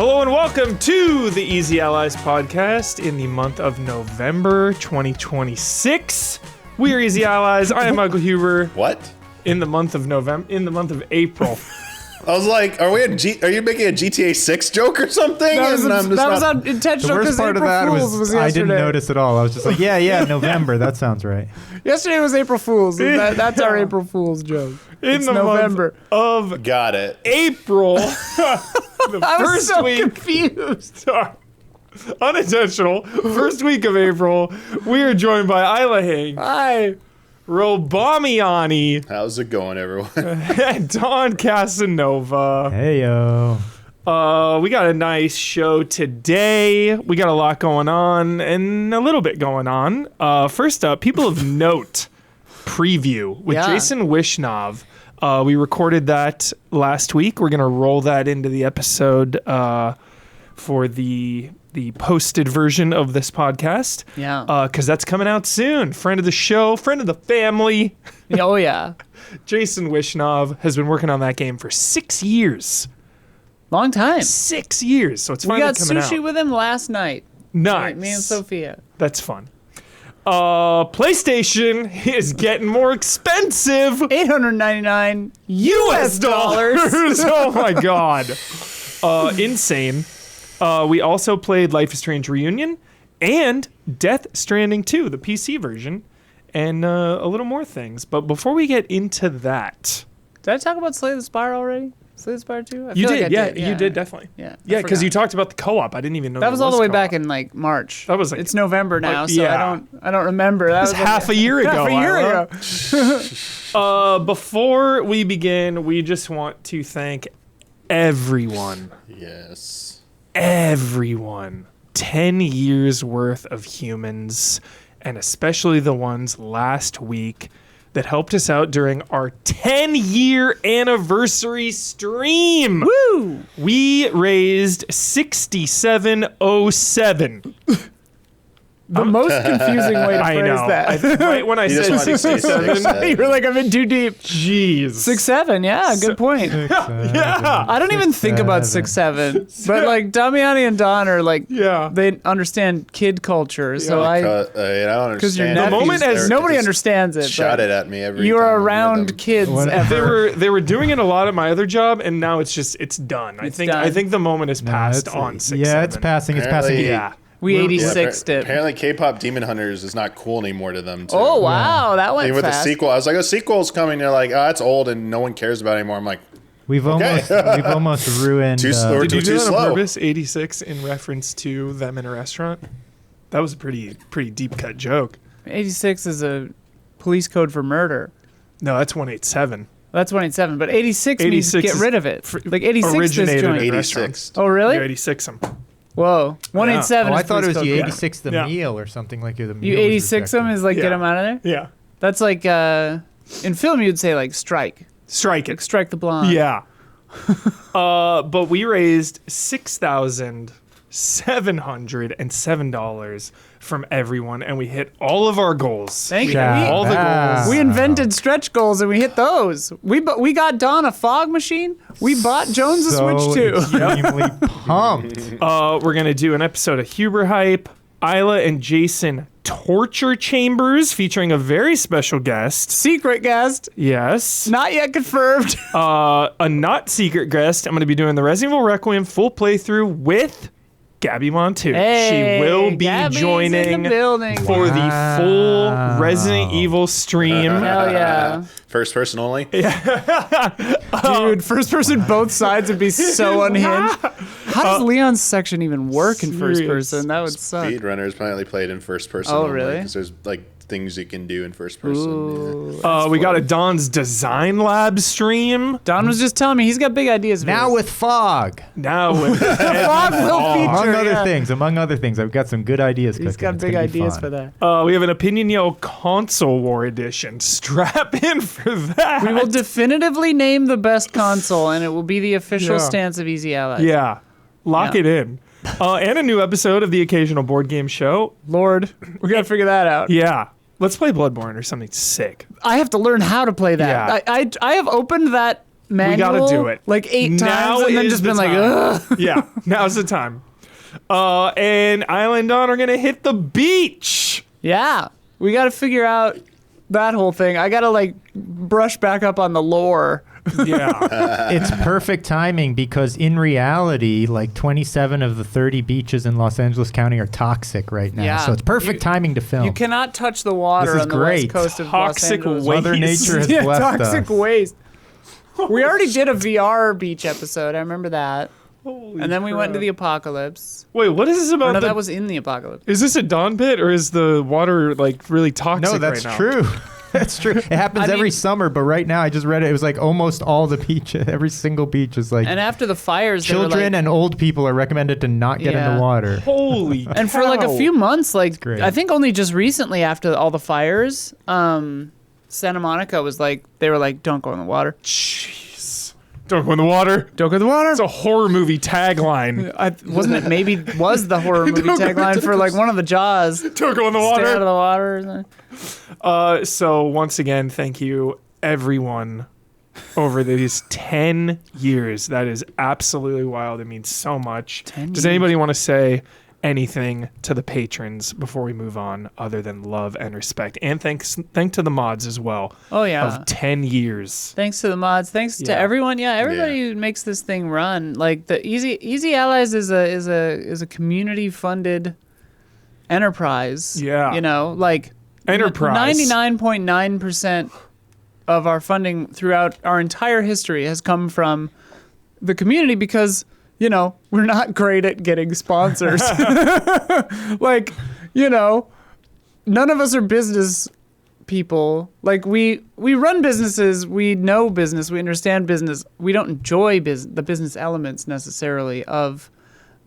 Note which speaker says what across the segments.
Speaker 1: Hello and welcome to the Easy Allies podcast in the month of November 2026. We are Easy Allies. I am Michael Huber.
Speaker 2: What?
Speaker 1: In the month of April.
Speaker 2: I was like, are you making a GTA 6 joke or something?
Speaker 3: That was unintentional.
Speaker 4: The worst part of that was I didn't notice at all. I was just like, yeah, November. That sounds right.
Speaker 3: Yesterday was April Fool's. That's our April Fool's joke.
Speaker 1: It's the November of
Speaker 2: Got it.
Speaker 1: April. The first
Speaker 3: so
Speaker 1: week.
Speaker 3: Confused.
Speaker 1: Sorry. Unintentional. First week of April. We are joined by Isla Hing.
Speaker 3: Hi.
Speaker 1: Damiani.
Speaker 2: How's it going, everyone?
Speaker 1: And Don Casanova.
Speaker 4: Hey, yo.
Speaker 1: We got a nice show today. We got a lot going on and a little bit going on. First up, People of Note preview with Jason Wishnov. We recorded that last week. We're going to roll that into the episode for the posted version of this podcast.
Speaker 3: Yeah.
Speaker 1: Because that's coming out soon. Friend of the show, friend of the family.
Speaker 3: Oh, yeah.
Speaker 1: Jason Wishnov has been working on that game for 6 years.
Speaker 3: Long time.
Speaker 1: 6 years. So it's
Speaker 3: We
Speaker 1: finally
Speaker 3: got
Speaker 1: coming out.
Speaker 3: sushi with him last night.
Speaker 1: Nice.
Speaker 3: Me and Sophia.
Speaker 1: That's fun. PlayStation is getting more expensive.
Speaker 3: $899
Speaker 1: US dollars. Oh my god. Insane. We also played Life is Strange Reunion and Death Stranding 2, the PC version, and a little more things. But before we get into that,
Speaker 3: Did I talk about Slay the Spire already? Slay the Spire 2? I
Speaker 1: you
Speaker 3: feel
Speaker 1: did,
Speaker 3: like I
Speaker 1: yeah, you did definitely.
Speaker 3: Yeah,
Speaker 1: Yeah, because you talked about the co-op. I didn't even know
Speaker 3: That was all the way back
Speaker 1: co-op.
Speaker 3: in like March.
Speaker 1: That was like,
Speaker 3: it's November now, so
Speaker 1: yeah.
Speaker 3: I don't remember. That
Speaker 1: was half a year ago.
Speaker 3: Half a year
Speaker 1: Isla.
Speaker 3: ago.
Speaker 1: Before we begin, we just want to thank everyone.
Speaker 2: Yes.
Speaker 1: Everyone. 10 years worth of humans, and especially the ones last week that helped us out during our 10-year anniversary stream.
Speaker 3: Woo!
Speaker 1: We raised $67.07.
Speaker 3: The most confusing way to
Speaker 1: I
Speaker 3: phrase
Speaker 1: know.
Speaker 3: that.
Speaker 1: Right when I
Speaker 2: You just
Speaker 1: said
Speaker 2: wanted to say
Speaker 1: 67,
Speaker 3: You were like, I'm in too deep.
Speaker 1: jeez.
Speaker 3: 6'7", yeah, good point.
Speaker 1: Yeah.
Speaker 3: I don't even think about 6'7", but like Damiani and Don are like,
Speaker 1: Yeah.
Speaker 3: they understand kid culture, so
Speaker 2: I
Speaker 3: I,
Speaker 2: don't
Speaker 3: because your
Speaker 2: understand.
Speaker 3: nephews,
Speaker 1: moment as-
Speaker 3: nobody
Speaker 2: Just
Speaker 3: understands it.
Speaker 2: Shot
Speaker 3: but
Speaker 2: it at me every
Speaker 3: you
Speaker 2: time I
Speaker 3: are
Speaker 2: hear
Speaker 3: around
Speaker 2: them.
Speaker 3: kids
Speaker 4: What-
Speaker 3: ever.
Speaker 1: They were doing it a lot at my other job, and now it's done.
Speaker 3: It's
Speaker 1: I
Speaker 3: done.
Speaker 1: think the moment is passed
Speaker 4: it's-
Speaker 1: on 6'7".
Speaker 4: Yeah, it's passing. It's passing.
Speaker 2: Apparently-
Speaker 1: Yeah.
Speaker 3: We
Speaker 2: Yeah,
Speaker 3: 86'd it.
Speaker 2: Apparently, K-pop Demon Hunters is not cool anymore to them. Too.
Speaker 3: Oh wow, that went
Speaker 2: Even with
Speaker 3: fast.
Speaker 2: the sequel, I was like, a sequel's coming. They're like, oh, it's old and no one cares about it anymore. I'm like,
Speaker 4: We've
Speaker 2: Okay.
Speaker 4: almost ruined.
Speaker 2: Too slow.
Speaker 1: Did you do
Speaker 2: Too
Speaker 1: that on
Speaker 2: slow.
Speaker 1: purpose, 86, in reference to them in a restaurant? That was a pretty deep cut joke.
Speaker 3: 86 is a police code for murder.
Speaker 1: No, that's 187.
Speaker 3: That's 187, but 86 means
Speaker 1: 86
Speaker 3: get
Speaker 1: is
Speaker 3: rid of it. Like 86 this
Speaker 1: originated
Speaker 3: joint.
Speaker 1: in
Speaker 2: 86.
Speaker 3: Oh really?
Speaker 1: You 86 them.
Speaker 3: Whoa, 187.
Speaker 4: Oh,
Speaker 3: is
Speaker 4: I thought it was
Speaker 3: police
Speaker 4: you
Speaker 3: code.
Speaker 4: 86 the
Speaker 1: Yeah.
Speaker 4: meal or something like the meal.
Speaker 3: You
Speaker 4: was
Speaker 3: 86 them
Speaker 4: rejected.
Speaker 3: is like
Speaker 1: Yeah.
Speaker 3: get them out of there.
Speaker 1: Yeah.
Speaker 3: That's like in film you'd say like strike,
Speaker 1: Strike it.
Speaker 3: like strike the blonde.
Speaker 1: Yeah. But we raised $6,707 from everyone, and we hit all of our goals.
Speaker 3: Thank you.
Speaker 4: Shout
Speaker 1: All the
Speaker 4: out.
Speaker 1: goals.
Speaker 3: We invented stretch goals and we hit those. We got Don a fog machine. We bought Jones a
Speaker 4: So
Speaker 3: Switch too.
Speaker 4: extremely pumped.
Speaker 1: We're going to do an episode of Huber Hype, Isla and Jason Torture Chambers, featuring a very special guest.
Speaker 3: Secret guest,
Speaker 1: Yes.
Speaker 3: not yet confirmed.
Speaker 1: A not secret guest. I'm going to be doing the Resident Evil Requiem full playthrough with Gabby Montu.
Speaker 3: Hey,
Speaker 1: She will be
Speaker 3: Gabby's
Speaker 1: joining
Speaker 3: in the building.
Speaker 1: for the full Resident Evil stream.
Speaker 3: Hell yeah.
Speaker 2: First person only.
Speaker 3: Dude, first person both sides would be so unhinged. How does Leon's section even work in first
Speaker 1: serious.
Speaker 3: person? That would suck.
Speaker 2: Speedrunners apparently played in first person.
Speaker 3: Oh,
Speaker 2: only,
Speaker 3: really?
Speaker 2: Because there's like things you can do in first person.
Speaker 3: Ooh.
Speaker 1: We got a Don's Design Lab stream.
Speaker 3: Don was just telling me he's got big ideas. For
Speaker 4: Now
Speaker 3: this.
Speaker 4: with fog.
Speaker 1: Now with
Speaker 3: Fog will feature.
Speaker 4: Among other things, I've got some good ideas.
Speaker 3: He's
Speaker 4: cooking.
Speaker 3: got
Speaker 4: It's
Speaker 3: big
Speaker 4: gonna be
Speaker 3: ideas
Speaker 4: fun.
Speaker 3: for that.
Speaker 1: we have an Opinion Yell Console War Edition. Strap in for that.
Speaker 3: We will definitively name the best console, and it will be the official
Speaker 1: Yeah.
Speaker 3: stance of Easy Allies.
Speaker 1: Yeah. Lock
Speaker 3: Yeah.
Speaker 1: it in. And a new episode of the Occasional Board Game Show.
Speaker 3: Lord, we gotta figure that out.
Speaker 1: Yeah. Let's play Bloodborne or something sick.
Speaker 3: I have to learn how to play that.
Speaker 1: Yeah.
Speaker 3: I have opened that manual.
Speaker 1: We gotta do it.
Speaker 3: Like 8
Speaker 1: Now
Speaker 3: times and then
Speaker 1: is
Speaker 3: just
Speaker 1: the
Speaker 3: been like,
Speaker 1: time.
Speaker 3: ugh.
Speaker 1: Yeah, now's the time. And Island Dawn are gonna hit the beach.
Speaker 3: Yeah. We got to figure out that whole thing. I got to like brush back up on the lore.
Speaker 1: Yeah.
Speaker 4: It's perfect timing because in reality, like 27 of the 30 beaches in Los Angeles County are toxic right now.
Speaker 3: Yeah.
Speaker 4: So it's perfect timing to film.
Speaker 3: You cannot touch the water
Speaker 4: This is
Speaker 3: on the
Speaker 4: great.
Speaker 3: west coast of
Speaker 1: Toxic
Speaker 3: Los Angeles.
Speaker 1: waste.
Speaker 4: Mother Nature has
Speaker 3: Yeah,
Speaker 4: blessed
Speaker 3: toxic
Speaker 4: us.
Speaker 3: waste. We already did a VR beach episode. I remember that.
Speaker 1: Holy
Speaker 3: And then we went into
Speaker 1: crap.
Speaker 3: the apocalypse.
Speaker 1: Wait, what is this
Speaker 3: Or
Speaker 1: about?
Speaker 3: no, that was in the apocalypse.
Speaker 1: Is this a dawn pit or is the water like really toxic
Speaker 4: No, that's
Speaker 1: right now?
Speaker 4: true. That's true. It happens
Speaker 3: I
Speaker 4: every
Speaker 3: mean-
Speaker 4: summer, but right now I just read it. It was like almost all the beaches, every single beach is like
Speaker 3: And after the fires, they were
Speaker 4: children
Speaker 3: like,
Speaker 4: and old people are recommended to not get in
Speaker 3: Yeah.
Speaker 4: the water.
Speaker 1: Holy
Speaker 3: and for like a
Speaker 1: cow.
Speaker 3: few months, like
Speaker 4: great.
Speaker 3: I think only just recently after all the fires, Santa Monica was like, they were like, don't go in the water.
Speaker 1: Jeez. Don't go in the water.
Speaker 3: Don't go in the water.
Speaker 1: It's a horror movie tagline.
Speaker 3: Wasn't it maybe was the horror movie
Speaker 1: Don't go
Speaker 3: tagline for like one of the Jaws?
Speaker 1: Don't go in the
Speaker 3: Stay out of
Speaker 1: water.
Speaker 3: the water. Or something.
Speaker 1: So once again, thank you everyone over these 10 years. That is absolutely wild. It means so much.
Speaker 3: 10
Speaker 1: Does
Speaker 3: years.
Speaker 1: anybody want to say anything to the patrons before we move on other than love and respect? And thank to the mods as well.
Speaker 3: Oh yeah.
Speaker 1: Of 10 years.
Speaker 3: Thanks to the mods. Thanks to
Speaker 1: Yeah.
Speaker 3: everyone. Yeah, everybody who makes this thing run. Like the Easy Allies is a community funded enterprise.
Speaker 1: Yeah.
Speaker 3: You know, like
Speaker 1: Enterprise.
Speaker 3: 99.9% of our funding throughout our entire history has come from the community because, you know, we're not great at getting sponsors. Like, you know, none of us are business people. Like we run businesses, we know business, we understand business. We don't enjoy the business elements necessarily of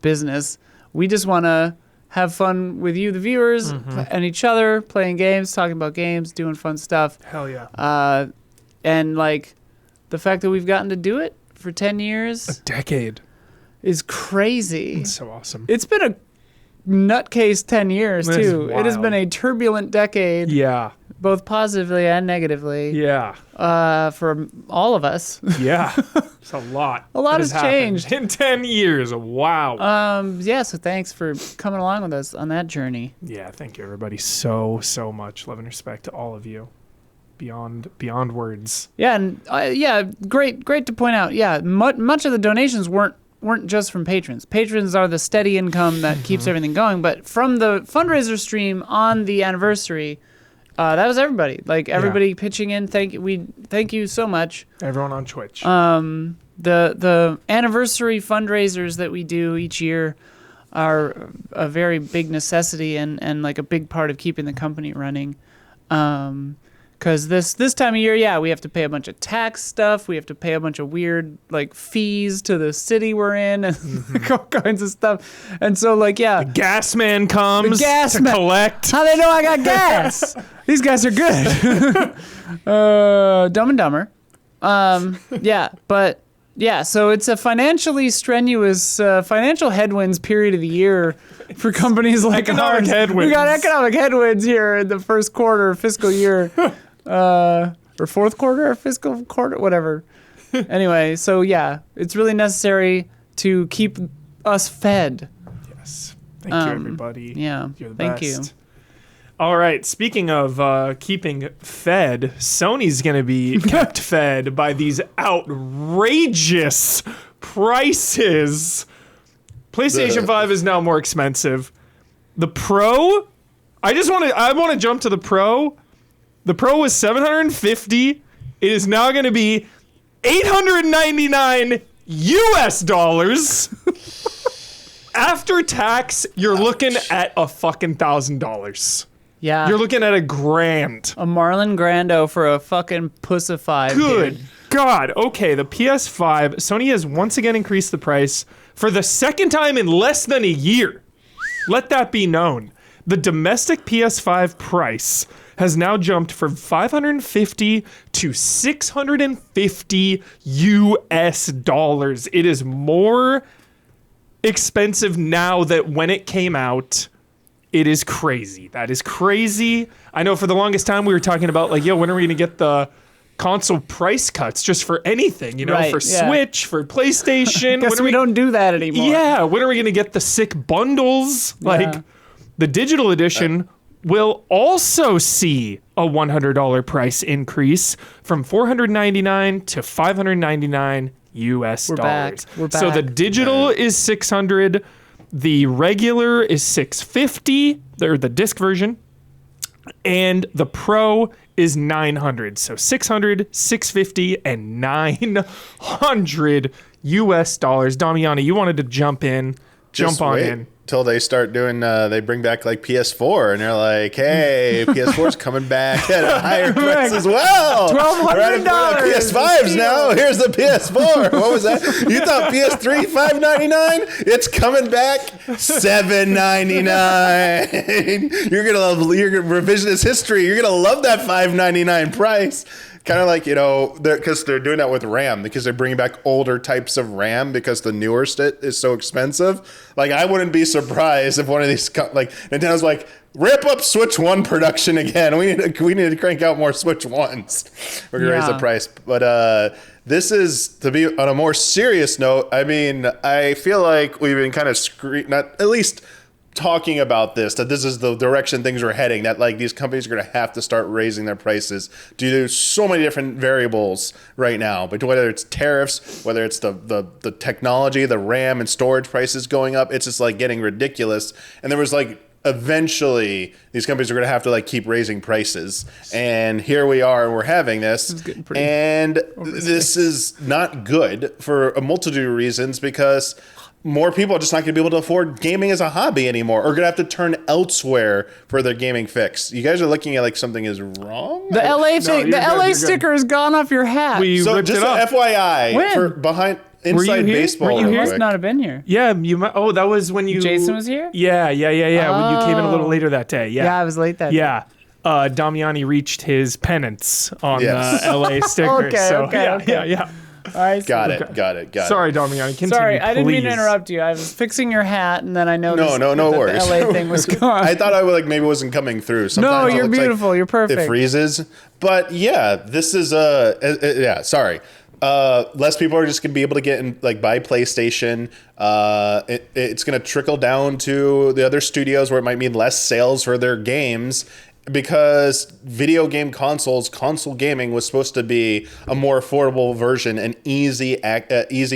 Speaker 3: business. We just want to have fun with you, the viewers, and each other, playing games, talking about games, doing fun stuff.
Speaker 1: Hell yeah.
Speaker 3: And like the fact that we've gotten to do it for 10 years
Speaker 1: Decade.
Speaker 3: is crazy.
Speaker 1: It's so awesome.
Speaker 3: It's been a nutcase 10 years
Speaker 1: It is
Speaker 3: too. It has
Speaker 1: wild.
Speaker 3: been a turbulent decade,
Speaker 1: Yeah.
Speaker 3: both positively and negatively,
Speaker 1: Yeah.
Speaker 3: for all of us.
Speaker 1: Yeah. It's a lot.
Speaker 3: A lot
Speaker 1: that
Speaker 3: has
Speaker 1: happened
Speaker 3: changed.
Speaker 1: in 10 years. Wow.
Speaker 3: Yeah, so thanks for coming along with us on that journey.
Speaker 1: Yeah, thank you everybody so much. Love and respect to all of you. Beyond words.
Speaker 3: Yeah, and great to point out. Yeah, much of the donations weren't just from patrons. Patrons are the steady income that keeps everything going. But from the fundraiser stream on the anniversary, that was everybody. Like everybody pitching in. Thank you so much.
Speaker 1: Everyone on Twitch.
Speaker 3: The anniversary fundraisers that we do each year are a very big necessity and like a big part of keeping the company running. Because this time of year, we have to pay a bunch of tax stuff. We have to pay a bunch of weird like fees to the city we're in and all kinds of stuff. And so like,
Speaker 1: Gas man comes
Speaker 3: gas
Speaker 1: to
Speaker 3: man.
Speaker 1: collect.
Speaker 3: how they know I got gas? These guys are good. Dumb and Dumber. So it's a financially strenuous, financial headwinds period of the year for companies like
Speaker 1: Economic
Speaker 3: ours.
Speaker 1: headwinds.
Speaker 3: We got economic headwinds here in the first quarter fiscal year, or fourth quarter or fiscal quarter, whatever. Anyway, so it's really necessary to keep us fed.
Speaker 1: Yes. Thank you everybody.
Speaker 3: Yeah,
Speaker 1: You're the
Speaker 3: thank
Speaker 1: best.
Speaker 3: you.
Speaker 1: All right. Speaking of keeping fed, Sony's going to be kept fed by these outrageous prices. PlayStation 5 is now more expensive. The Pro, I want to jump to the Pro. The Pro was $750. It is now going to be $899 US. After tax, you're looking at a fucking $1,000.
Speaker 3: Yeah,
Speaker 1: You're looking at $1,000.
Speaker 3: a Marlon Grando for a fucking pussified.
Speaker 1: Good
Speaker 3: dude.
Speaker 1: God. Okay, the PS5, Sony has once again increased the price for the second time in less than a year. Let that be known. The domestic PS5 price has now jumped from $550 to $650 US dollars. It is more expensive now that when it came out. It is crazy. That is crazy. I know for the longest time we were talking about like, yo, when are we gonna get the console price cuts just for anything, you know,
Speaker 3: Right,
Speaker 1: for
Speaker 3: yeah.
Speaker 1: Switch, for PlayStation.
Speaker 3: Guess we don't do that anymore.
Speaker 1: Yeah, when are we going to get the sick bundles? Like, the digital edition will also see a $100 price increase from $499 to $599 US dollars.
Speaker 3: We're
Speaker 1: So the
Speaker 3: back.
Speaker 1: digital is $600, the regular is $650, or the disc version, and the Pro is $900. So $600, $650, and $900 US dollars. Damiani, you wanted to jump in.
Speaker 2: Just
Speaker 1: Jump on
Speaker 2: wait
Speaker 1: in.
Speaker 2: till they start doing. They bring back like PS4, and they're like, "Hey, PS4's coming back at a higher price as well.
Speaker 3: $1,200.
Speaker 2: PS5s now. Here's the PS4. What was that? You thought PS3 $599? It's coming back $799. You're gonna revisionist history. You're gonna love that $599 price." Kind of like, you know, because they're doing that with RAM, because they're bringing back older types of RAM because the newer shit is so expensive. Like, I wouldn't be surprised if one of these, like, Nintendo's like, ramp up Switch 1 production again. We need to crank out more Switch 1s. We're going to raise the price. But this is, to be on a more serious note, I mean, I feel like we've been kind of at least talking about this, that this is the direction things are heading, that like these companies are going to have to start raising their prices due to so many different variables right now, but whether it's tariffs, whether it's the technology, the RAM and storage prices going up, it's just like getting ridiculous. And there was like, eventually these companies are going to have to like keep raising prices, and here we are, we're having this, and this is not good for a multitude of reasons, because more people are just not going to be able to afford gaming as a hobby anymore, or going to have to turn elsewhere for their gaming fix. You guys are looking at like something is wrong.
Speaker 3: The LA thing, the LA
Speaker 1: you're
Speaker 3: sticker has gone off your hat.
Speaker 2: So
Speaker 1: ripped
Speaker 2: just
Speaker 1: it off.
Speaker 2: FYI,
Speaker 3: When?
Speaker 2: for behind inside
Speaker 1: here?
Speaker 2: baseball,
Speaker 1: Were you
Speaker 2: real
Speaker 1: here?
Speaker 3: must
Speaker 2: quick.
Speaker 3: not have been here.
Speaker 1: Yeah, you might. Oh, that was when you.
Speaker 3: Jason was here?
Speaker 1: Yeah. When you came in a little
Speaker 3: Oh.
Speaker 1: later that day. Yeah.
Speaker 3: Yeah, I was late that day.
Speaker 1: Yeah. Damiani reached his penance on
Speaker 2: Yes.
Speaker 1: the LA sticker.
Speaker 3: Okay,
Speaker 1: so,
Speaker 3: okay,
Speaker 1: yeah,
Speaker 3: okay.
Speaker 1: yeah.
Speaker 3: I see.
Speaker 2: Got it.
Speaker 1: Sorry, Damiani. Continue,
Speaker 3: Sorry, I didn't mean to
Speaker 1: please.
Speaker 3: interrupt you. I was fixing your hat, and then I noticed
Speaker 2: No
Speaker 3: that
Speaker 2: worries.
Speaker 3: the LA thing was gone.
Speaker 2: I thought I would like maybe wasn't coming through.
Speaker 3: No,
Speaker 2: Sometimes it
Speaker 3: you're
Speaker 2: looks like
Speaker 3: beautiful. You're perfect.
Speaker 2: It freezes, but yeah, this is yeah. Sorry. Less people are just gonna be able to get in, like, buy PlayStation. It's gonna trickle down to the other studios where it might mean less sales for their games, because video game console gaming was supposed to be a more affordable version, an easy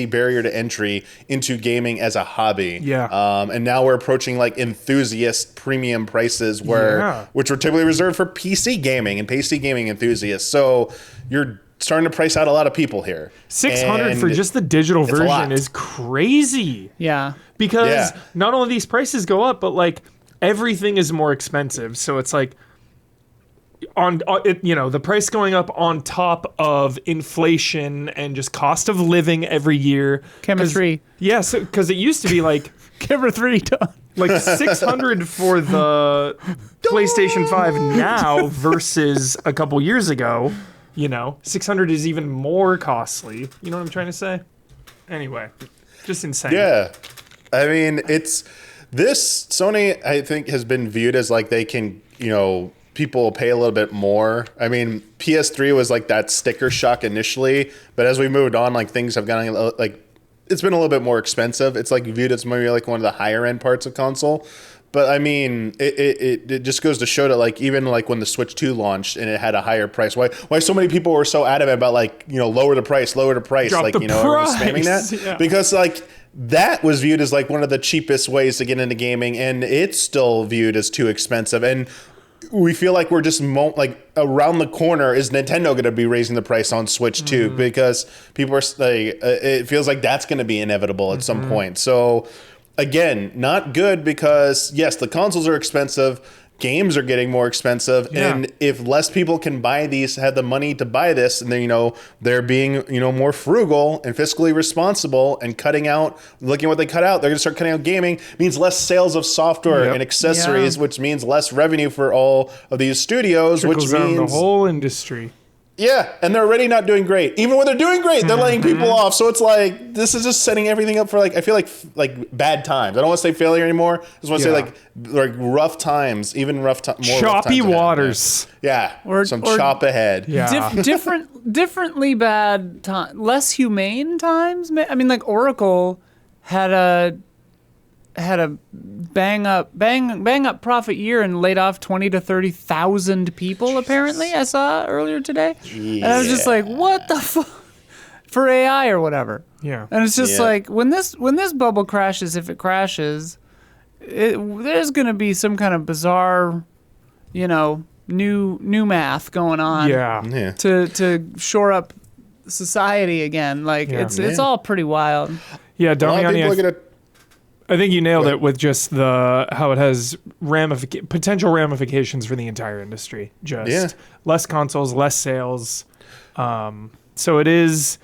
Speaker 2: barrier to entry into gaming as a hobby.
Speaker 1: Yeah.
Speaker 2: And now we're approaching like enthusiast premium prices which were typically reserved for PC gaming and PC gaming enthusiasts. So you're starting to price out a lot of people here.
Speaker 1: $600 for
Speaker 2: And
Speaker 1: just the digital
Speaker 2: a
Speaker 1: version
Speaker 2: lot.
Speaker 1: is crazy.
Speaker 3: Yeah.
Speaker 1: Because
Speaker 2: Yeah.
Speaker 1: not only these prices go up, but like everything is more expensive. So it's like the price going up on top of inflation and just cost of living every year.
Speaker 3: Chemistry.
Speaker 1: Yeah, so because it used to be like
Speaker 3: Camera 3 done.
Speaker 1: like $600 for the PlayStation 5 now versus a couple years ago. $600 is even more costly. You know what I'm trying to say? Anyway, just insane.
Speaker 2: Yeah. I mean, Sony, I think, has been viewed as like they can, people will pay a little bit more. I mean, PS3 was like that sticker shock initially, but as we moved on, like things have gotten like, it's been a little bit more expensive. It's like viewed as maybe like one of the higher end parts of console. But I mean, it just goes to show that like even like when the Switch 2 launched and it had a higher price, why so many people were so adamant about like, lower the price,
Speaker 1: Drop
Speaker 2: like,
Speaker 1: the
Speaker 2: everyone's
Speaker 1: price.
Speaker 2: spamming that.
Speaker 1: Yeah.
Speaker 2: Because like that was viewed as like one of the cheapest ways to get into gaming, and it's still viewed as too expensive. And we feel like we're just like around the corner is Nintendo going to be raising the price on Switch 2, because people are like, it feels like that's going to be inevitable at some point. So again, not good, because yes, the consoles are expensive, games are getting more expensive, and if less people can buy these, have the money to buy this, and then they're being more frugal and fiscally responsible and looking at what they cut out, they're going to start cutting out gaming. Means less sales of software and accessories, which means less revenue for all of these studios,
Speaker 1: Trickles
Speaker 2: which
Speaker 1: down
Speaker 2: means
Speaker 1: the whole industry.
Speaker 2: Yeah, and they're already not doing great. Even when they're doing great, they're laying people off. So it's like this is just setting everything up for I feel like bad times. I don't want to say failure anymore. I just want to say like rough times, even rough times.
Speaker 1: Choppy waters.
Speaker 2: Yeah,
Speaker 3: Or
Speaker 2: chop ahead.
Speaker 1: Yeah.
Speaker 3: Differently bad time, less humane times. I mean, like Oracle had a bang up profit year and laid off 20 to 30,000 people. Apparently, I saw earlier today, and I was just like, "What the fuck?" For AI or whatever.
Speaker 1: Yeah.
Speaker 3: And it's just like when this bubble crashes, if it crashes, there's gonna be some kind of bizarre, new math going on.
Speaker 1: Yeah.
Speaker 3: To shore up society again. Like it's all pretty wild.
Speaker 1: Yeah,
Speaker 2: A lot of people look
Speaker 1: Damiani,
Speaker 2: at it.
Speaker 1: I think you nailed it with just how it has potential ramifications for the entire industry. Just less consoles, less sales. So it is,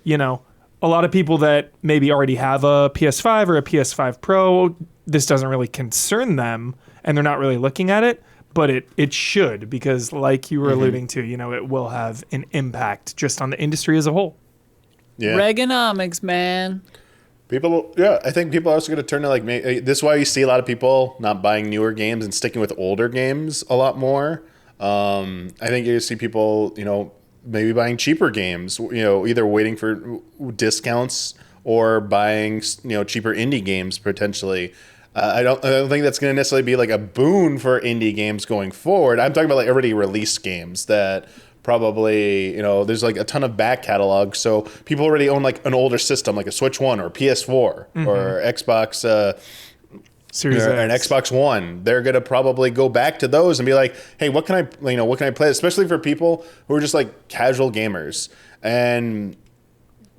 Speaker 1: a lot of people that maybe already have a PS5 or a PS5 Pro, this doesn't really concern them and they're not really looking at it, but it should, because like you were alluding to, it will have an impact just on the industry as a whole.
Speaker 2: Yeah.
Speaker 3: Reaganomics, man.
Speaker 2: I think people are also going to turn to this is why you see a lot of people not buying newer games and sticking with older games a lot more. I think you see people, maybe buying cheaper games, either waiting for discounts or buying, cheaper indie games potentially. I don't think that's going to necessarily be like a boon for indie games going forward. I'm talking about like already released games that probably, there's like a ton of back catalog. So people already own like an older system, like a Switch 1 or PS4 or Xbox
Speaker 1: Series
Speaker 2: or
Speaker 1: X.
Speaker 2: an Xbox One. They're going to probably go back to those and be like, hey, what can I play? Especially for people who are just like casual gamers. And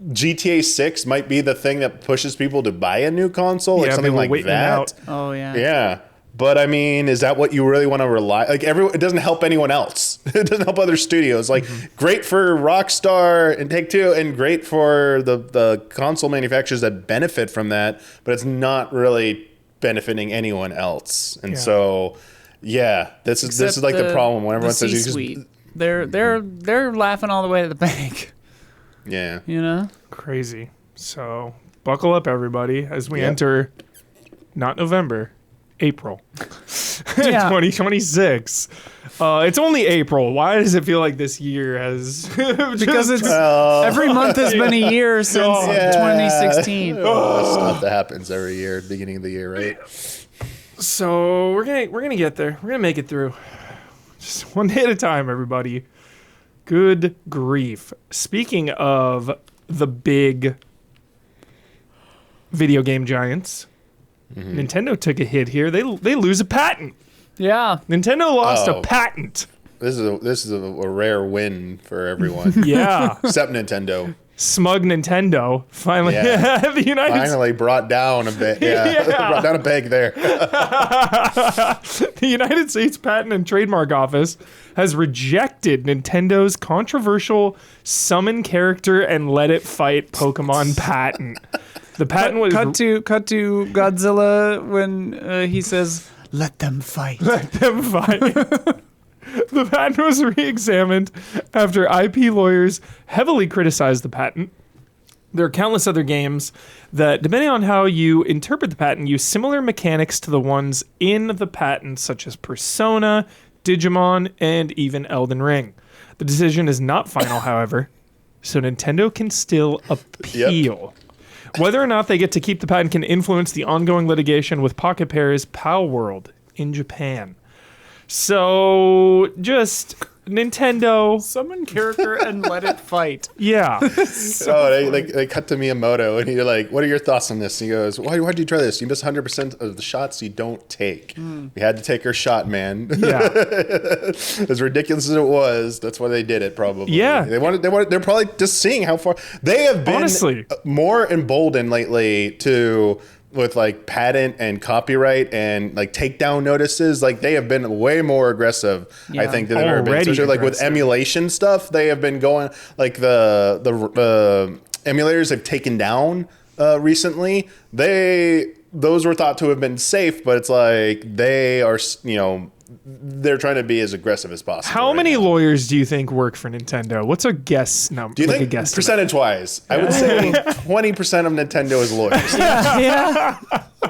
Speaker 2: GTA 6 might be the thing that pushes people to buy a new console, like something like that.
Speaker 1: Out.
Speaker 3: Oh yeah.
Speaker 2: Yeah. But I mean, is that what you really want to rely? Like it doesn't help anyone else. It doesn't help other studios. Like great for Rockstar and Take-Two, and great for the console manufacturers that benefit from that. But it's not really benefiting anyone else. And so, this is like the problem when everyone says
Speaker 3: C-suite. They're laughing all the way to the bank.
Speaker 2: Yeah.
Speaker 1: Crazy. So buckle up, everybody, as we enter not November, April 2026. It's only April. Why does it feel like this year has
Speaker 3: Because it's every month has been a year since 2016.
Speaker 2: Stuff that happens every year at the beginning of the year, right?
Speaker 1: So we're gonna get there. We're gonna make it through. Just one day at a time, everybody. Good grief. Speaking of the big video game giants, Nintendo took a hit here. They lose a patent.
Speaker 3: Yeah.
Speaker 1: Nintendo lost a patent.
Speaker 2: This is a rare win for everyone.
Speaker 1: Yeah.
Speaker 2: Except Nintendo.
Speaker 1: Smug Nintendo finally the United
Speaker 2: Finally brought down a bit. Yeah. Brought down a peg there.
Speaker 1: The United States Patent and Trademark Office has rejected Nintendo's controversial summon character and let it fight Pokemon patent. The patent was
Speaker 3: cut to Godzilla when he says, "Let them fight."
Speaker 1: Let them fight. The patent was re-examined after IP lawyers heavily criticized the patent. There are countless other games that, depending on how you interpret the patent, use similar mechanics to the ones in the patent, such as Persona, Digimon, and even Elden Ring. The decision is not final, however, so Nintendo can still appeal. Whether or not they get to keep the patent can influence the ongoing litigation with Pocket Pair's Pal World in Japan. So, just Nintendo.
Speaker 3: Summon character and let it fight.
Speaker 1: Yeah.
Speaker 2: They cut to Miyamoto and you're like, what are your thoughts on this? And he goes, why'd you try this? You miss 100% of the shots you don't take. We had to take our shot, man.
Speaker 1: Yeah.
Speaker 2: As ridiculous as it was, that's why they did it, probably.
Speaker 1: Yeah.
Speaker 2: They're probably just seeing how far they have been.
Speaker 1: Honestly.
Speaker 2: More emboldened lately with like patent and copyright and like takedown notices. Like they have been way more aggressive, I think, than they've ever been. Especially like with emulation stuff, they have been going like the emulators they've taken down recently. Those were thought to have been safe, but it's like they are, they're trying to be as aggressive as possible.
Speaker 1: How
Speaker 2: right
Speaker 1: many
Speaker 2: now.
Speaker 1: lawyers do you think work for Nintendo? What's a guess number?
Speaker 2: Do you
Speaker 1: like
Speaker 2: think
Speaker 1: a guess
Speaker 2: percentage-wise? I would say 20% of Nintendo is lawyers.
Speaker 3: Yeah.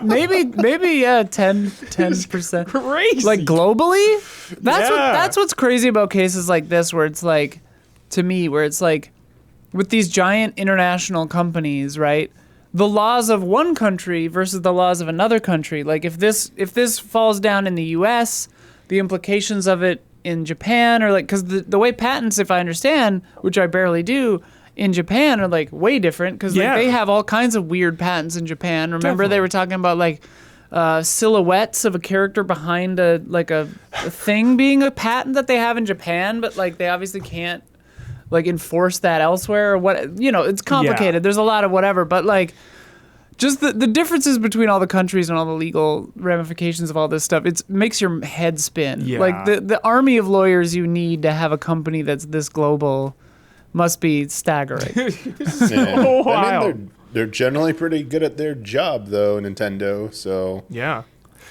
Speaker 3: Maybe yeah, 10%.
Speaker 1: Crazy.
Speaker 3: Like globally?
Speaker 1: Yeah.
Speaker 3: That's what's crazy about cases like this where it's like, to me, where it's like with these giant international companies, right? The laws of one country versus the laws of another country. Like if this falls down in the US, the implications of it in Japan are like, because the way patents, if I understand, which I barely do, in Japan are like way different because
Speaker 1: Yeah.
Speaker 3: like, they have all kinds of weird patents in Japan. Remember
Speaker 1: Definitely.
Speaker 3: they were talking about like silhouettes of a character behind a thing being a patent that they have in Japan, but like they obviously can't like enforce that elsewhere or what, you know, it's complicated.
Speaker 1: Yeah.
Speaker 3: There's a lot of whatever, but like just the differences between all the countries and all the legal ramifications of all this stuff, it makes your head spin.
Speaker 1: Yeah.
Speaker 3: Like the army of lawyers you need to have a company that's this global must be staggering.
Speaker 2: Yeah. I
Speaker 1: Wild.
Speaker 2: mean, they're generally pretty good at their job, though, Nintendo. So
Speaker 1: Yeah.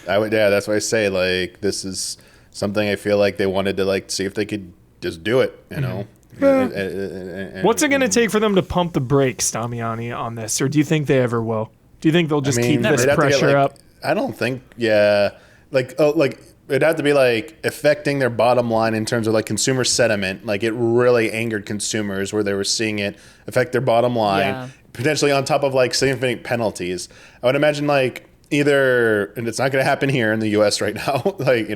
Speaker 2: that's why I say like this is something I feel like they wanted to like see if they could just do it. You know. And-
Speaker 1: What's it going to take for them to pump the brakes, Damiani, on this? Or do you think they ever will? Do you think they'll just keep this
Speaker 2: they'd have to get,
Speaker 1: pressure
Speaker 2: like-
Speaker 1: up?
Speaker 2: I don't think. Yeah, like it'd have to be like affecting their bottom line in terms of like consumer sentiment. Like it really angered consumers where they were seeing it affect their bottom line,
Speaker 3: Yeah.
Speaker 2: potentially on top of like significant penalties. I would imagine like either, and it's not going to happen here in the U.S. right now. Like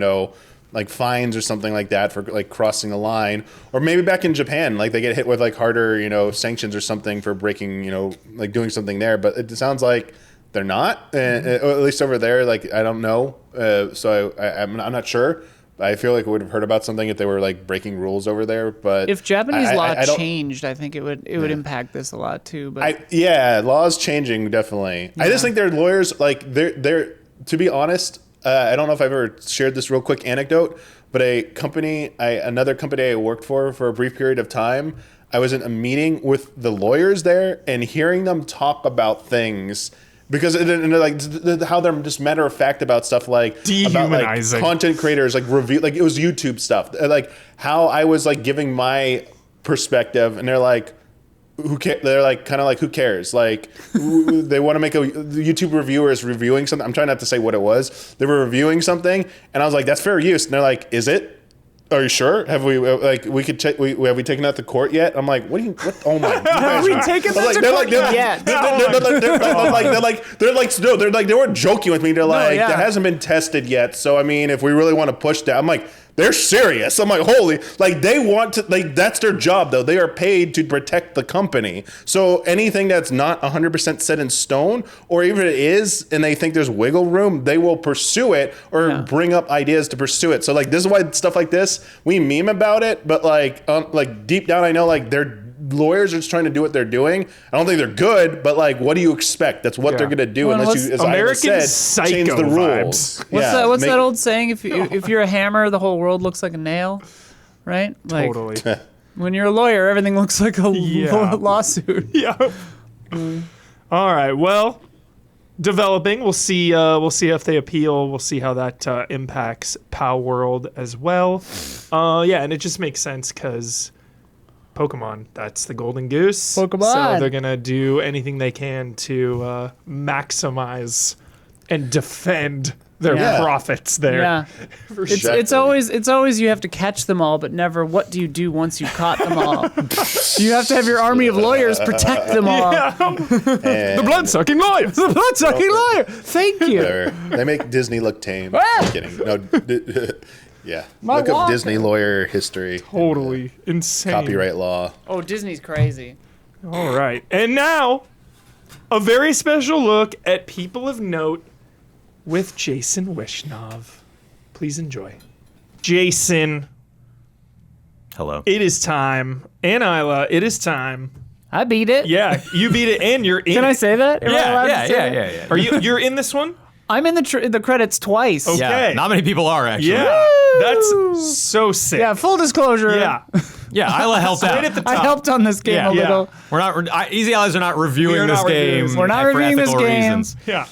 Speaker 2: like fines or something like that for like crossing a line, or maybe back in Japan, like they get hit with like harder, sanctions or something for breaking, like doing something there. But it sounds like they're not, or at least over there. Like I don't know, so I'm not sure. I feel like I would have heard about something if they were like breaking rules over there. But
Speaker 3: If Japanese law
Speaker 2: I don't-
Speaker 3: changed, I think it would impact this a lot too. But
Speaker 2: laws changing definitely. I just think their lawyers like they're to be honest. I don't know if I've ever shared this real quick anecdote, but another company I worked for a brief period of time, I was in a meeting with the lawyers there and hearing them talk about things because and like how they're just matter of fact about stuff like about
Speaker 1: Dehumanizing.
Speaker 2: like content creators like review like it was YouTube stuff like how I was like giving my perspective and they're like. They're like kind of like who cares? Like they want to make a YouTube reviewer is reviewing something. I'm trying not to say what it was. They were reviewing something, and I was like, "That's fair use." And they're like, "Is it? Are you sure? Have we like we could check? Have we taken that to court yet?" I'm like, "What? Oh my!
Speaker 3: have we taken that to court yet?
Speaker 2: They weren't joking with me. They're like,
Speaker 3: yeah.
Speaker 2: that hasn't been tested yet. So I mean, if we really want to push that, I'm like. They're serious. I'm like, holy, like they want to, like that's their job though. They are paid to protect the company. So anything that's not 100% set in stone, or even if it is, and they think there's wiggle room, they will pursue it or bring up ideas to pursue it. So like this is why stuff like this, we meme about it, but like deep down, I know like they're lawyers are just trying to do what they're doing. I don't think they're good, but like, what do you expect? That's what they're gonna do
Speaker 3: Well,
Speaker 2: unless you, as
Speaker 1: American
Speaker 2: I said, change the
Speaker 1: Psycho
Speaker 2: rules.
Speaker 1: vibes.
Speaker 3: What's that old saying? If you're a hammer, the whole world looks like a nail, right? Like,
Speaker 1: Totally.
Speaker 3: when you're a lawyer, everything looks like a
Speaker 1: Yeah.
Speaker 3: lawsuit.
Speaker 1: Yeah. All right. Well, developing. We'll see. We'll see if they appeal. We'll see how that impacts Pow World as well. Yeah, and it just makes sense because Pokemon. That's the golden goose.
Speaker 3: Pokemon.
Speaker 1: So they're gonna do anything they can to maximize and defend their
Speaker 3: Yeah.
Speaker 1: profits there.
Speaker 3: Yeah, it's always you have to catch them all, but never what do you do once you caught them all. You have to have your army of lawyers protect them all.
Speaker 1: The blood-sucking lawyers.
Speaker 3: The blood-sucking lawyer. Thank you.
Speaker 2: They make Disney look tame.
Speaker 3: Ah!
Speaker 2: I'm kidding. No, yeah.
Speaker 3: My
Speaker 2: Look up
Speaker 3: walker.
Speaker 2: Disney lawyer history.
Speaker 1: Totally insane.
Speaker 2: Copyright law.
Speaker 3: Oh, Disney's crazy.
Speaker 1: All right. And now, a very special look at people of note with Jason Wishnov. Please enjoy. Jason,
Speaker 5: Hello.
Speaker 1: it is time. And Isla, it is time.
Speaker 3: I beat it.
Speaker 1: Yeah, you beat it and you're in.
Speaker 3: Can I say that? Am I allowed to say that?
Speaker 5: Yeah.
Speaker 1: Are you're in this one?
Speaker 3: I'm in the credits twice.
Speaker 1: Okay.
Speaker 5: Yeah, not many people are actually.
Speaker 1: Yeah. That's so sick.
Speaker 3: Yeah, full disclosure.
Speaker 1: Yeah.
Speaker 5: Yeah, Isla helped out.
Speaker 1: Right at the top.
Speaker 3: I helped on this game a
Speaker 1: Yeah.
Speaker 3: little.
Speaker 5: We're not. Easy Allies are not reviewing
Speaker 1: We are
Speaker 5: this
Speaker 1: not reviewing
Speaker 5: game.
Speaker 1: this
Speaker 3: We're not
Speaker 5: for
Speaker 3: reviewing this
Speaker 5: ethical
Speaker 3: game.
Speaker 5: reasons.
Speaker 1: Yeah.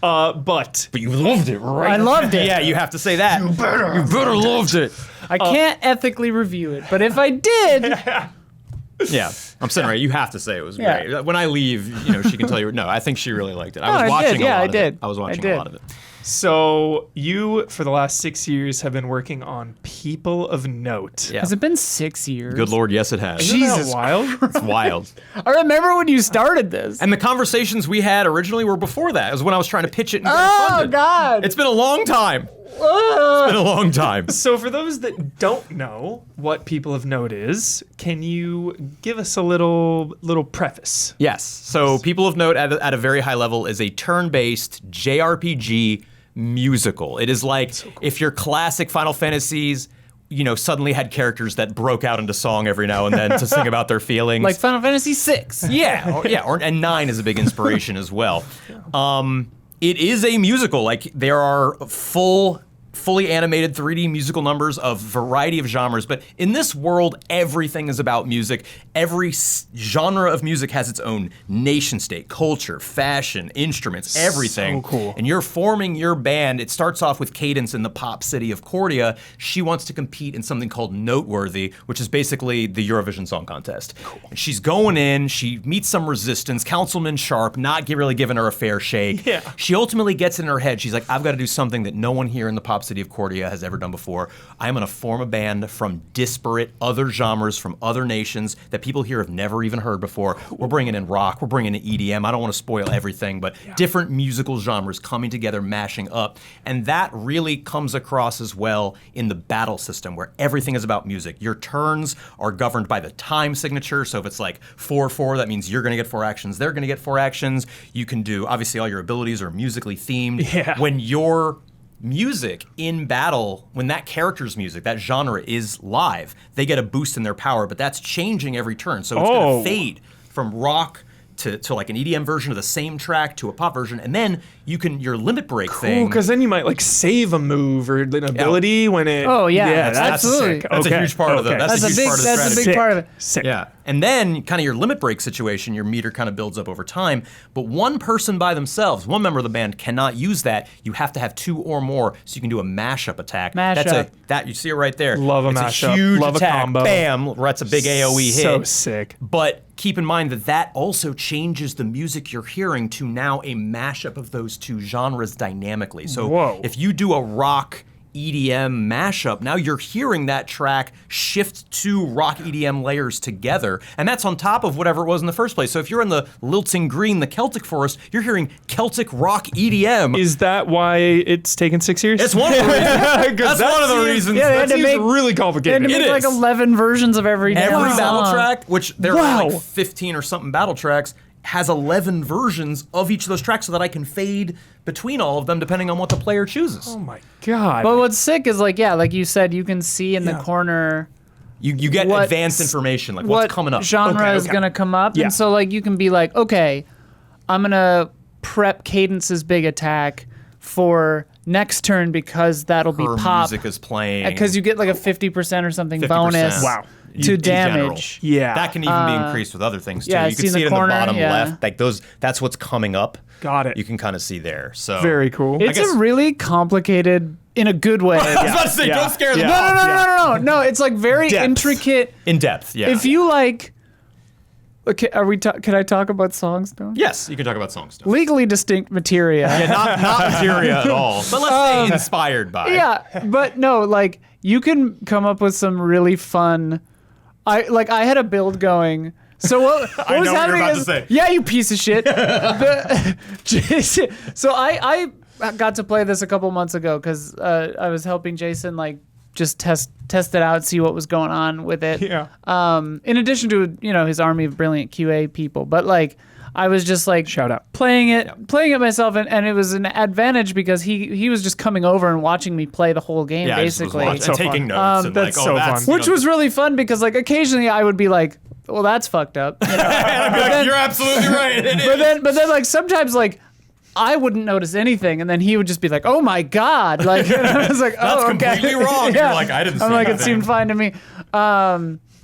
Speaker 1: But
Speaker 5: you loved it, right?
Speaker 3: I loved it.
Speaker 5: Yeah, you have to say that. You better loved it.
Speaker 3: I can't ethically review it, but if I did,
Speaker 5: Yeah, I'm saying right. You have to say it was
Speaker 3: Yeah.
Speaker 5: great. When I leave, she can tell you. No, I think she really liked it. I was
Speaker 3: I
Speaker 5: watching
Speaker 3: did.
Speaker 5: a
Speaker 3: Yeah,
Speaker 5: lot
Speaker 3: I
Speaker 5: of
Speaker 3: did.
Speaker 5: it. I was
Speaker 3: I
Speaker 5: watching
Speaker 3: did.
Speaker 5: a lot of it.
Speaker 1: so you, for the last 6 years, have been working on People of Note.
Speaker 5: Yeah.
Speaker 3: has it been 6 years?
Speaker 5: Good Lord, yes, it has.
Speaker 1: Isn't that
Speaker 3: Jesus
Speaker 1: wild?
Speaker 5: It's wild.
Speaker 3: I remember when you started this.
Speaker 5: And the conversations we had originally were before that. It was when I was trying to pitch it and get it
Speaker 3: Oh
Speaker 5: funded.
Speaker 3: God!
Speaker 5: It's been a long time. It's been a long time.
Speaker 1: So for those that don't know what People of Note is, can you give us a little preface?
Speaker 5: Yes. So People of Note at a very high level is a turn-based JRPG musical. It is like if your classic Final Fantasies, suddenly had characters that broke out into song every now and then to sing about their feelings.
Speaker 3: Like Final Fantasy VI.
Speaker 5: And 9 is a big inspiration as well. It is a musical. Like there are fully animated 3D musical numbers of variety of genres, but in this world, everything is about music. Every genre of music has its own nation state, culture, fashion, instruments, everything.
Speaker 1: So cool.
Speaker 5: And you're forming your band. It starts off with Cadence in the pop city of Cordia. She wants to compete in something called Noteworthy, which is basically the Eurovision Song Contest. Cool. And she's going in, she meets some resistance, Councilman Sharp not really giving her a fair shake.
Speaker 1: Yeah.
Speaker 5: She ultimately gets it in her head. She's like, I've got to do something that no one here in the pop city of Cordia has ever done before. I'm going to form a band from disparate other genres from other nations that people here have never even heard before. We're bringing in rock, we're bringing in EDM. I don't want to spoil everything, but different musical genres coming together, mashing up. And that really comes across as well in the battle system where everything is about music. Your turns are governed by the time signature. So if it's like 4-4, that means you're going to get 4 actions, they're going to get 4 actions. You can do, obviously all your abilities are musically themed.
Speaker 1: Yeah.
Speaker 5: When your music in battle, when that character's music, that genre is live, they get a boost in their power, but that's changing every turn. So it's going to fade from rock to like an EDM version of the same track to a pop version, and then your limit break thing.
Speaker 1: Because then you might like save a move or an ability when it.
Speaker 3: Oh, yeah,
Speaker 1: that's
Speaker 3: absolutely.
Speaker 1: sick.
Speaker 5: That's a huge part of the.
Speaker 1: Okay.
Speaker 5: That's a huge part of the
Speaker 3: That's a
Speaker 5: strategy.
Speaker 3: big part of it.
Speaker 1: Sick.
Speaker 5: Yeah. And then kind of your limit break situation, your meter kind of builds up over time. But one person by themselves, one member of the band cannot use that. You have to have 2 or more so you can do a mashup attack.
Speaker 3: Mashup.
Speaker 5: You see it right there.
Speaker 1: Love a
Speaker 5: it's
Speaker 1: mashup.
Speaker 5: A huge
Speaker 1: Love a
Speaker 5: attack.
Speaker 1: combo.
Speaker 5: Bam. That's a big AoE hit.
Speaker 1: So sick.
Speaker 5: But keep in mind that also changes the music you're hearing to now a mashup of those 2 genres dynamically. So
Speaker 1: Whoa.
Speaker 5: if you do a rock EDM mashup, now you're hearing that track shift 2 rock EDM layers together, and that's on top of whatever it was in the first place. So if you're in the lilting green, the Celtic forest, you're hearing Celtic rock EDM.
Speaker 1: Is that why it's taken 6 years?
Speaker 5: It's one of the reasons. That's one of the reasons.
Speaker 3: Yeah, they
Speaker 1: That
Speaker 3: had to
Speaker 1: seems
Speaker 3: make-
Speaker 1: really
Speaker 3: They had
Speaker 1: complicated.
Speaker 3: to make
Speaker 5: It
Speaker 3: like
Speaker 5: is.
Speaker 3: 11 versions of every damn
Speaker 5: Every
Speaker 3: song.
Speaker 5: battle track, which there are
Speaker 1: Wow.
Speaker 5: like 15 or something battle tracks, has 11 versions of each of those tracks so that I can fade between all of them depending on what the player chooses.
Speaker 1: Oh my god.
Speaker 3: But what's sick is like you said, you can see in the corner
Speaker 5: You get
Speaker 3: what-
Speaker 5: advanced information, like
Speaker 3: what
Speaker 5: what's coming up.
Speaker 3: genre
Speaker 1: Okay,
Speaker 3: is
Speaker 1: okay.
Speaker 3: gonna come up,
Speaker 1: Yeah.
Speaker 3: and so like you can be like, okay, I'm gonna prep Cadence's big attack for next turn because that'll
Speaker 5: Her
Speaker 3: be pop.
Speaker 5: music is playing.
Speaker 3: Because you get like a 50% or something
Speaker 5: 50%.
Speaker 3: bonus
Speaker 1: Wow.
Speaker 3: to
Speaker 5: In general.
Speaker 3: damage.
Speaker 1: Yeah.
Speaker 5: That can even be increased with other things too.
Speaker 3: yeah,
Speaker 5: You
Speaker 3: see
Speaker 5: can
Speaker 3: in
Speaker 5: see
Speaker 3: the
Speaker 5: it in
Speaker 3: corner,
Speaker 5: the bottom
Speaker 3: yeah.
Speaker 5: left. Like that's what's coming up.
Speaker 1: Got it.
Speaker 5: You can kind of see there. So
Speaker 1: Very cool.
Speaker 3: It's
Speaker 5: guess-
Speaker 3: a really complicated, in a good way.
Speaker 5: I was about to say,
Speaker 1: Yeah.
Speaker 5: don't scare them.
Speaker 1: Yeah.
Speaker 3: No. It's like very
Speaker 1: Depth.
Speaker 3: intricate.
Speaker 5: In depth, yeah.
Speaker 3: If you like, okay, can I talk about songs now?
Speaker 5: Yes, you can talk about song stuff.
Speaker 3: Legally distinct materia.
Speaker 5: Yeah, not materia at all. But let's say inspired by.
Speaker 3: Yeah, but no, like you can come up with some really fun. I had a build going. So what was
Speaker 5: know what you're
Speaker 3: happening
Speaker 5: about to
Speaker 3: is,
Speaker 5: say.
Speaker 3: yeah, you piece of shit. So I got to play this a couple months ago because I was helping Jason like just test it out, see what was going on with it.
Speaker 1: Yeah.
Speaker 3: In addition to his army of brilliant QA people, but like I was just like
Speaker 1: Shout out.
Speaker 3: playing it myself, and it was an advantage because he was just coming over and watching me play the whole game
Speaker 5: Yeah, I just was
Speaker 3: basically.
Speaker 5: watching,
Speaker 1: So
Speaker 5: taking
Speaker 1: fun.
Speaker 5: notes and like,
Speaker 1: that's
Speaker 5: oh,
Speaker 1: so
Speaker 5: that's
Speaker 1: fun.
Speaker 3: Which was really fun because like occasionally I would be like, well, that's fucked up.
Speaker 5: you're absolutely right. It is.
Speaker 3: But then like sometimes like I wouldn't notice anything, and then he would just be like, "Oh my god!" Like and I was like,
Speaker 5: That's
Speaker 3: "Oh, okay."
Speaker 5: completely wrong. You're like, I didn't
Speaker 3: I'm
Speaker 5: see
Speaker 3: like, it
Speaker 5: anything.
Speaker 3: seemed fine to me.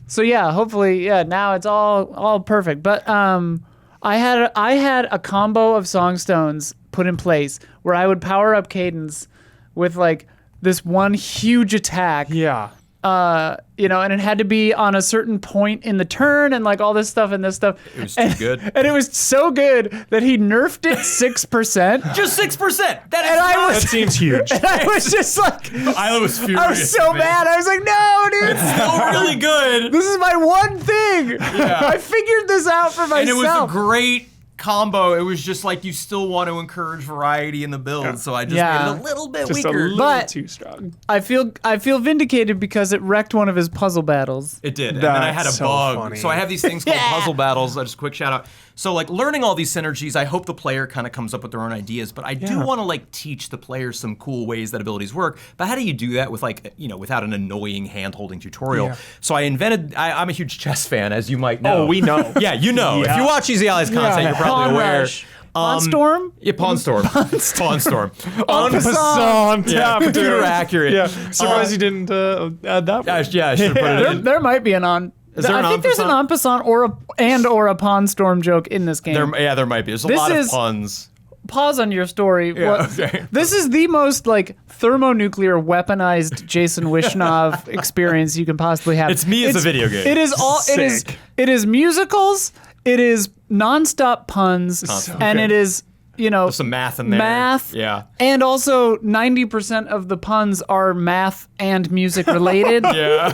Speaker 3: So yeah, hopefully, yeah, now it's all perfect. But I had a combo of Songstones put in place where I would power up Cadence with like this one huge attack.
Speaker 1: Yeah.
Speaker 3: You know, and it had to be on a certain point in the turn and like all this stuff and this stuff.
Speaker 5: It was too good.
Speaker 3: And it was so good that he nerfed it 6%.
Speaker 5: Just 6%.
Speaker 1: That seems huge.
Speaker 3: And I was just like,
Speaker 5: I was furious.
Speaker 3: I was so mad. I was like, no, dude.
Speaker 5: It's still really good.
Speaker 3: This is my one thing. I figured this out for myself.
Speaker 5: And it was a great combo. It was just like you still want to encourage variety in the build, so I just made it a little bit
Speaker 1: Just a
Speaker 5: weaker.
Speaker 1: little
Speaker 3: But-
Speaker 1: too strong.
Speaker 3: I feel vindicated because it wrecked one of his puzzle battles.
Speaker 5: It did. And then I had a
Speaker 1: That's so
Speaker 5: bug.
Speaker 1: funny.
Speaker 5: So I have these things called puzzle battles. Just a quick shout out. So like learning all these synergies, I hope the player kind of comes up with their own ideas, but I do want to like teach the players some cool ways that abilities work. But how do you do that with like, you know, without an annoying hand-holding tutorial?
Speaker 1: Yeah.
Speaker 5: So I invented, I'm a huge chess fan, as you might know.
Speaker 1: Oh, we know.
Speaker 5: Yeah, you know. If
Speaker 1: Yeah.
Speaker 5: you watch Easy Allies content, you're probably
Speaker 3: Pawn
Speaker 5: aware.
Speaker 3: Rush. Pawn Storm?
Speaker 5: Yeah, Pawn Storm. Pawn Storm.
Speaker 1: En passant.
Speaker 5: Yeah, computer accurate.
Speaker 1: Yeah. Surprised you didn't add that one.
Speaker 5: Yeah, I should have put it in.
Speaker 3: There might be an on.
Speaker 5: there an
Speaker 3: I think there's an en passant or a Pawn Storm joke in this game.
Speaker 5: There might be. There's a lot of puns.
Speaker 3: Pause on your story.
Speaker 5: Okay.
Speaker 3: This is the most like thermonuclear weaponized Jason Wishnov experience you can possibly have.
Speaker 5: It's me as a video game.
Speaker 3: It is all.
Speaker 1: Sick.
Speaker 3: It is musicals. It is nonstop puns, and it is
Speaker 5: Some math in there.
Speaker 3: math.
Speaker 5: Yeah.
Speaker 3: And also 90% of the puns are math and music related.
Speaker 5: Yeah.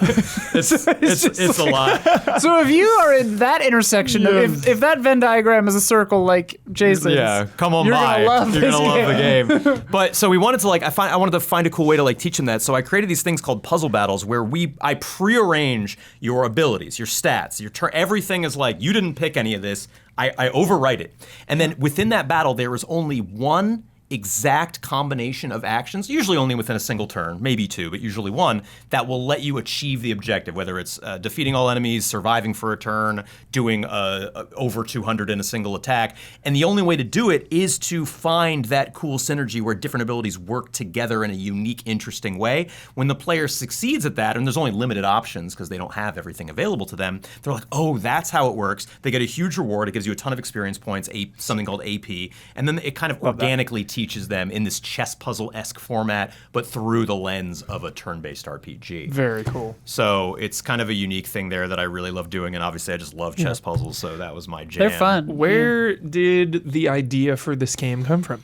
Speaker 5: It's a lot.
Speaker 3: So if you are in that intersection, if that Venn diagram is a circle like Jason's,
Speaker 5: Yeah, come on
Speaker 3: you're
Speaker 5: by.
Speaker 3: Gonna love
Speaker 5: You're
Speaker 3: this
Speaker 5: gonna love
Speaker 3: game.
Speaker 5: the game. But so we wanted to like I wanted to find a cool way to like teach them that. So I created these things called puzzle battles where I prearrange your abilities, your stats, your turn. Everything is like you didn't pick any of this. I overwrite it, and then within that battle there is only one exact combination of actions, usually only within a single turn, maybe two, but usually one, that will let you achieve the objective, whether it's defeating all enemies, surviving for a turn, doing over 200 in a single attack. And the only way to do it is to find that cool synergy where different abilities work together in a unique, interesting way. When the player succeeds at that, and there's only limited options because they don't have everything available to them, they're like, oh, that's how it works. They get a huge reward. It gives you a ton of experience points, something called AP, and then it kind of organically teaches them in this chess puzzle-esque format, but through the lens of a turn-based RPG.
Speaker 1: Very cool.
Speaker 5: So it's kind of a unique thing there that I really love doing, and obviously I just love chess puzzles, so that was my jam.
Speaker 3: They're fun.
Speaker 1: Where did the idea for this game come from?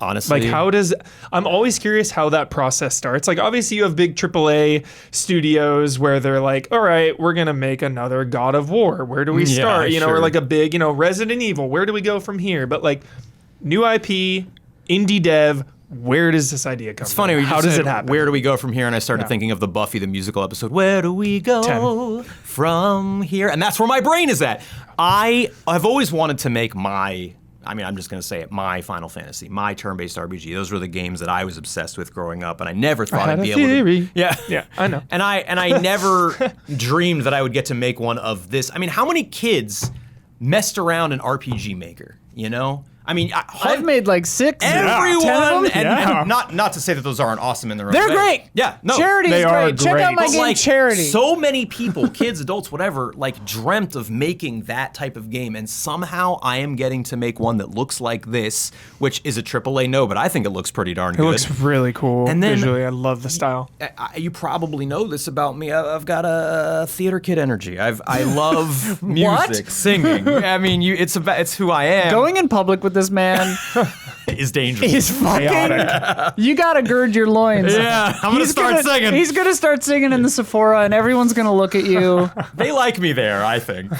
Speaker 5: Honestly.
Speaker 1: Like I'm always curious how that process starts. Like obviously you have big AAA studios where they're like, all right, we're going to make another God of War. Where do we start? Or
Speaker 5: sure.
Speaker 1: like a big, Resident Evil. Where do we go from here? But like new IP, indie dev, where does this idea come
Speaker 5: It's funny.
Speaker 1: from?
Speaker 5: We
Speaker 1: How
Speaker 5: just
Speaker 1: does
Speaker 5: said,
Speaker 1: it happen?
Speaker 5: Where do we go from here? And I started thinking of the Buffy the Musical episode. Where do we go from here? And that's where my brain is at. I've always wanted to make I'm just going to say it, my Final Fantasy, my turn-based RPG. Those were the games that I was obsessed with growing up, and I never thought I'd be able to.
Speaker 1: Yeah, I know.
Speaker 5: And I never dreamed that I would get to make one of this. I mean, how many kids messed around an RPG Maker, I mean,
Speaker 3: I've made like 6.
Speaker 5: everyone,
Speaker 3: 10 of them?
Speaker 5: and not to say that those aren't awesome in their own
Speaker 3: They're
Speaker 5: way.
Speaker 3: great.
Speaker 5: Yeah, no.
Speaker 3: Charity
Speaker 1: They
Speaker 3: is
Speaker 1: are
Speaker 3: great. Check out
Speaker 1: great.
Speaker 3: my
Speaker 5: But,
Speaker 3: game, Charity.
Speaker 5: So many people, kids, adults, whatever, like dreamt of making that type of game, and somehow I am getting to make one that looks like this, which is a AAA but I think it looks pretty darn
Speaker 1: It
Speaker 5: good.
Speaker 1: looks really cool
Speaker 5: And then-
Speaker 1: visually. I love the style.
Speaker 5: You probably know this about me. I've got a theater kid energy. I love music, singing. I mean, it's who I am.
Speaker 3: Going in public with this man
Speaker 5: is dangerous.
Speaker 3: is fucking. You gotta gird your loins.
Speaker 5: Yeah, I'm gonna start singing.
Speaker 3: He's gonna start singing in the Sephora, and everyone's gonna look at you.
Speaker 5: They like me there, I think.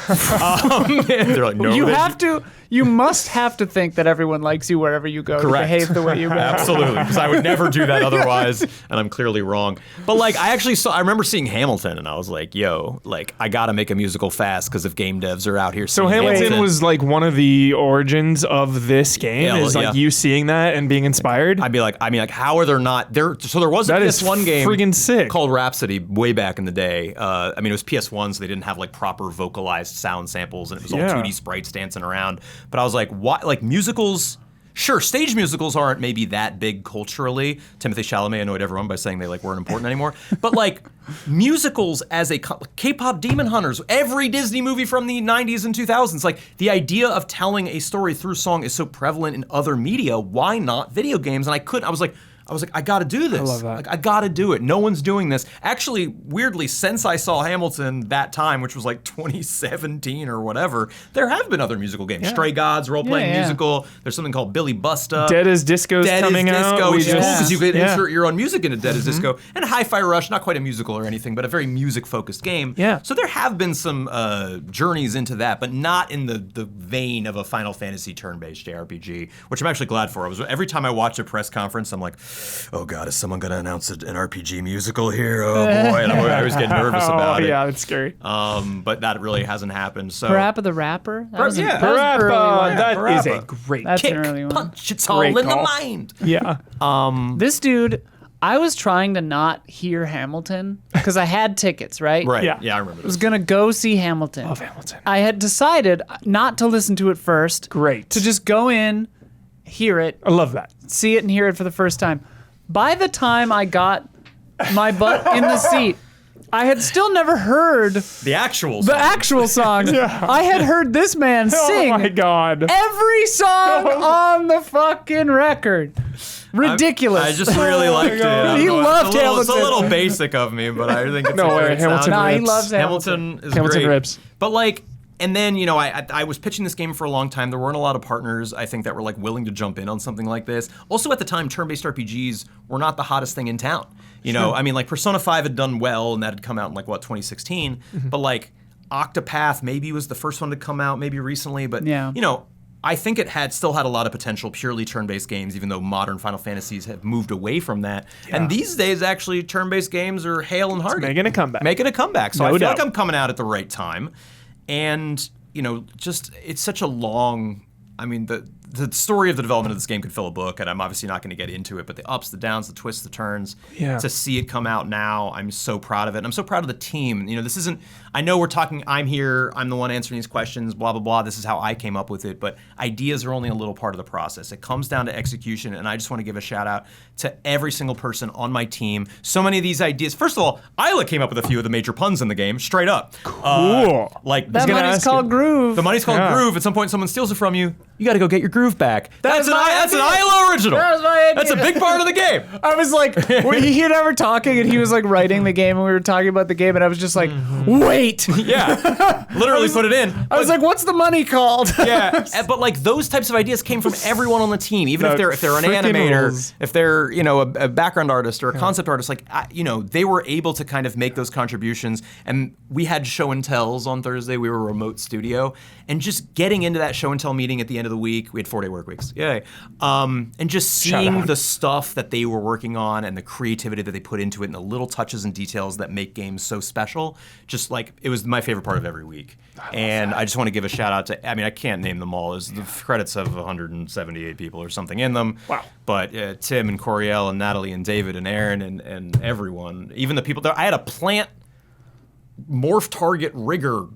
Speaker 5: They're like, no.
Speaker 3: You must have to think that everyone likes you wherever you go
Speaker 5: Correct.
Speaker 3: to behave the way you behave.
Speaker 5: Absolutely, because I would never do that otherwise, and I'm clearly wrong. But like, I remember seeing Hamilton, and I was like, yo, like, I gotta make a musical fast, because if game devs are out here
Speaker 1: So
Speaker 5: singing
Speaker 1: Hamilton was like one of the origins of this game.
Speaker 5: Yeah,
Speaker 1: is like
Speaker 5: yeah.
Speaker 1: you seeing that and being inspired.
Speaker 5: I'd be like, how are there not there? So there was a
Speaker 1: That is
Speaker 5: PS1 game
Speaker 1: friggin' sick.
Speaker 5: called Rhapsody way back in the day. I mean, it was PS1, so they didn't have like proper vocalized sound samples, and it was all
Speaker 1: Yeah.
Speaker 5: 2D sprites dancing around. But I was like, why? Like musicals Sure, stage musicals aren't maybe that big culturally. Timothée Chalamet annoyed everyone by saying they like weren't important anymore. But like musicals as a K-pop Demon Hunters, every Disney movie from the 90s and 2000s, like the idea of telling a story through song is so prevalent in other media. Why not video games? And I was like, I gotta do this. I
Speaker 1: love that.
Speaker 5: Like, I gotta do it. No one's doing this. Actually, weirdly, since I saw Hamilton that time, which was like 2017 or whatever, there have been other musical games. Stray Gods, role-playing musical. There's something called Billy Busta.
Speaker 1: Dead as Disco's coming out.
Speaker 5: Disco, which is cool because you could
Speaker 1: Yeah.
Speaker 5: insert your own music into Dead as Disco. And Hi-Fi Rush, not quite a musical or anything, but a very music-focused game.
Speaker 1: Yeah.
Speaker 5: So there have been some journeys into that, but not in the vein of a Final Fantasy turn-based JRPG, which I'm actually glad for. Every time I watch a press conference, I'm like, oh God, is someone going to announce an RPG musical here? Oh boy, and I always get nervous about it.
Speaker 1: Yeah, it's scary.
Speaker 5: But that really hasn't happened. So
Speaker 3: Parappa the Rapper? That was an
Speaker 5: yeah.
Speaker 3: that was an early one.
Speaker 1: That is a
Speaker 5: Parappa.
Speaker 1: great
Speaker 3: That's
Speaker 5: kick,
Speaker 3: an early one.
Speaker 5: punch, it's all
Speaker 1: Great
Speaker 5: in the
Speaker 1: call.
Speaker 5: mind.
Speaker 1: Yeah.
Speaker 3: This dude, I was trying to not hear Hamilton because I had tickets, right?
Speaker 5: Right.
Speaker 1: Yeah.
Speaker 5: Yeah, I remember
Speaker 3: I was
Speaker 5: this.
Speaker 3: going to go see Hamilton.
Speaker 1: Love Hamilton.
Speaker 3: I had decided not to listen to it first.
Speaker 1: Great.
Speaker 3: To just go in, hear it,
Speaker 1: I love that.
Speaker 3: see it, and hear it for the first time. By the time I got my butt in the seat, I had still never heard
Speaker 5: The actual
Speaker 3: the
Speaker 5: song.
Speaker 3: actual song. I had heard this man sing
Speaker 1: Oh my God.
Speaker 3: every song on the fucking record. Ridiculous.
Speaker 5: I just really liked it. I don't
Speaker 3: He
Speaker 5: know,
Speaker 3: loved
Speaker 5: it's a
Speaker 3: Hamilton.
Speaker 5: little basic of me, but I think it's
Speaker 1: No
Speaker 5: a
Speaker 1: way,
Speaker 5: great
Speaker 1: Hamilton
Speaker 5: sound.
Speaker 3: Nah, he
Speaker 1: rips.
Speaker 3: loves Hamilton.
Speaker 5: Hamilton is
Speaker 1: Hamilton
Speaker 5: great.
Speaker 1: rips.
Speaker 5: But like, and then, you know, I was pitching this game for a long time. There weren't a lot of partners, I think, that were like willing to jump in on something like this. Also, at the time, turn-based RPGs were not the hottest thing in town. You know, I mean, like Persona 5 had done well, and that had come out in like, what, 2016? But like, Octopath maybe was the first one to come out, maybe recently. But,
Speaker 3: Yeah.
Speaker 5: you know, I think it still had a lot of potential, purely turn-based games, even though modern Final Fantasies have moved away from that. And these days, actually, turn-based games are hail and hearty.
Speaker 1: making a comeback.
Speaker 5: Making a comeback. So
Speaker 1: No
Speaker 5: I feel
Speaker 1: doubt.
Speaker 5: like I'm coming out at the right time. And, you know, just, it's such a long, I mean, the story of the development of this game could fill a book, and I'm obviously not going to get into it, but the ups, the downs, the twists, the turns,
Speaker 1: Yeah.
Speaker 5: to see it come out now, I'm so proud of it. And I'm so proud of the team. You know, this isn't, I know we're talking, I'm here, I'm the one answering these questions, blah, blah, blah. This is how I came up with it, but ideas are only a little part of the process. It comes down to execution, and I just want to give a shout out to every single person on my team. So many of these ideas. First of all, Isla came up with a few of the major puns in the game, straight up.
Speaker 1: Cool.
Speaker 5: Like,
Speaker 3: That
Speaker 1: gonna
Speaker 3: money's
Speaker 1: ask you.
Speaker 3: called Groove.
Speaker 5: the money's called
Speaker 1: Yeah.
Speaker 5: Groove. At some point, someone steals it from you. You got to go get your groove back. That's an
Speaker 3: my idea.
Speaker 5: Isla original.
Speaker 3: That was my idea.
Speaker 5: That's a big part of the game.
Speaker 3: I was like, he and I were talking, and he was like writing the game, and we were talking about the game, and I was just like, wait.
Speaker 5: Yeah, literally put it in.
Speaker 3: I was like, what's the money called?
Speaker 5: Yeah, but like those types of ideas came from everyone on the team. Even if they're an
Speaker 1: Frickin'
Speaker 5: animator,
Speaker 1: rules.
Speaker 5: if they're a background artist or a concept artist, like they were able to kind of make those contributions. And we had show and tells on Thursday. We were a remote studio, and just getting into that show and tell meeting at the end of the week, we had 4-day work weeks. Yay! And just
Speaker 1: Shout
Speaker 5: seeing
Speaker 1: out.
Speaker 5: the stuff that they were working on and the creativity that they put into it, and the little touches and details that make games so special. Just like it was my favorite part of every week. And I just want to give a shout out to, I mean, I can't name them all. There's the credits of 178 people or something in them.
Speaker 1: Wow.
Speaker 5: But Tim and Coriel and Natalie and David and Aaron and everyone, even the people there. I had a plant morph target rigger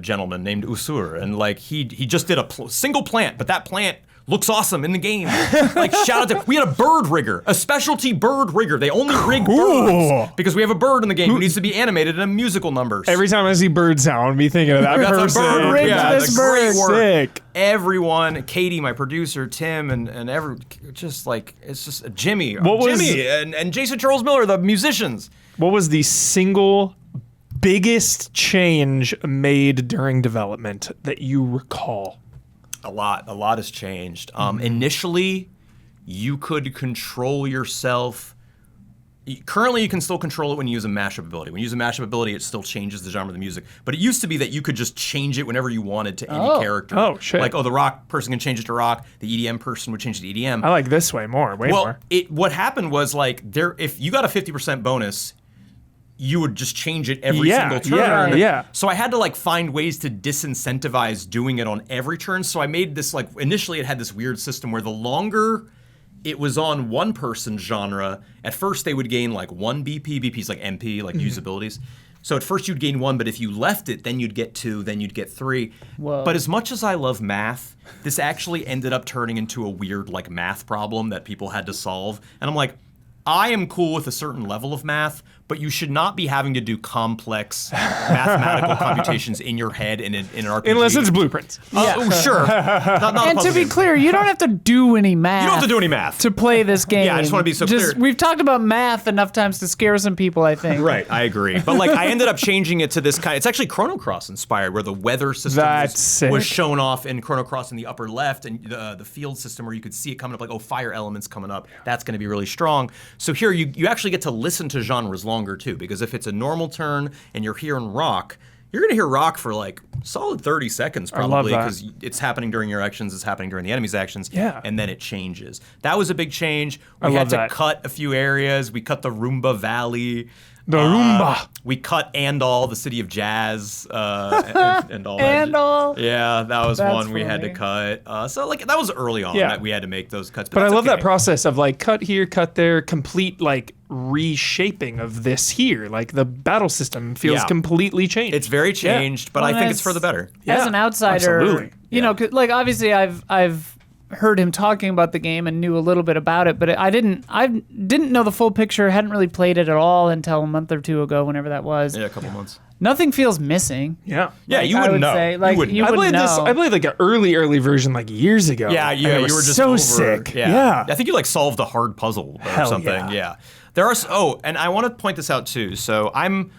Speaker 5: gentleman named Usur, and like he just did a single plant, but that plant looks awesome in the game. Like shout out to, we had a bird rigger, a specialty bird rigger. They only rig birds because we have a bird in the game who needs to be animated in musical numbers.
Speaker 1: Every time I see bird sound, I'm be thinking of that
Speaker 5: That's
Speaker 1: person.
Speaker 5: a bird rig.
Speaker 1: Yeah,
Speaker 3: this
Speaker 5: that's great
Speaker 3: bird.
Speaker 5: work.
Speaker 1: Sick.
Speaker 5: Everyone, Katie, my producer, Tim, and every, just like, it's just Jimmy,
Speaker 1: was-
Speaker 5: Jimmy, and Jason Charles Miller, the musicians.
Speaker 1: What was the single biggest change made during development that you recall?
Speaker 5: A lot has changed. Initially, you could control yourself. Currently, you can still control it when you use a mashup ability. When you use a mashup ability, it still changes the genre of the music. But it used to be that you could just change it whenever you wanted to any character.
Speaker 1: Oh, shit.
Speaker 5: Like, the rock person can change it to rock. The EDM person would change it to EDM.
Speaker 1: I like this way more, way
Speaker 5: Well,
Speaker 1: more.
Speaker 5: what happened was like if you got a 50% bonus, you would just change it every
Speaker 1: Yeah,
Speaker 5: single turn.
Speaker 1: yeah, yeah.
Speaker 5: So I had to like find ways to disincentivize doing it on every turn. So I made this like, initially it had this weird system where the longer it was on one person's genre, at first they would gain like 1 BP. BP is like MP, like usabilities. So at first you'd gain 1, but if you left it, then you'd get 2, then you'd get 3.
Speaker 3: Whoa.
Speaker 5: But as much as I love math, this actually ended up turning into a weird like math problem that people had to solve. And I'm like, I am cool with a certain level of math, but you should not be having to do complex mathematical computations in your head in an RPG.
Speaker 1: Unless it's blueprints.
Speaker 5: Oh, sure. Not
Speaker 3: And to be clear, you don't have to do any math.
Speaker 5: You don't have to do any math.
Speaker 3: to play this game.
Speaker 5: Yeah, I just wanna be so clear.
Speaker 3: We've talked about math enough times to scare some people, I think.
Speaker 5: Right, I agree. But like, I ended up changing it to this kind. It's actually Chrono Cross inspired, where the weather system
Speaker 1: That's
Speaker 5: was
Speaker 1: sick.
Speaker 5: shown off in Chrono Cross in the upper left, and the field system where you could see it coming up, like, oh, fire elements coming up. That's going to be really strong. So here you actually get to listen to genres longer too, because if it's a normal turn and you're hearing rock, you're going to hear rock for like solid 30 seconds probably,
Speaker 1: that.
Speaker 5: because it's happening during your actions, it's happening during the enemy's actions,
Speaker 1: Yeah.
Speaker 5: and then it changes. That was a big change. We
Speaker 1: love
Speaker 5: had to
Speaker 1: that.
Speaker 5: cut a few areas. We cut the Roomba Valley.
Speaker 1: The Roomba.
Speaker 5: We cut Andal, the city of jazz, and all that.
Speaker 3: Andal.
Speaker 5: Yeah, that was
Speaker 3: That's
Speaker 5: one we had to
Speaker 3: funny.
Speaker 5: cut. So like that was early on
Speaker 1: Yeah.
Speaker 5: that we had to make those cuts.
Speaker 1: But I
Speaker 5: that's
Speaker 1: love that
Speaker 5: okay.
Speaker 1: process of like cut here, cut there, complete like reshaping of this here. Like the battle system feels
Speaker 5: Yeah.
Speaker 1: completely changed.
Speaker 5: It's very changed, but I
Speaker 3: Well,
Speaker 5: think
Speaker 3: as-
Speaker 5: it's for the better.
Speaker 3: As
Speaker 1: Yeah,
Speaker 3: an outsider,
Speaker 1: absolutely.
Speaker 3: you know, 'cause, like obviously I've heard him talking about the game and knew a little bit about it, but I didn't know the full picture. Hadn't really played it at all until a month or two ago, whenever that was.
Speaker 5: Yeah, a couple months.
Speaker 3: Nothing feels missing.
Speaker 1: yeah.
Speaker 5: Yeah,
Speaker 3: Like,
Speaker 5: you
Speaker 3: I
Speaker 5: wouldn't
Speaker 3: would
Speaker 5: know.
Speaker 3: say, like,
Speaker 5: you wouldn't
Speaker 3: you
Speaker 5: know.
Speaker 1: I
Speaker 3: wouldn't
Speaker 1: played this.
Speaker 3: know.
Speaker 1: I played like an early version like years ago.
Speaker 5: Yeah,
Speaker 1: and it
Speaker 5: you
Speaker 1: was
Speaker 5: were just
Speaker 1: so
Speaker 5: over-
Speaker 1: sick.
Speaker 5: Yeah.
Speaker 1: Yeah.
Speaker 5: I think you like solved a hard puzzle or
Speaker 1: Hell
Speaker 5: something.
Speaker 1: yeah.
Speaker 5: There are and I want to point this out too. So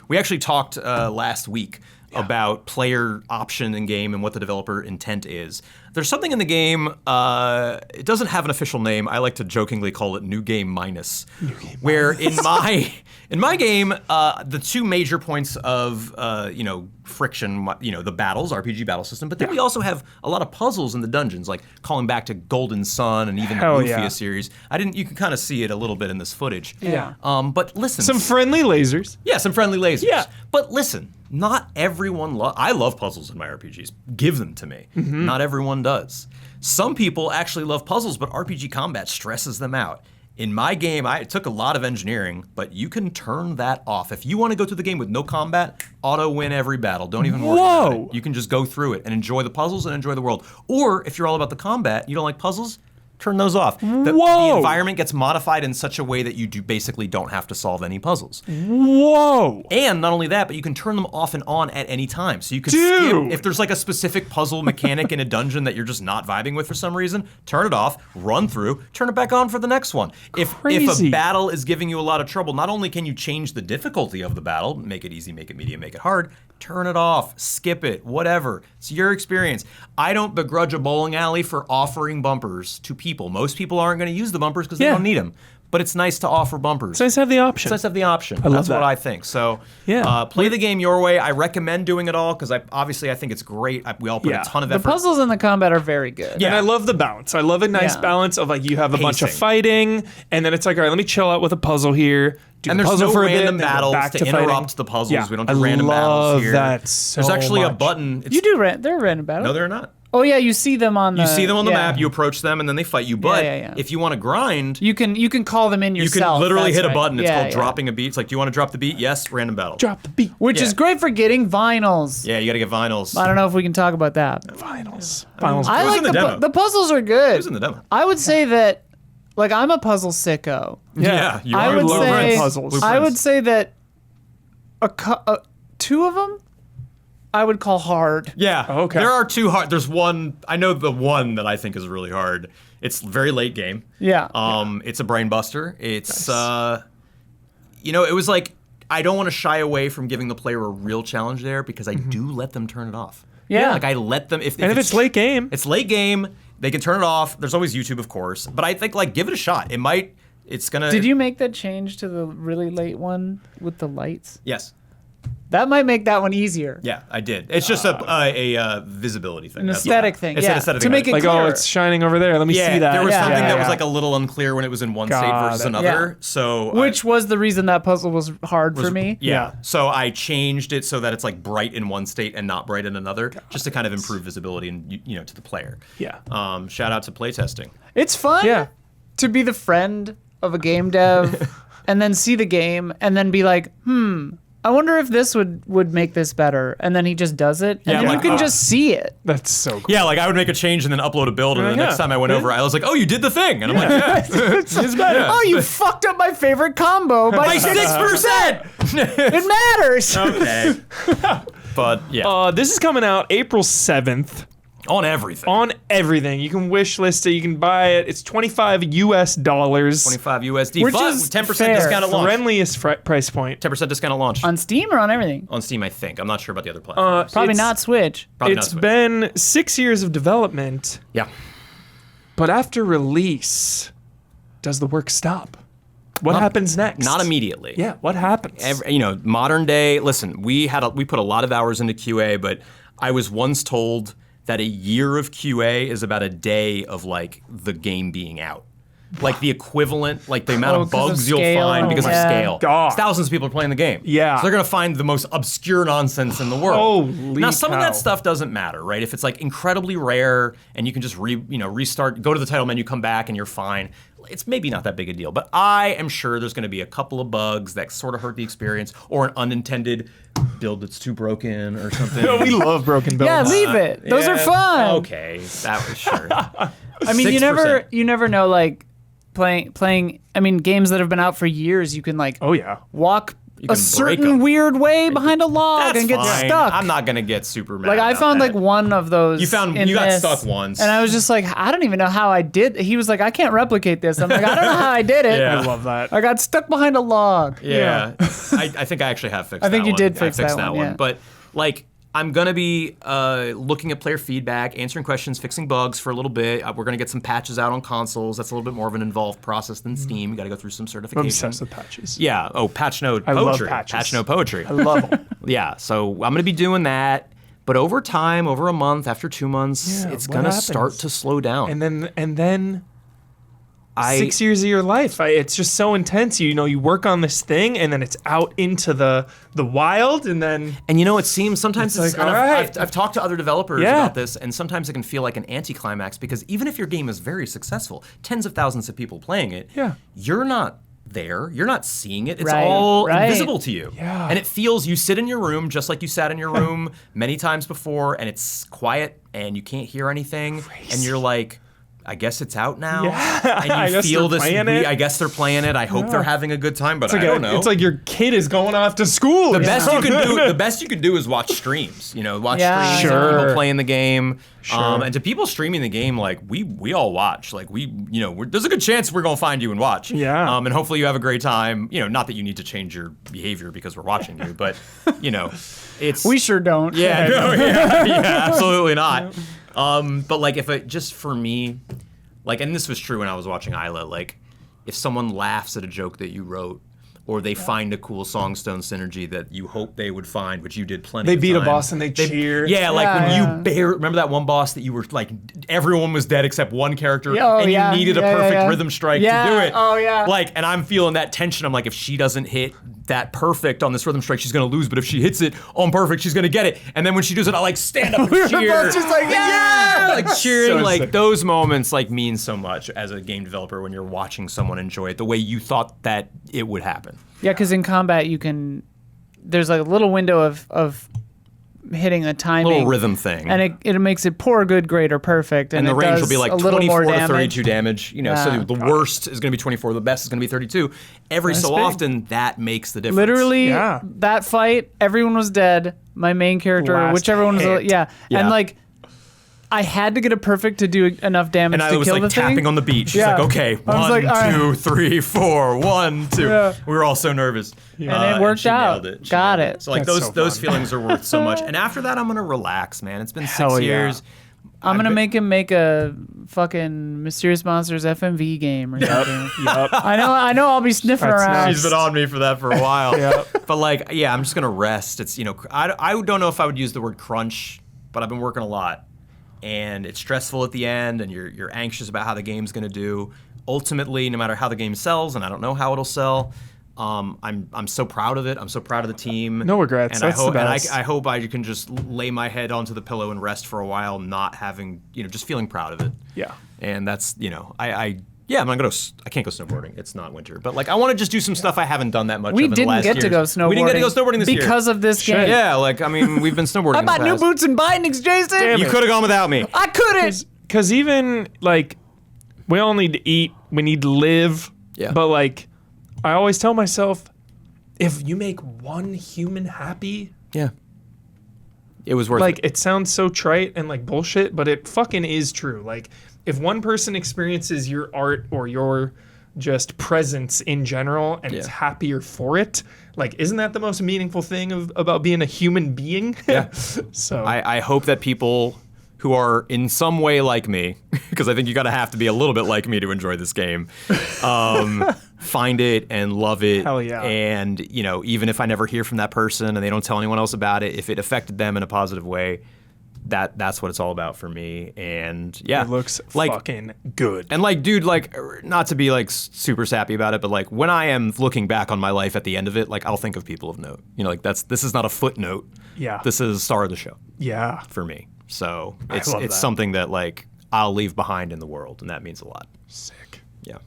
Speaker 5: we actually talked last week about player option in game and what the developer intent is. There's something in the game. It doesn't have an official name. I like to jokingly call it New Game Minus. Where in my game, the two major points of friction, the battles, RPG battle system, but then we also have a lot of puzzles in the dungeons, like calling back to Golden Sun and even
Speaker 1: Hell
Speaker 5: the Lufia
Speaker 1: yeah.
Speaker 5: series. You can kind of see it a little bit in this footage.
Speaker 3: Yeah.
Speaker 5: But listen,
Speaker 1: Some friendly lasers.
Speaker 5: yeah, some friendly lasers.
Speaker 1: Yeah.
Speaker 5: But listen, not everyone I love puzzles in my RPGs. Give them to me.
Speaker 1: Mm-hmm.
Speaker 5: Not everyone does. Some people actually love puzzles, but RPG combat stresses them out. In my game, it took a lot of engineering, but you can turn that off. If you want to go through the game with no combat, auto win every battle. Don't even worry about
Speaker 1: Whoa.
Speaker 5: it. You can just go through it and enjoy the puzzles and enjoy the world. Or if you're all about the combat, you don't like puzzles, turn those off. The
Speaker 1: Whoa.
Speaker 5: environment gets modified in such a way that you basically don't have to solve any puzzles.
Speaker 1: Whoa.
Speaker 5: And not only that, but you can turn them off and on at any time. So you can
Speaker 1: Dude.
Speaker 5: skip. If there's like a specific puzzle mechanic in a dungeon that you're just not vibing with for some reason, turn it off, run through, turn it back on for the next one. If a
Speaker 1: Crazy.
Speaker 5: battle is giving you a lot of trouble, not only can you change the difficulty of the battle, make it easy, make it medium, make it hard, turn it off, skip it, whatever. It's your experience. I don't begrudge a bowling alley for offering bumpers to people. Most people aren't going to use the bumpers because they
Speaker 1: Yeah.
Speaker 5: don't need them. But it's nice to offer bumpers.
Speaker 1: It's nice to have the option.
Speaker 5: It's nice to have the option.
Speaker 1: love
Speaker 5: That's
Speaker 1: that.
Speaker 5: what I think. So
Speaker 1: Yeah.
Speaker 5: play the game your way. I recommend doing it all because I think it's great. We all put
Speaker 1: Yeah.
Speaker 5: a ton of
Speaker 3: The
Speaker 5: effort.
Speaker 3: puzzles and the combat are very good.
Speaker 5: Yeah.
Speaker 1: And I love the balance. I love a nice
Speaker 3: Yeah.
Speaker 1: balance of like you have a bunch of
Speaker 5: Pacing.
Speaker 1: fighting, and then it's like, all right, let me chill out with a puzzle here. Do
Speaker 5: And
Speaker 1: the
Speaker 5: there's
Speaker 1: puzzle
Speaker 5: no
Speaker 1: for a bit,
Speaker 5: random
Speaker 1: then go
Speaker 5: battles
Speaker 1: back
Speaker 5: to
Speaker 1: fighting.
Speaker 5: interrupt the puzzles.
Speaker 1: Yeah.
Speaker 5: We don't do
Speaker 1: I
Speaker 5: random
Speaker 1: love
Speaker 5: battles here.
Speaker 1: that so
Speaker 5: There's actually a
Speaker 1: much.
Speaker 5: button.
Speaker 3: You do they're random battles.
Speaker 5: No, they're not.
Speaker 3: Oh yeah, you see them on the.
Speaker 5: You see them on the
Speaker 3: yeah.
Speaker 5: map. You approach them, and then they fight you. But
Speaker 3: yeah.
Speaker 5: if you want to grind,
Speaker 3: You can call them in
Speaker 5: you
Speaker 3: yourself.
Speaker 5: can literally
Speaker 3: that's
Speaker 5: hit a
Speaker 3: right.
Speaker 5: button. It's
Speaker 3: Yeah,
Speaker 5: called
Speaker 3: yeah.
Speaker 5: dropping a beat. It's like, do you want to drop the beat? Yes, random battle.
Speaker 1: Drop the beat.
Speaker 3: Which is
Speaker 5: Yeah.
Speaker 3: great for getting vinyls.
Speaker 5: Yeah, you got to get vinyls.
Speaker 3: I don't know if we can talk about that.
Speaker 1: Finals. Finals.
Speaker 3: I
Speaker 5: It was
Speaker 3: like
Speaker 5: in the demo.
Speaker 3: the puzzles are good.
Speaker 5: It was in the demo.
Speaker 3: I would say that, like, I'm a puzzle sicko.
Speaker 5: Yeah, you
Speaker 3: I
Speaker 5: are
Speaker 3: would
Speaker 1: Blueprints.
Speaker 3: say
Speaker 1: Puzzles.
Speaker 3: I would say that two of them I would call hard.
Speaker 5: Yeah.
Speaker 1: Okay.
Speaker 5: There are two hard. There's one. I know the one that I think is really hard. It's a very late game.
Speaker 3: Yeah.
Speaker 5: It's a brain buster. It's it was like I don't want to shy away from giving the player a real challenge there because I do let them turn it off.
Speaker 3: Yeah.
Speaker 5: Like I let them if
Speaker 1: And if it's late game,
Speaker 5: It's late game. They can turn it off. There's always YouTube, of course. But I think like give it a shot. It might. It's gonna.
Speaker 3: Did you make that change to the really late one with the lights?
Speaker 5: Yes.
Speaker 3: That might make that one easier.
Speaker 5: Yeah, I did. It's just a visibility thing.
Speaker 3: An
Speaker 5: That's
Speaker 3: aesthetic
Speaker 5: all.
Speaker 3: thing.
Speaker 5: It's
Speaker 3: Yeah.
Speaker 5: an aesthetic
Speaker 3: To
Speaker 5: thing.
Speaker 3: make it
Speaker 1: like,
Speaker 3: clear.
Speaker 1: oh, it's shining over there. Let me
Speaker 5: Yeah,
Speaker 1: see that.
Speaker 5: there was
Speaker 3: Yeah.
Speaker 5: something
Speaker 3: Yeah,
Speaker 5: that was
Speaker 1: yeah.
Speaker 5: like a little unclear when it was in one state
Speaker 1: Got
Speaker 5: versus
Speaker 1: it.
Speaker 5: another.
Speaker 3: Yeah.
Speaker 5: So
Speaker 3: Which was the reason that puzzle was hard for me.
Speaker 5: Yeah. So I changed it so that it's like bright in one state and not bright in another, just to kind of improve visibility and to the player.
Speaker 1: Yeah.
Speaker 5: Shout out to playtesting.
Speaker 3: It's fun
Speaker 1: Yeah.
Speaker 3: to be the friend of a game dev and then see the game and then be like, I wonder if this would make this better, and then he just does it, and then
Speaker 5: like,
Speaker 3: you can just see it.
Speaker 1: That's so cool.
Speaker 5: Yeah, like I would make a change and then upload a build, and then the next time I went over, I was like, "Oh, you did the thing," and I'm like, "Yeah,
Speaker 1: It's better.
Speaker 3: Oh, you fucked up my favorite combo by
Speaker 5: by 6%."
Speaker 3: It matters.
Speaker 5: Okay, but yeah,
Speaker 1: This is coming out April 7th.
Speaker 5: on everything.
Speaker 1: On everything. You can wish list it. You can buy it. It's $25 US.
Speaker 5: 25 USD,
Speaker 3: Which
Speaker 5: but
Speaker 3: is
Speaker 5: 10%
Speaker 3: fair.
Speaker 5: discount at launch.
Speaker 1: Friendliest price point.
Speaker 5: 10% discount at launch
Speaker 3: On Steam or on everything?
Speaker 5: on Steam, I think. I'm not sure about the other platforms.
Speaker 3: Probably
Speaker 1: It's-
Speaker 3: not Switch.
Speaker 5: Probably not
Speaker 1: It's
Speaker 5: Switch.
Speaker 1: been 6 years of development,
Speaker 5: Yeah.
Speaker 1: but after release, does the work stop? What happens next?
Speaker 5: Not immediately.
Speaker 1: Yeah, what happens?
Speaker 5: Modern day. Listen, we put a lot of hours into QA, but I was once told that a year of QA is about a day of like the game being out. Like the equivalent, like the amount of
Speaker 3: 'cause of
Speaker 5: bugs you'll
Speaker 3: scale.
Speaker 5: find because of
Speaker 3: Yeah.
Speaker 5: scale.
Speaker 1: God.
Speaker 5: Thousands of people are playing the game.
Speaker 1: Yeah.
Speaker 5: So they're gonna find the most obscure nonsense in the world.
Speaker 1: Holy
Speaker 5: now some of
Speaker 1: cow.
Speaker 5: that stuff doesn't matter, right? If it's like incredibly rare and you can just restart, go to the title menu, come back, and you're fine. It's maybe not that big a deal, but I am sure there's going to be a couple of bugs that sort of hurt the experience, or an unintended build that's too broken or something.
Speaker 1: we love broken builds.
Speaker 3: Yeah, leave it. Those are
Speaker 5: Yeah,
Speaker 3: fun.
Speaker 5: Okay, that was sure.
Speaker 3: I mean,
Speaker 5: 6%.
Speaker 3: you never know. Like playing. I mean, games that have been out for years, you can like
Speaker 1: Oh, yeah.
Speaker 3: walk
Speaker 5: You
Speaker 3: a
Speaker 5: can break
Speaker 3: certain
Speaker 5: 'em.
Speaker 3: weird way behind a log
Speaker 5: That's
Speaker 3: and get
Speaker 5: fine.
Speaker 3: stuck.
Speaker 5: I'm not gonna get super mad.
Speaker 3: Like I
Speaker 5: about
Speaker 3: found
Speaker 5: that.
Speaker 3: like one of those.
Speaker 5: You got
Speaker 3: this,
Speaker 5: stuck once.
Speaker 3: and I was just like, I don't even know how I did. He was like, I can't replicate this. I'm like, I don't know how I did it.
Speaker 5: Yeah.
Speaker 1: I love that.
Speaker 3: I got stuck behind a log.
Speaker 5: Yeah, I think I actually have fixed.
Speaker 3: I think
Speaker 5: that
Speaker 3: you
Speaker 5: one.
Speaker 3: did fix
Speaker 5: I fixed
Speaker 3: that one, yeah.
Speaker 5: But like, I'm gonna be looking at player feedback, answering questions, fixing bugs for a little bit. We're gonna get some patches out on consoles. That's a little bit more of an involved process than Steam. You got to go through some
Speaker 1: I'm
Speaker 5: certification.
Speaker 1: obsessed with patches.
Speaker 5: Yeah. Oh, patch note
Speaker 1: I love
Speaker 5: poetry.
Speaker 1: patches.
Speaker 5: Patch note poetry.
Speaker 1: I love them.
Speaker 5: Yeah. So I'm gonna be doing that. But over time, over a month, after 2 months,
Speaker 1: Yeah,
Speaker 5: it's
Speaker 1: what
Speaker 5: gonna
Speaker 1: happens?
Speaker 5: start to slow down.
Speaker 1: And then 6 years of your life. It's just so intense. You work on this thing, and then it's out into the wild, and then
Speaker 5: And it seems sometimes
Speaker 1: It's
Speaker 5: it's
Speaker 1: like,
Speaker 5: and
Speaker 1: all right.
Speaker 5: I've talked to other developers
Speaker 1: Yeah.
Speaker 5: about this, and sometimes it can feel like an anticlimax because even if your game is very successful, tens of thousands of people playing it,
Speaker 1: Yeah.
Speaker 5: you're not there. You're not seeing it. It's
Speaker 3: Right,
Speaker 5: all
Speaker 3: right.
Speaker 5: invisible to you.
Speaker 1: Yeah.
Speaker 5: And it feels you sit in your room just like you sat in your room many times before, and it's quiet and you can't hear anything, and you're like, I guess it's out now.
Speaker 1: Yeah.
Speaker 5: And you
Speaker 1: I guess
Speaker 5: feel
Speaker 1: they're
Speaker 5: this.
Speaker 1: playing it.
Speaker 5: I guess they're playing it. I hope they're having a good time, but
Speaker 1: it's like
Speaker 5: I don't know.
Speaker 1: it's like your kid is going off to school.
Speaker 5: The best you can do is watch streams. Watch
Speaker 3: Yeah.
Speaker 5: streams
Speaker 1: Sure.
Speaker 5: of people playing the game.
Speaker 1: Sure.
Speaker 5: And to people streaming the game, like we all watch. Like there's a good chance we're gonna find you and watch.
Speaker 1: Yeah.
Speaker 5: And hopefully you have a great time. Not that you need to change your behavior because we're watching you, but it's
Speaker 3: We sure don't.
Speaker 5: yeah, no, yeah, absolutely not. But like if it just for me, like, and this was true when I was watching Isla, like if someone laughs at a joke that you wrote, or they find a cool Songstone synergy that you hope they would find, which you did plenty
Speaker 1: They
Speaker 5: of
Speaker 1: beat a
Speaker 5: time.
Speaker 1: boss and they cheer.
Speaker 5: Yeah, like
Speaker 3: Yeah,
Speaker 5: when
Speaker 3: yeah.
Speaker 5: you remember that one boss that you were like, everyone was dead except one character,
Speaker 3: Oh,
Speaker 5: and
Speaker 3: yeah.
Speaker 5: you needed a
Speaker 3: Yeah,
Speaker 5: perfect
Speaker 3: yeah.
Speaker 5: rhythm strike
Speaker 3: Yeah.
Speaker 5: to do it.
Speaker 3: Oh, yeah.
Speaker 5: Like, and I'm feeling that tension. I'm like, if she doesn't hit that perfect on this rhythm strike, she's gonna lose. But if she hits it on perfect, she's gonna get it. And then when she does it, I like stand up and cheer.
Speaker 3: both just like,
Speaker 5: yeah, like cheering.
Speaker 1: So
Speaker 5: like
Speaker 1: sick.
Speaker 5: those moments like mean so much as a game developer when you're watching someone enjoy it the way you thought that it would happen.
Speaker 3: Yeah, because in combat there's like a little window of hitting a timing.
Speaker 5: Little rhythm thing.
Speaker 3: And it makes it poor, good, great, or perfect.
Speaker 5: And the
Speaker 3: it
Speaker 5: range will
Speaker 3: does
Speaker 5: be like
Speaker 3: a little
Speaker 5: 24
Speaker 3: more
Speaker 5: to
Speaker 3: damage.
Speaker 5: 32 damage. So
Speaker 3: Yeah.
Speaker 5: the worst is going to be 24, the best is going to be 32. Every
Speaker 3: That's
Speaker 5: so
Speaker 3: big.
Speaker 5: often, that makes the difference.
Speaker 3: Literally,
Speaker 1: Yeah.
Speaker 3: that fight, everyone was dead. My main character,
Speaker 1: Last
Speaker 3: whichever one was,
Speaker 1: hit.
Speaker 3: yeah.
Speaker 5: Yeah.
Speaker 3: And like, I had to get a perfect to do enough damage
Speaker 5: And I
Speaker 3: to
Speaker 5: was
Speaker 3: kill
Speaker 5: like
Speaker 3: the
Speaker 5: tapping
Speaker 3: thing.
Speaker 5: on the beach. She's
Speaker 3: Yeah.
Speaker 5: like, okay,
Speaker 3: I was
Speaker 5: 1,
Speaker 3: like, all right.
Speaker 5: 2, 3, 4, 1, 2.
Speaker 3: Yeah.
Speaker 5: We were all so nervous.
Speaker 3: And it worked
Speaker 5: she
Speaker 3: out.
Speaker 5: nailed it. She
Speaker 3: Got
Speaker 5: nailed
Speaker 3: it.
Speaker 5: So like
Speaker 1: That's
Speaker 5: those
Speaker 1: so
Speaker 5: those
Speaker 1: fun.
Speaker 5: feelings are worth so much. And after that, I'm gonna relax, man. It's been 6
Speaker 1: Hell yeah.
Speaker 5: years.
Speaker 3: I'm gonna
Speaker 5: I've been-
Speaker 3: make him make a fucking Mysterious Monsters FMV game or something.
Speaker 1: Yup.
Speaker 3: I know. I'll be sniffing
Speaker 1: That's
Speaker 3: around.
Speaker 1: nice.
Speaker 5: She's been on me for that for a while.
Speaker 1: Yeah.
Speaker 5: But like, yeah, I'm just gonna rest. It's I don't know if I would use the word crunch, but I've been working a lot, and it's stressful at the end, and you're anxious about how the game's gonna do. Ultimately, no matter how the game sells, and I don't know how it'll sell, I'm so proud of it. I'm so proud of the team.
Speaker 1: No regrets.
Speaker 5: And
Speaker 1: That's
Speaker 5: I hope
Speaker 1: the best.
Speaker 5: I hope I can just lay my head onto the pillow and rest for a while, not having just feeling proud of it.
Speaker 1: Yeah.
Speaker 5: And that's Yeah, I can't go snowboarding. It's not winter. But like I want to just do some stuff I haven't done that much
Speaker 3: We
Speaker 5: of in the
Speaker 3: didn't
Speaker 5: last
Speaker 3: get to
Speaker 5: years.
Speaker 3: go snowboarding.
Speaker 5: We didn't get to go snowboarding this year.
Speaker 3: Because of this game.
Speaker 5: Yeah, like I mean, we've been snowboarding.
Speaker 3: I
Speaker 5: in the
Speaker 3: bought new
Speaker 5: past.
Speaker 3: boots and bindings, Jason.
Speaker 1: Damn
Speaker 5: You
Speaker 1: it.
Speaker 5: could have gone without me.
Speaker 3: I couldn't.
Speaker 1: Because even like we all need to eat, we need to live.
Speaker 5: Yeah.
Speaker 1: But like I always tell myself, if you make one human happy,
Speaker 5: Yeah. It was worth
Speaker 1: like
Speaker 5: it.
Speaker 1: it sounds so trite and like bullshit, but it fucking is true. Like if one person experiences your art or your just presence in general and is
Speaker 5: Yeah.
Speaker 1: happier for it, like isn't that the most meaningful thing about being a human being?
Speaker 5: Yeah.
Speaker 1: So
Speaker 5: I hope that people who are in some way like me, because I think you gotta have to be a little bit like me to enjoy this game, find it and love it.
Speaker 1: Hell yeah.
Speaker 5: And you know, even if I never hear from that person and they don't tell anyone else about it, if it affected them in a positive way, that's what it's all about for me. And yeah,
Speaker 1: it looks
Speaker 5: like
Speaker 1: fucking good.
Speaker 5: and like, dude, like, not to be like super sappy about it, but like when I am looking back on my life at the end of it, like I'll think of people of note. You know, like this is not a footnote.
Speaker 1: Yeah.
Speaker 5: This is star of the show
Speaker 1: Yeah.
Speaker 5: for me. So
Speaker 1: love
Speaker 5: it's
Speaker 1: that.
Speaker 5: something that like I'll leave behind in the world, and that means a lot.
Speaker 1: Sick.
Speaker 5: Yeah.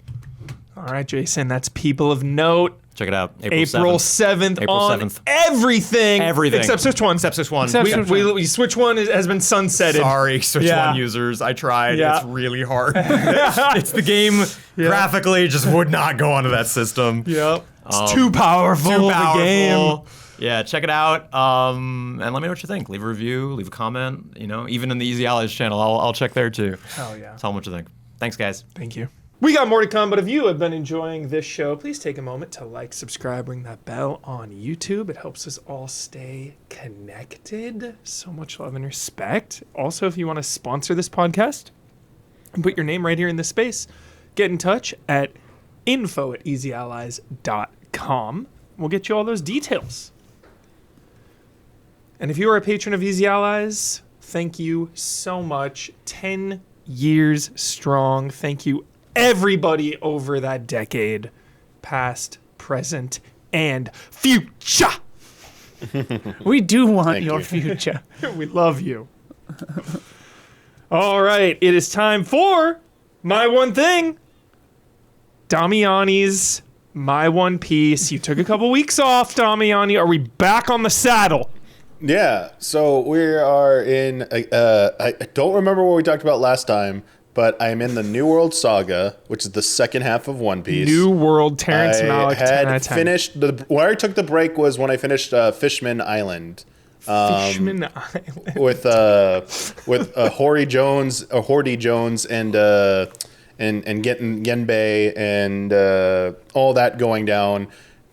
Speaker 1: All right, Jason, that's people of note.
Speaker 5: Check it out.
Speaker 1: April 7th
Speaker 5: April
Speaker 1: on
Speaker 5: 7th.
Speaker 1: everything.
Speaker 5: Everything.
Speaker 1: Except Switch 1.
Speaker 5: Except Switch 1.
Speaker 3: Except
Speaker 1: We,
Speaker 3: Switch
Speaker 1: we, Switch 1 has been sunsetted.
Speaker 5: Sorry, Switch
Speaker 1: Yeah.
Speaker 5: 1 users. I tried.
Speaker 1: Yeah.
Speaker 5: It's really hard. It's the game graphically just would not go onto that system.
Speaker 1: Yep. It's too powerful
Speaker 5: Too
Speaker 1: of a game.
Speaker 5: powerful. Yeah, check it out. And let me know what you think. Leave a review, leave a comment. You know, even in the Easy Allies channel, I'll check there too.
Speaker 1: Hell yeah.
Speaker 5: Tell them what you think. Thanks, guys.
Speaker 1: Thank you. We got more to come, but if you have been enjoying this show, please take a moment to like, subscribe, ring that bell on YouTube. It helps us all stay connected. So much love and respect. Also, if you want to sponsor this podcast and put your name right here in this space, get in touch at info@easyallies.com. We'll get you all those details. And if you are a patron of Easy Allies, thank you so much. 10 years strong. Thank you, everybody over that decade, past, present, and future.
Speaker 3: We do want
Speaker 2: Thank
Speaker 3: your
Speaker 2: you.
Speaker 3: future.
Speaker 1: We love you. All right, it is time for my one thing. Damiani's My One Piece. You took a couple weeks off, Damiani. Are we back on the saddle?
Speaker 2: Yeah, so we are in. I don't remember what we talked about last time, but I'm in the New World Saga, which is the second half of One Piece.
Speaker 1: New World, Terrence Malick, 10 out
Speaker 2: had
Speaker 1: of 10.
Speaker 2: finished where I took the break was when I finished Fishman Island.
Speaker 1: Fishman Island.
Speaker 2: with Hordy Jones, and getting Genbei and all that going down,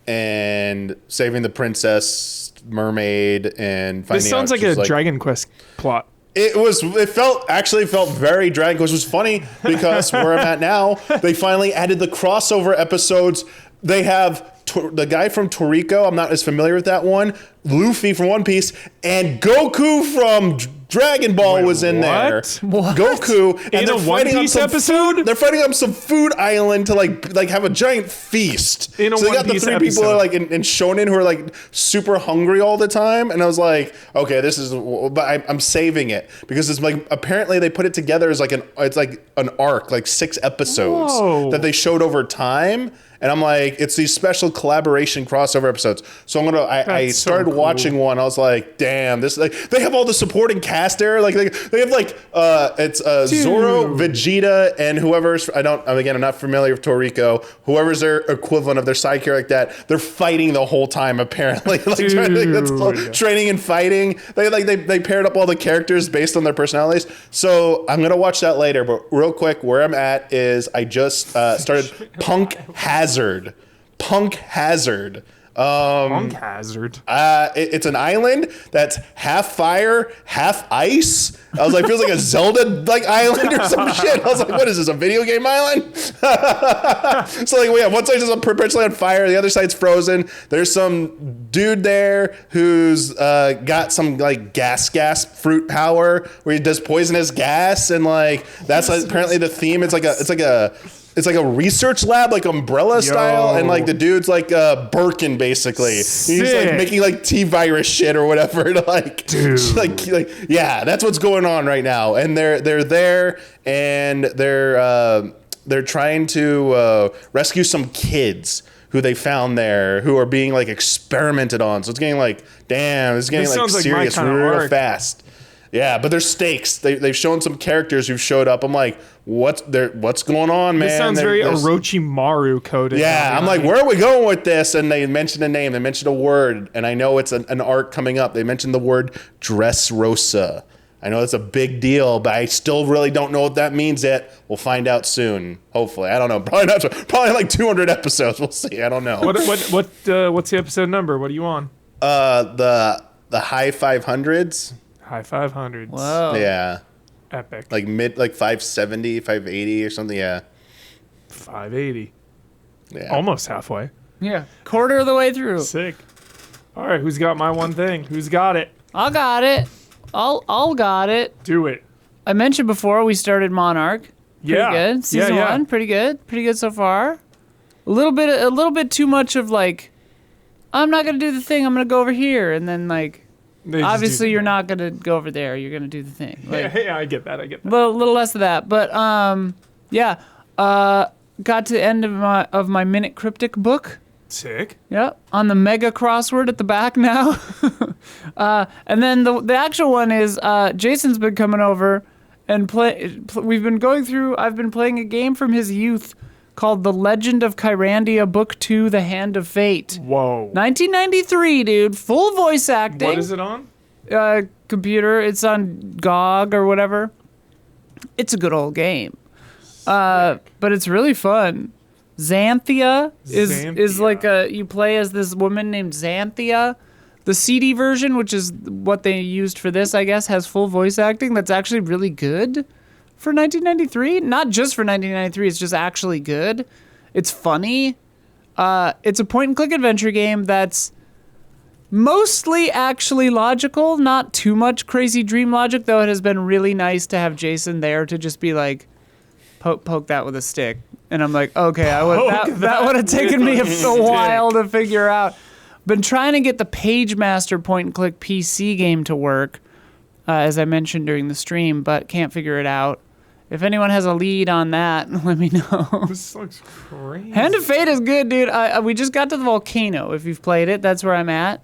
Speaker 2: and saving the princess, mermaid, and finding
Speaker 1: This sounds
Speaker 2: out
Speaker 1: like a
Speaker 2: she's
Speaker 1: Dragon Quest plot.
Speaker 2: It felt very Dragon Quest, which was funny because where I'm at now, they finally added the crossover episodes. They have the guy from Toriko, I'm not as familiar with that one, Luffy from One Piece, and Goku from Dragon Ball was in there.
Speaker 1: What?
Speaker 2: Goku, and
Speaker 1: In
Speaker 2: they're
Speaker 1: a One
Speaker 2: fighting on
Speaker 1: Piece
Speaker 2: some
Speaker 1: episode?
Speaker 2: They're fighting on some food island to like have a giant feast.
Speaker 1: In a
Speaker 2: so they
Speaker 1: One
Speaker 2: got the
Speaker 1: Piece
Speaker 2: three people
Speaker 1: episode.
Speaker 2: like in Shonen who are like super hungry all the time, and I was like, okay, this is, but I'm saving it because it's like apparently they put it together as like an arc, like 6 episodes
Speaker 1: Whoa.
Speaker 2: that they showed over time. And I'm like, it's these special collaboration crossover episodes. So I
Speaker 1: That's so
Speaker 2: started
Speaker 1: cool.
Speaker 2: watching one. I was like, damn, this like they have all the supporting cast there. Like they have like it's Zoro, Vegeta, and whoever's I'm not familiar with Toriko. Whoever's their equivalent of their side character like that. They're fighting the whole time apparently.
Speaker 1: Dude.
Speaker 2: Training and fighting. They paired up all the characters based on their personalities. So I'm gonna watch that later. But real quick, where I'm at is I just started Punk Hazard. Punk Hazard.
Speaker 1: Punk Hazard.
Speaker 2: It's an island that's half fire, half ice. I was like, feels like a Zelda like island or some shit. I was like, what is this, a video game island? So like, yeah, one side is perpetually on fire, the other side's frozen. There's some dude there who's got some like gas fruit power where he does poisonous gas, and like that's like, apparently the theme. It's like a research lab, like Umbrella style, and like the dude's like Birkin basically. He's like
Speaker 1: Sick.
Speaker 2: making like T-virus shit or whatever to like, like yeah, that's what's going on right now. And they're there, and they're they're trying to rescue some kids who they found there who are being like experimented on. So it's getting like, damn, it's getting like serious real fast. Yeah, but there's stakes. They've shown some characters who've showed up. I'm like, what's going on, man?
Speaker 1: This sounds very Orochimaru coded.
Speaker 2: Yeah, I'm like, where are we going with this? And they mentioned a name. They mentioned a word. And I know it's an arc coming up. They mentioned the word Dressrosa. I know that's a big deal, but I still really don't know what that means yet. We'll find out soon, hopefully. I don't know. Probably like 200 episodes. We'll see. I don't know.
Speaker 1: What's the episode number? What are you on?
Speaker 2: The high 500s.
Speaker 1: High 500s.
Speaker 3: Whoa.
Speaker 2: Yeah.
Speaker 1: Epic.
Speaker 2: Like 570, 580 or something. Yeah.
Speaker 1: 580.
Speaker 2: Yeah.
Speaker 1: Almost halfway.
Speaker 3: Yeah. Quarter of the way through.
Speaker 1: Sick. All right, who's got my one thing? Who's got it?
Speaker 3: I got it. I'll got it.
Speaker 1: Do it.
Speaker 3: I mentioned before we started Monarch. Pretty good. Season 1, pretty good. Pretty good so far. A little bit too much of like, I'm not gonna do the thing. I'm gonna go over here, and then like, obviously you're not gonna go over there. You're gonna do the thing. Like,
Speaker 1: yeah, I get that.
Speaker 3: But a little less of that. But yeah. Got to the end of my Minute Cryptic book.
Speaker 1: Sick.
Speaker 3: Yep, on the mega crossword at the back now. And then the actual one is Jason's been coming over and we've been going through. I've been playing a game from his youth called The Legend of Kyrandia Book 2: The Hand of Fate.
Speaker 1: Whoa.
Speaker 3: 1993, dude. Full voice acting.
Speaker 1: What is it on?
Speaker 3: Computer. It's on GOG or whatever. It's a good old game. But it's really fun. Xanthia is like you play as this woman named Xanthia. The CD version, which is what they used for this, I guess, has full voice acting. That's actually really good for 1993. Not just for 1993, it's just actually good. It's funny. It's a point-and-click adventure game that's mostly actually logical, not too much crazy dream logic, though it has been really nice to have Jason there to just be like, poke that with a stick. And I'm like, okay, that would have taken me a while to figure out. Been trying to get the Pagemaster point-and-click PC game to work, as I mentioned during the stream, but can't figure it out. If anyone has a lead on that, let me know.
Speaker 1: This looks crazy.
Speaker 3: Hand of Fate is good, dude. We just got to the volcano. If you've played it, that's where I'm at.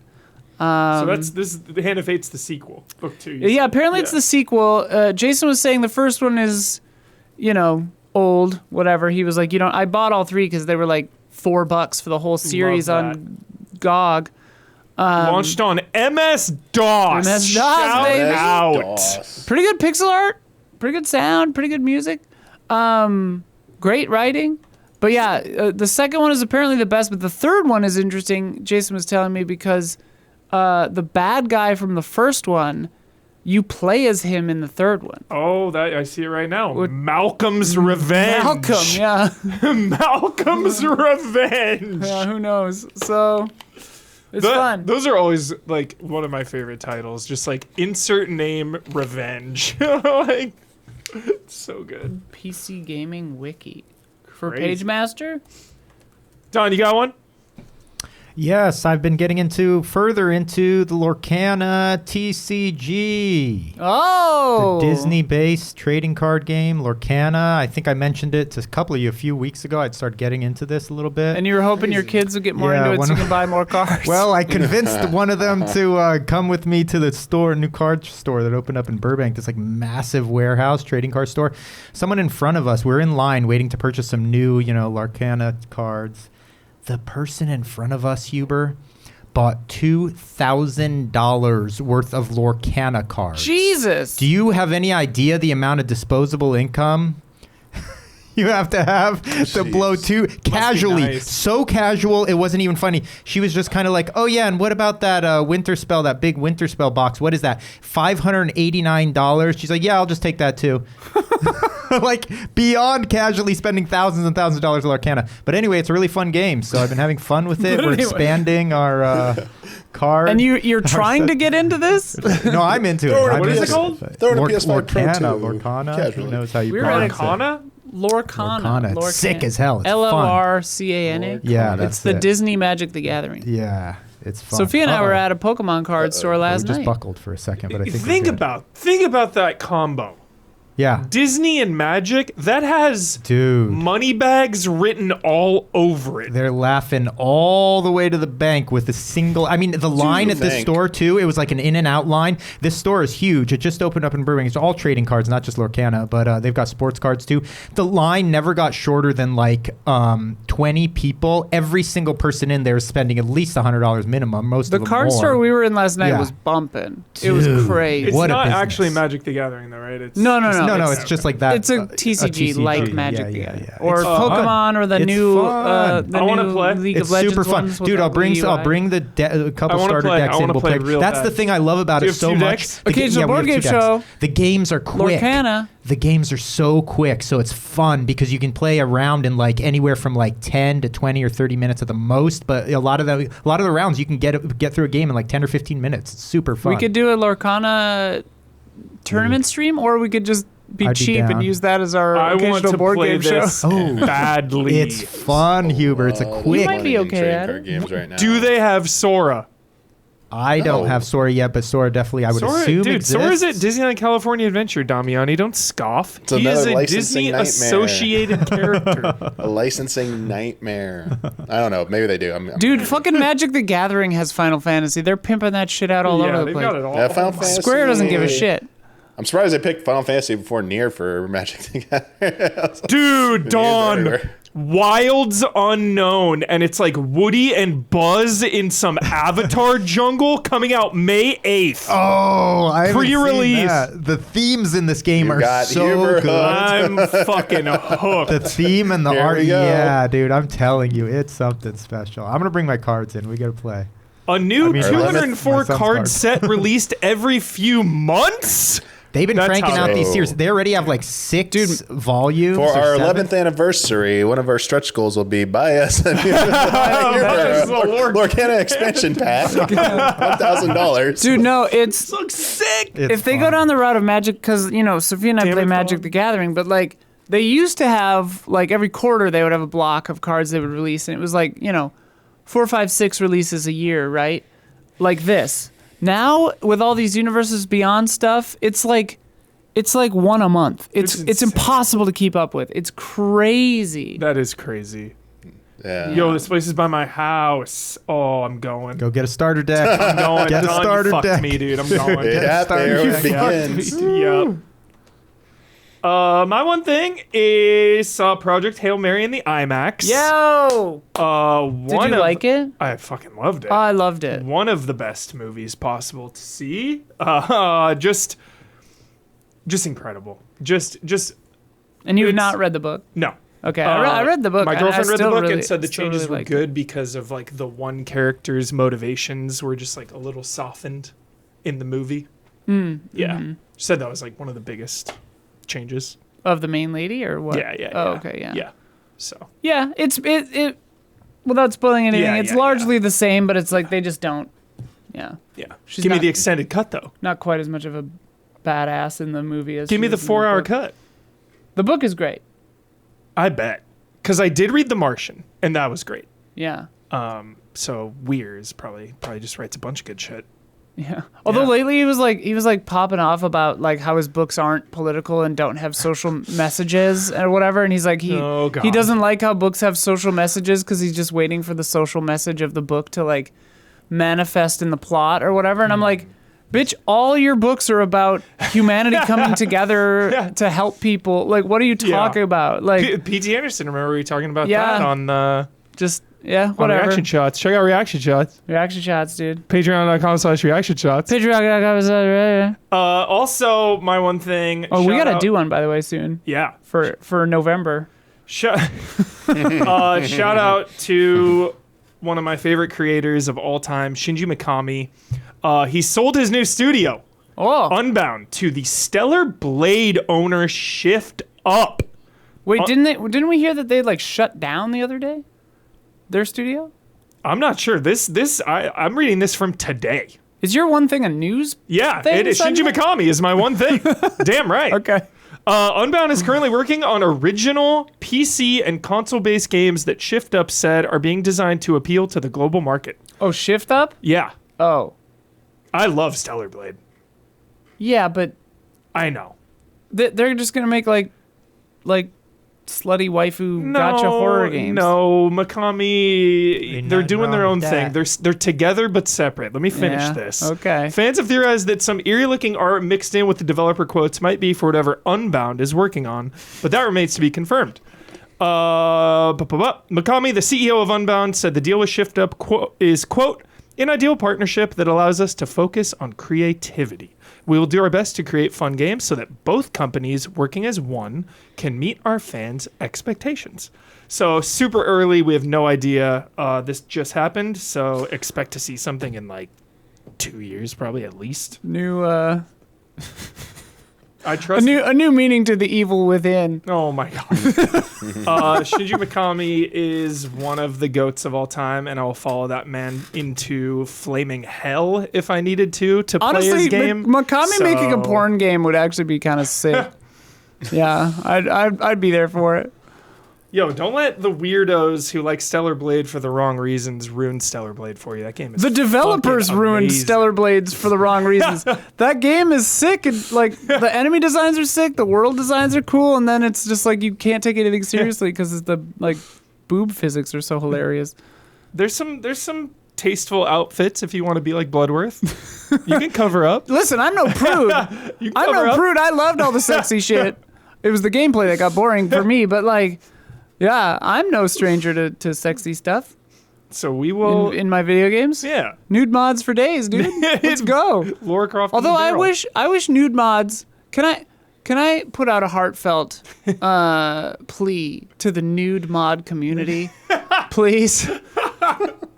Speaker 1: So the Hand of Fate's the sequel, book 2.
Speaker 3: Yeah, apparently it's the sequel. Jason was saying the first one is, old, whatever. He was like, I bought all 3 because they were like $4 for the whole series on GOG.
Speaker 1: Launched on MS-DOS.
Speaker 3: MS-DOS,
Speaker 1: Shout
Speaker 3: baby.
Speaker 1: out.
Speaker 3: Pretty good pixel art, pretty good sound, pretty good music. Great writing. But yeah, the second one is apparently the best, but the third one is interesting, Jason was telling me, because the bad guy from the first one, you play as him in the third one.
Speaker 1: Oh, I see it right now. Malcolm's Revenge.
Speaker 3: Malcolm, yeah.
Speaker 1: Malcolm's Revenge.
Speaker 3: Yeah, who knows? So, it's fun.
Speaker 1: Those are always, like, one of my favorite titles. Just, like, insert name Revenge. Like, it's so good.
Speaker 3: PC Gaming Wiki. For
Speaker 1: Crazy.
Speaker 3: Pagemaster?
Speaker 1: Don, you got one?
Speaker 4: Yes, I've been getting further into the Lorcana TCG.
Speaker 3: Oh!
Speaker 4: The Disney-based trading card game, Lorcana. I think I mentioned it to a couple of you a few weeks ago. I'd start getting into this a little bit.
Speaker 3: And you were hoping your kids would get more into it so you can buy more cards.
Speaker 4: Well, I convinced one of them to come with me to the new card store that opened up in Burbank, this like massive warehouse trading card store. Someone in front of us, we're in line waiting to purchase some new, Lorcana cards. The person in front of us, Huber, bought $2,000 worth of Lorcana cards.
Speaker 3: Jesus!
Speaker 4: Do you have any idea the amount of disposable income you have to have to blow casually?
Speaker 1: Nice.
Speaker 4: So casual, it wasn't even funny. She was just kind of like, oh yeah, and what about that winter spell, that big winter spell box? What is that? $589? She's like, yeah, I'll just take that too. Like beyond casually spending thousands and thousands of dollars on Lorcana. But anyway, it's a really fun game, so I've been having fun with it. We're expanding our card.
Speaker 3: And you're trying to get into this?
Speaker 4: No, I'm into it.
Speaker 2: What is it called? Throw it in a PS5 Pro 2.
Speaker 4: Lorcana. Who knows how you pronounce it?
Speaker 3: Lorcana.
Speaker 4: It's sick as hell. It's fun.
Speaker 3: Lorcana.
Speaker 4: Yeah, that's
Speaker 3: It's the Disney Magic the Gathering.
Speaker 4: Yeah, it's fun.
Speaker 3: Sophia and I were at a Pokemon card store last
Speaker 4: we just
Speaker 3: night.
Speaker 4: buckled for a second, but I think
Speaker 1: Think about that combo.
Speaker 4: Yeah.
Speaker 1: Disney and Magic, that has
Speaker 4: Dude.
Speaker 1: money bags written all over it.
Speaker 4: They're laughing all the way to the bank with a single. I mean, the line at this
Speaker 2: think?
Speaker 4: store too. It was like an in and out line. This store is huge. It just opened up in Burbank. It's all trading cards, not just Lorcana, but they've got sports cards too. The line never got shorter than like 20 people. Every single person in there is spending at least $100 minimum. Most
Speaker 3: The
Speaker 4: of them
Speaker 3: card
Speaker 4: more.
Speaker 3: store we were in last night
Speaker 4: Yeah.
Speaker 3: was bumping. It was
Speaker 4: Dude.
Speaker 3: crazy.
Speaker 1: It's
Speaker 4: What a
Speaker 1: not
Speaker 4: business.
Speaker 1: actually Magic the Gathering, though, right? It's
Speaker 3: No.
Speaker 4: No, it's just like that.
Speaker 3: It's a TCG, like Magic the
Speaker 4: Yeah,
Speaker 3: Gathering.
Speaker 4: yeah.
Speaker 3: Or
Speaker 4: It's
Speaker 3: Pokemon or the
Speaker 4: It's
Speaker 3: new
Speaker 4: fun.
Speaker 3: the
Speaker 1: I wanna
Speaker 3: new
Speaker 1: play.
Speaker 3: League
Speaker 4: It's
Speaker 3: of Legends
Speaker 4: super fun,
Speaker 3: ones with
Speaker 4: dude.
Speaker 3: the
Speaker 4: I'll bring
Speaker 3: UI.
Speaker 4: a couple
Speaker 1: I wanna
Speaker 4: starter
Speaker 1: play-
Speaker 4: decks
Speaker 1: I
Speaker 4: in.
Speaker 1: wanna
Speaker 4: We'll
Speaker 1: play
Speaker 4: play.
Speaker 1: real
Speaker 4: That's the
Speaker 1: bad.
Speaker 4: thing I love about
Speaker 1: Do you
Speaker 4: it
Speaker 1: have
Speaker 4: so
Speaker 1: two
Speaker 4: much.
Speaker 1: decks?
Speaker 3: Occasional
Speaker 4: we
Speaker 3: board
Speaker 4: have
Speaker 3: game
Speaker 4: two decks.
Speaker 3: show.
Speaker 4: The games are quick.
Speaker 3: Lorcana.
Speaker 4: The games are so quick, so it's fun because you can play around in like anywhere from like 10 to 20 or 30 minutes at the most. But a lot of the rounds you can get through a game in like 10 or 15 minutes. It's super fun.
Speaker 3: We could do a Lorcana tournament stream, or we could just be
Speaker 4: I'd be
Speaker 3: cheap
Speaker 4: down.
Speaker 3: and use that as our
Speaker 1: I want
Speaker 3: occasional
Speaker 1: to
Speaker 3: board
Speaker 1: play
Speaker 3: game show.
Speaker 1: this
Speaker 4: Oh.
Speaker 1: badly.
Speaker 4: It's fun, Huber. It's a quick.
Speaker 3: might be okay
Speaker 2: trading
Speaker 3: at
Speaker 2: card
Speaker 3: it.
Speaker 2: games right now.
Speaker 1: Do they have Sora?
Speaker 4: I don't
Speaker 2: No.
Speaker 4: have Sora yet, but Sora definitely I would
Speaker 1: Sora,
Speaker 4: assume
Speaker 1: dude,
Speaker 4: exists.
Speaker 1: Sora's at Disneyland California Adventure, Damiani. Don't scoff.
Speaker 2: It's
Speaker 1: He is
Speaker 2: another
Speaker 1: a
Speaker 2: licensing
Speaker 1: Disney
Speaker 2: nightmare.
Speaker 1: associated character.
Speaker 2: A licensing nightmare. I don't know. Maybe they do. I'm
Speaker 3: Dude, fucking Magic the Gathering has Final Fantasy. They're pimping that shit out all
Speaker 1: yeah,
Speaker 3: over the
Speaker 1: they've
Speaker 3: place.
Speaker 1: got it all.
Speaker 2: Yeah, Final Fantasy.
Speaker 3: Square doesn't give a shit.
Speaker 2: I'm surprised they picked Final Fantasy before Nier for Magic the Gathering.
Speaker 1: Dude, Dawn.
Speaker 2: everywhere.
Speaker 1: Wilds Unknown, and it's like Woody and Buzz in some Avatar jungle coming out May 8th.
Speaker 4: Oh, I haven't seen
Speaker 1: Pre-release.
Speaker 4: that. The themes in this game
Speaker 2: You
Speaker 4: are
Speaker 2: got
Speaker 4: so
Speaker 2: Huber
Speaker 4: good.
Speaker 1: I'm fucking hooked.
Speaker 4: The theme and the
Speaker 2: Here
Speaker 4: art,
Speaker 2: we go.
Speaker 4: yeah, dude. I'm telling you, it's something special. I'm gonna bring my cards in. We gotta play.
Speaker 1: A new
Speaker 4: I mean,
Speaker 1: 204
Speaker 4: my son's
Speaker 1: card
Speaker 4: cards.
Speaker 1: set released every few months?
Speaker 4: They've been
Speaker 1: That's
Speaker 4: cranking
Speaker 1: how-
Speaker 4: out these
Speaker 2: Oh.
Speaker 4: series. They already have like 6 volumes.
Speaker 2: For
Speaker 4: or
Speaker 2: our
Speaker 4: 7.
Speaker 2: 11th anniversary, one of our stretch goals will be buy us a new
Speaker 1: that is the Lord.
Speaker 2: Lorcana expansion pack. $1,000.
Speaker 3: Dude, no, it's
Speaker 1: Looks sick.
Speaker 4: It's
Speaker 3: if they go
Speaker 4: fun.
Speaker 3: down the route of Magic, because Sophia and I
Speaker 1: Damn
Speaker 3: play
Speaker 1: it,
Speaker 3: Magic
Speaker 1: Dawn.
Speaker 3: the Gathering, but like they used to have like every quarter they would have a block of cards they would release, and it was like 4, 5, 6 releases a year, right? Like this. Now with all these Universes Beyond stuff, it's like one a month. It's
Speaker 1: insane.
Speaker 3: impossible to keep up with. It's crazy.
Speaker 1: That is crazy.
Speaker 2: Yeah.
Speaker 1: Yo, this place is by my house. Oh, I'm going.
Speaker 4: Go get a starter deck.
Speaker 1: I'm going.
Speaker 4: Get a
Speaker 1: Dawn,
Speaker 4: starter
Speaker 1: you fucked
Speaker 4: deck.
Speaker 1: me, dude. I'm going.
Speaker 2: Yeah, there it
Speaker 1: Yeah.
Speaker 2: begins.
Speaker 1: Yep. My one thing is Project Hail Mary in the IMAX.
Speaker 3: Yo,
Speaker 1: One
Speaker 3: did you like it?
Speaker 1: I fucking loved it.
Speaker 3: Oh, I loved it.
Speaker 1: One of the best movies possible to see. Just incredible. Just
Speaker 3: And you've
Speaker 1: it's-
Speaker 3: not read the book?
Speaker 1: no.
Speaker 3: Okay, I read the book.
Speaker 1: My
Speaker 3: and
Speaker 1: girlfriend
Speaker 3: I
Speaker 1: read the
Speaker 3: still
Speaker 1: book
Speaker 3: really-
Speaker 1: and said the
Speaker 3: still
Speaker 1: changes
Speaker 3: really
Speaker 1: were
Speaker 3: liked it.
Speaker 1: good because of like the one character's motivations were just like a little softened in the movie. Yeah, she said that was like one of the biggest changes.
Speaker 3: Of the main lady or what?
Speaker 1: Yeah.
Speaker 3: Oh, okay, yeah.
Speaker 1: Yeah. So
Speaker 3: Yeah, it without spoiling anything,
Speaker 1: Yeah,
Speaker 3: it's
Speaker 1: yeah,
Speaker 3: largely the same, but it's like they just don't. Yeah,
Speaker 1: yeah,
Speaker 3: She's
Speaker 1: give me
Speaker 3: not-
Speaker 1: the extended cut though.
Speaker 3: not quite as much of a badass in the movie as
Speaker 1: Give
Speaker 3: she
Speaker 1: me the
Speaker 3: is in
Speaker 1: 4-hour
Speaker 3: book.
Speaker 1: cut.
Speaker 3: The book is great.
Speaker 1: I bet because I did read The Martian and that was great.
Speaker 3: Yeah,
Speaker 1: So Weir is probably just writes a bunch of good shit.
Speaker 3: yeah. Although
Speaker 1: Yeah.
Speaker 3: lately he was like popping off about like how his books aren't political and don't have social messages or whatever, and he's like
Speaker 1: Oh, God.
Speaker 3: he doesn't like how books have social messages because he's just waiting for the social message of the book to like manifest in the plot or whatever, and I'm like. Bitch, all your books are about humanity coming together
Speaker 1: Yeah.
Speaker 3: to help people. Like, what are you talking about? Like,
Speaker 1: P.T. Anderson, remember we were talking about
Speaker 3: Yeah.
Speaker 1: that on the
Speaker 3: just, yeah,
Speaker 1: on
Speaker 3: whatever.
Speaker 1: Reaction Shots. Check out Reaction Shots.
Speaker 3: Reaction shots, dude.
Speaker 1: Patreon.com/Reaction Shots. Also, my one thing.
Speaker 3: Oh, we
Speaker 1: shout
Speaker 3: gotta
Speaker 1: out-
Speaker 3: do one, by the way, soon
Speaker 1: Yeah.
Speaker 3: for November.
Speaker 1: Shout out to one of my favorite creators of all time, Shinji Mikami. He sold his new studio,
Speaker 3: Oh,
Speaker 1: Unbound, to the Stellar Blade owner Shift Up.
Speaker 3: wait, didn't we hear that they like shut down the other day? Their studio?
Speaker 1: I'm not sure. I'm reading this from today.
Speaker 3: Is your one thing a news?
Speaker 1: Yeah,
Speaker 3: Thing
Speaker 1: it is. Shinji
Speaker 3: Sunday?
Speaker 1: Mikami is my one thing. Damn right.
Speaker 3: Okay.
Speaker 1: Unbound is currently working on original PC and console-based games that Shift Up said are being designed to appeal to the global market.
Speaker 3: Oh, shift up?
Speaker 1: Yeah,
Speaker 3: Oh,
Speaker 1: I love Stellar Blade.
Speaker 3: yeah, but
Speaker 1: I know.
Speaker 3: they're just gonna make like slutty waifu gotcha horror games.
Speaker 1: No, Mikami, they're
Speaker 4: not
Speaker 1: doing their
Speaker 4: wrong
Speaker 1: own
Speaker 4: with
Speaker 1: thing.
Speaker 4: that.
Speaker 1: They're together but separate. Let me finish
Speaker 3: Yeah,
Speaker 1: this.
Speaker 3: okay.
Speaker 1: Fans have theorized that some eerie-looking art mixed in with the developer quotes might be for whatever Unbound is working on, but that remains to be confirmed. Mikami, the CEO of Unbound, said the deal with Shift Up is, quote, an ideal partnership that allows us to focus on creativity. We will do our best to create fun games so that both companies working as one can meet our fans' expectations. So super early, we have no idea. This just happened, so expect to see something in like 2 years, probably at least.
Speaker 3: New
Speaker 1: I trust.
Speaker 3: a new meaning to the evil within.
Speaker 1: Oh my god. Shinji Mikami is one of the goats of all time, and I will follow that man into flaming hell if I needed to play
Speaker 3: Honestly,
Speaker 1: his game.
Speaker 3: Mikami making a porn game would actually be kind of sick. Yeah, I'd be there for it.
Speaker 1: Yo, don't let the weirdos who like Stellar Blade for the wrong reasons ruin Stellar Blade for you. That game is
Speaker 3: The developers
Speaker 1: fucking
Speaker 3: ruined
Speaker 1: amazing.
Speaker 3: Stellar Blades for the wrong reasons. That game is sick, and like the enemy designs are sick, the world designs are cool, and then it's just like you can't take anything seriously because the like boob physics are so hilarious.
Speaker 1: There's some tasteful outfits if you want to be like Bloodworth. You can cover up.
Speaker 3: Listen, I'm no prude.
Speaker 1: You can
Speaker 3: I'm
Speaker 1: cover
Speaker 3: no
Speaker 1: up.
Speaker 3: prude. I loved all the sexy shit. It was the gameplay that got boring for me, but like, yeah, I'm no stranger to sexy stuff
Speaker 1: So we will.
Speaker 3: in my video games.
Speaker 1: Yeah.
Speaker 3: Nude mods for days, dude. Let's go.
Speaker 1: Lara Croft.
Speaker 3: Although
Speaker 1: in the barrel.
Speaker 3: I wish nude mods. Can I put out a heartfelt plea to the nude mod community, please?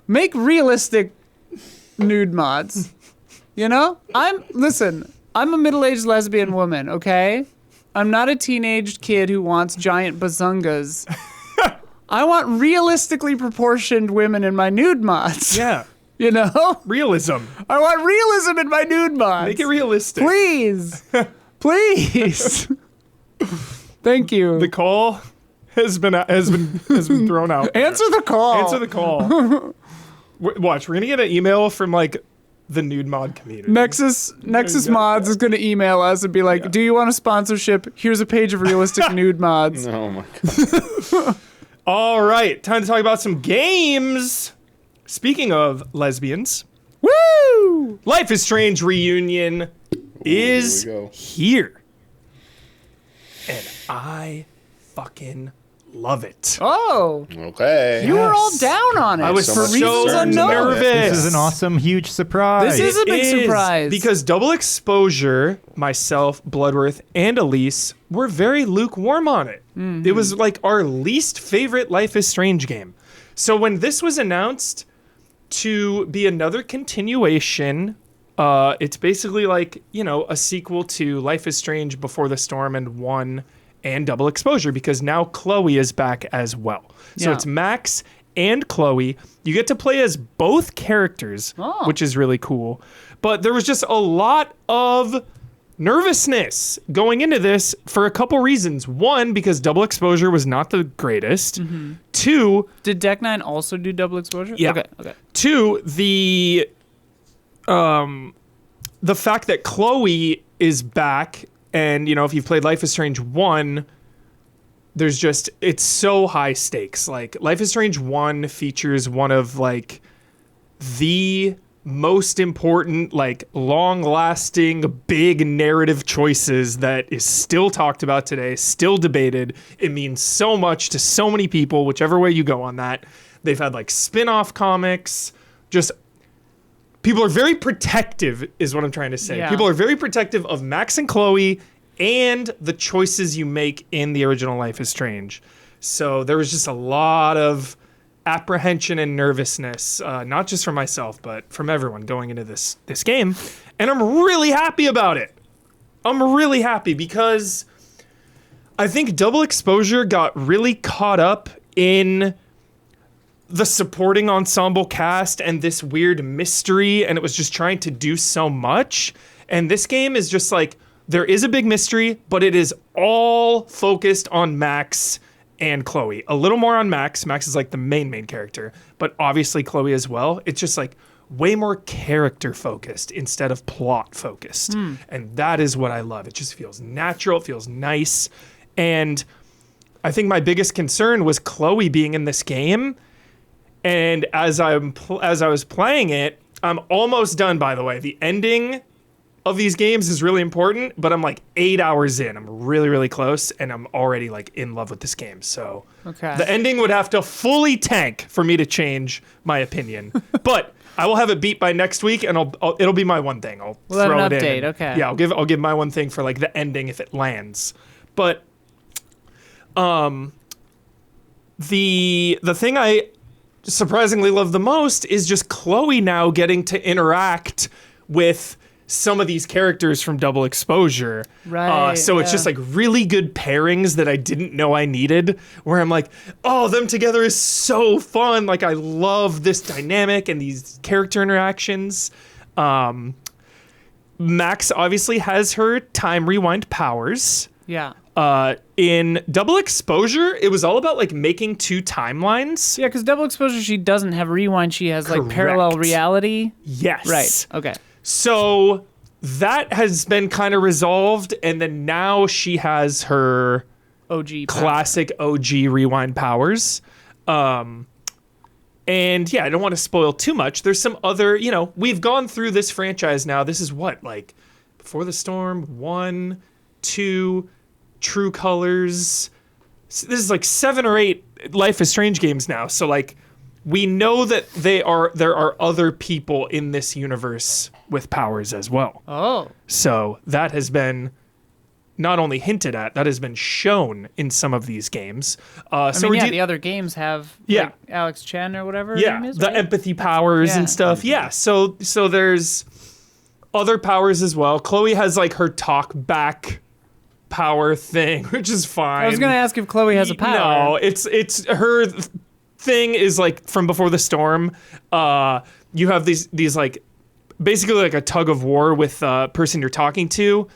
Speaker 3: Make realistic nude mods. You know, I'm a middle-aged lesbian woman. Okay, I'm not a teenaged kid who wants giant bazungas. I want realistically proportioned women in my nude mods.
Speaker 1: Yeah.
Speaker 3: You know,
Speaker 1: Realism.
Speaker 3: I want realism in my nude mods.
Speaker 1: Make it realistic.
Speaker 3: Please. Please. Thank you.
Speaker 1: The call has been thrown out.
Speaker 3: Answer the call.
Speaker 1: Answer the call. Watch, we're gonna get an email from like the nude mod community.
Speaker 3: Nexus
Speaker 1: go.
Speaker 3: Mods is going to email us and be like, do you want a sponsorship? Here's a page of realistic nude mods.
Speaker 2: Oh my god.
Speaker 1: All right, time to talk about some games. Speaking of lesbians,
Speaker 3: Woo!
Speaker 1: Life is Strange reunion is
Speaker 2: here we go.
Speaker 1: here, and I fucking love it.
Speaker 3: Oh,
Speaker 2: Okay.
Speaker 3: you were all down on it.
Speaker 1: I was
Speaker 2: So
Speaker 3: for
Speaker 2: much
Speaker 3: reasons
Speaker 2: concern
Speaker 3: unknown.
Speaker 2: about it.
Speaker 1: nervous.
Speaker 4: This is an awesome, huge surprise.
Speaker 3: This is a big
Speaker 1: Is,
Speaker 3: surprise.
Speaker 1: because Double Exposure, myself, Bloodworth, and Elise were very lukewarm on it.
Speaker 3: Mm-hmm.
Speaker 1: It was like our least favorite Life is Strange game. So when this was announced to be another continuation, it's basically like, you know, a sequel to Life is Strange Before the Storm and 1 and Double Exposure, because now Chloe is back as well. So
Speaker 3: Yeah.
Speaker 1: it's Max and Chloe. You get to play as both characters,
Speaker 3: Oh.
Speaker 1: which is really cool. But there was just a lot of nervousness going into this for a couple reasons. One, because Double Exposure was not the greatest.
Speaker 3: Mm-hmm.
Speaker 1: Two,
Speaker 3: Did Deck 9 also do double exposure?
Speaker 1: Yeah.
Speaker 3: Okay.
Speaker 1: Two, the fact that Chloe is back, and you know, if you've played Life is Strange 1, there's just, it's so high stakes. Like Life is Strange 1 features one of like the most important, like long-lasting, big narrative choices that is still talked about today, still debated. It means so much to so many people, whichever way you go on that. They've had like spin-off comics, just people are very protective is what I'm trying to say.
Speaker 3: Yeah.
Speaker 1: People are very protective of Max and Chloe and the choices you make in the original Life is Strange. So there was just a lot of apprehension and nervousness, not just from myself, but from everyone going into this game. And I'm really happy about it. I'm really happy because I think Double Exposure got really caught up in the supporting ensemble cast and this weird mystery, and it was just trying to do so much. And this game is just like, there is a big mystery, but it is all focused on Max and Chloe. A little more on Max. Max is like the main character, but obviously Chloe as well. It's just like way more character focused instead of plot focused. And that is what I love. It just feels natural, it feels nice. And I think my biggest concern was Chloe being in this game. And as I was playing it, I'm almost done, by the way. The ending of these games is really important, but I'm like 8 hours in. I'm really, really close, and I'm already like in love with this game. So the ending would have to fully tank for me to change my opinion. But I will have it beat by next week, and it'll be my one thing. I'll throw
Speaker 3: have
Speaker 1: it
Speaker 3: an update,
Speaker 1: in.
Speaker 3: okay.
Speaker 1: Yeah, I'll give my one thing for like the ending if it lands. But the thing I surprisingly love the most is just Chloe now getting to interact with some of these characters from Double Exposure.
Speaker 3: Right,
Speaker 1: So it's just like really good pairings that I didn't know I needed, where I'm like, oh, them together is so fun. Like, I love this dynamic and these character interactions. Max obviously has her time rewind powers.
Speaker 3: Yeah.
Speaker 1: In Double Exposure, it was all about like making two timelines.
Speaker 3: Yeah, because Double Exposure, she doesn't have rewind. She has like parallel
Speaker 1: Correct.
Speaker 3: reality.
Speaker 1: Yes.
Speaker 3: Right. Okay.
Speaker 1: So that has been kind of resolved, and then now she has her
Speaker 3: OG
Speaker 1: classic OG rewind powers. And yeah, I don't want to spoil too much. There's some other, we've gone through this franchise now. This is what, like Before the Storm, 1, 2, True Colors. This is like 7 or 8 Life is Strange games now. So like we know that there are other people in this universe with powers as well.
Speaker 3: Oh.
Speaker 1: So that has been not only hinted at, that has been shown in some of these games.
Speaker 3: The other games have like Alex Chen or whatever her name is,
Speaker 1: the
Speaker 3: right?
Speaker 1: empathy powers and stuff. Yeah, so there's other powers as well. Chloe has like her talk back power thing, which is fine.
Speaker 3: I was gonna ask if Chloe has a power.
Speaker 1: No, it's her thing is like from Before the Storm. You have these like basically like a tug of war with the person you're talking to,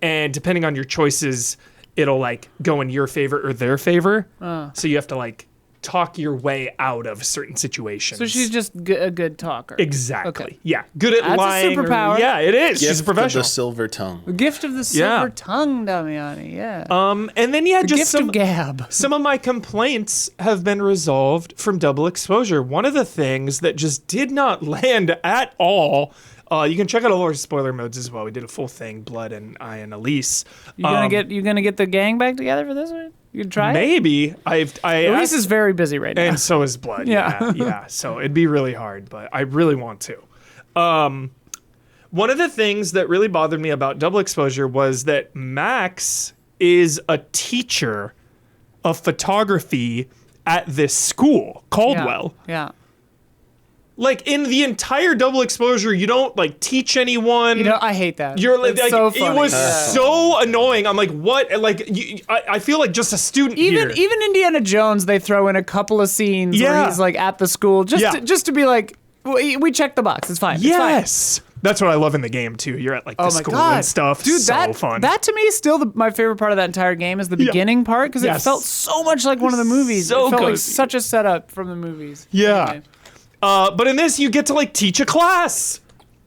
Speaker 1: and depending on your choices, it'll like go in your favor or their favor. So you have to like talk your way out of certain situations.
Speaker 3: So she's just a good talker.
Speaker 1: Exactly.
Speaker 3: Okay.
Speaker 1: Yeah. Good at
Speaker 3: That's
Speaker 1: lying.
Speaker 3: a superpower.
Speaker 1: Yeah, it is.
Speaker 2: Gift
Speaker 1: She's a professional.
Speaker 2: of the silver tongue.
Speaker 3: The gift of the silver tongue, Damiani. Yeah.
Speaker 1: And then
Speaker 3: the
Speaker 1: just
Speaker 3: gift of gab.
Speaker 1: some of my complaints have been resolved from Double Exposure. One of the things that just did not land at all. You can check out all our spoiler modes as well. We did a full thing, Blood and I and Elise.
Speaker 3: You gonna get the gang back together for this one? You can try it?
Speaker 1: Maybe.
Speaker 3: Elise is very busy right now.
Speaker 1: And so is Blood.
Speaker 3: Yeah.
Speaker 1: Yeah. So it'd be really hard, but I really want to. One of the things that really bothered me about Double Exposure was that Max is a teacher of photography at this school, Caldwell.
Speaker 3: Yeah.
Speaker 1: Like in the entire Double Exposure, you don't like teach anyone.
Speaker 3: I hate that.
Speaker 1: You're like,
Speaker 3: It's so funny.
Speaker 1: It was so annoying. I'm like, what? Like, I feel like just a student here.
Speaker 3: Even Indiana Jones, they throw in a couple of scenes where he's like at the school just to be like, we checked the box. It's fine.
Speaker 1: Yes. That's what I love in the game too. You're at like the school and stuff.
Speaker 3: Dude,
Speaker 1: so fun.
Speaker 3: That to me is still my favorite part of that entire game is the beginning part because it felt so much like one of the movies.
Speaker 1: So
Speaker 3: it felt like
Speaker 1: cozy.
Speaker 3: such a setup from the movies.
Speaker 1: Yeah.
Speaker 3: Anyway.
Speaker 1: But in this, you get to like teach a class.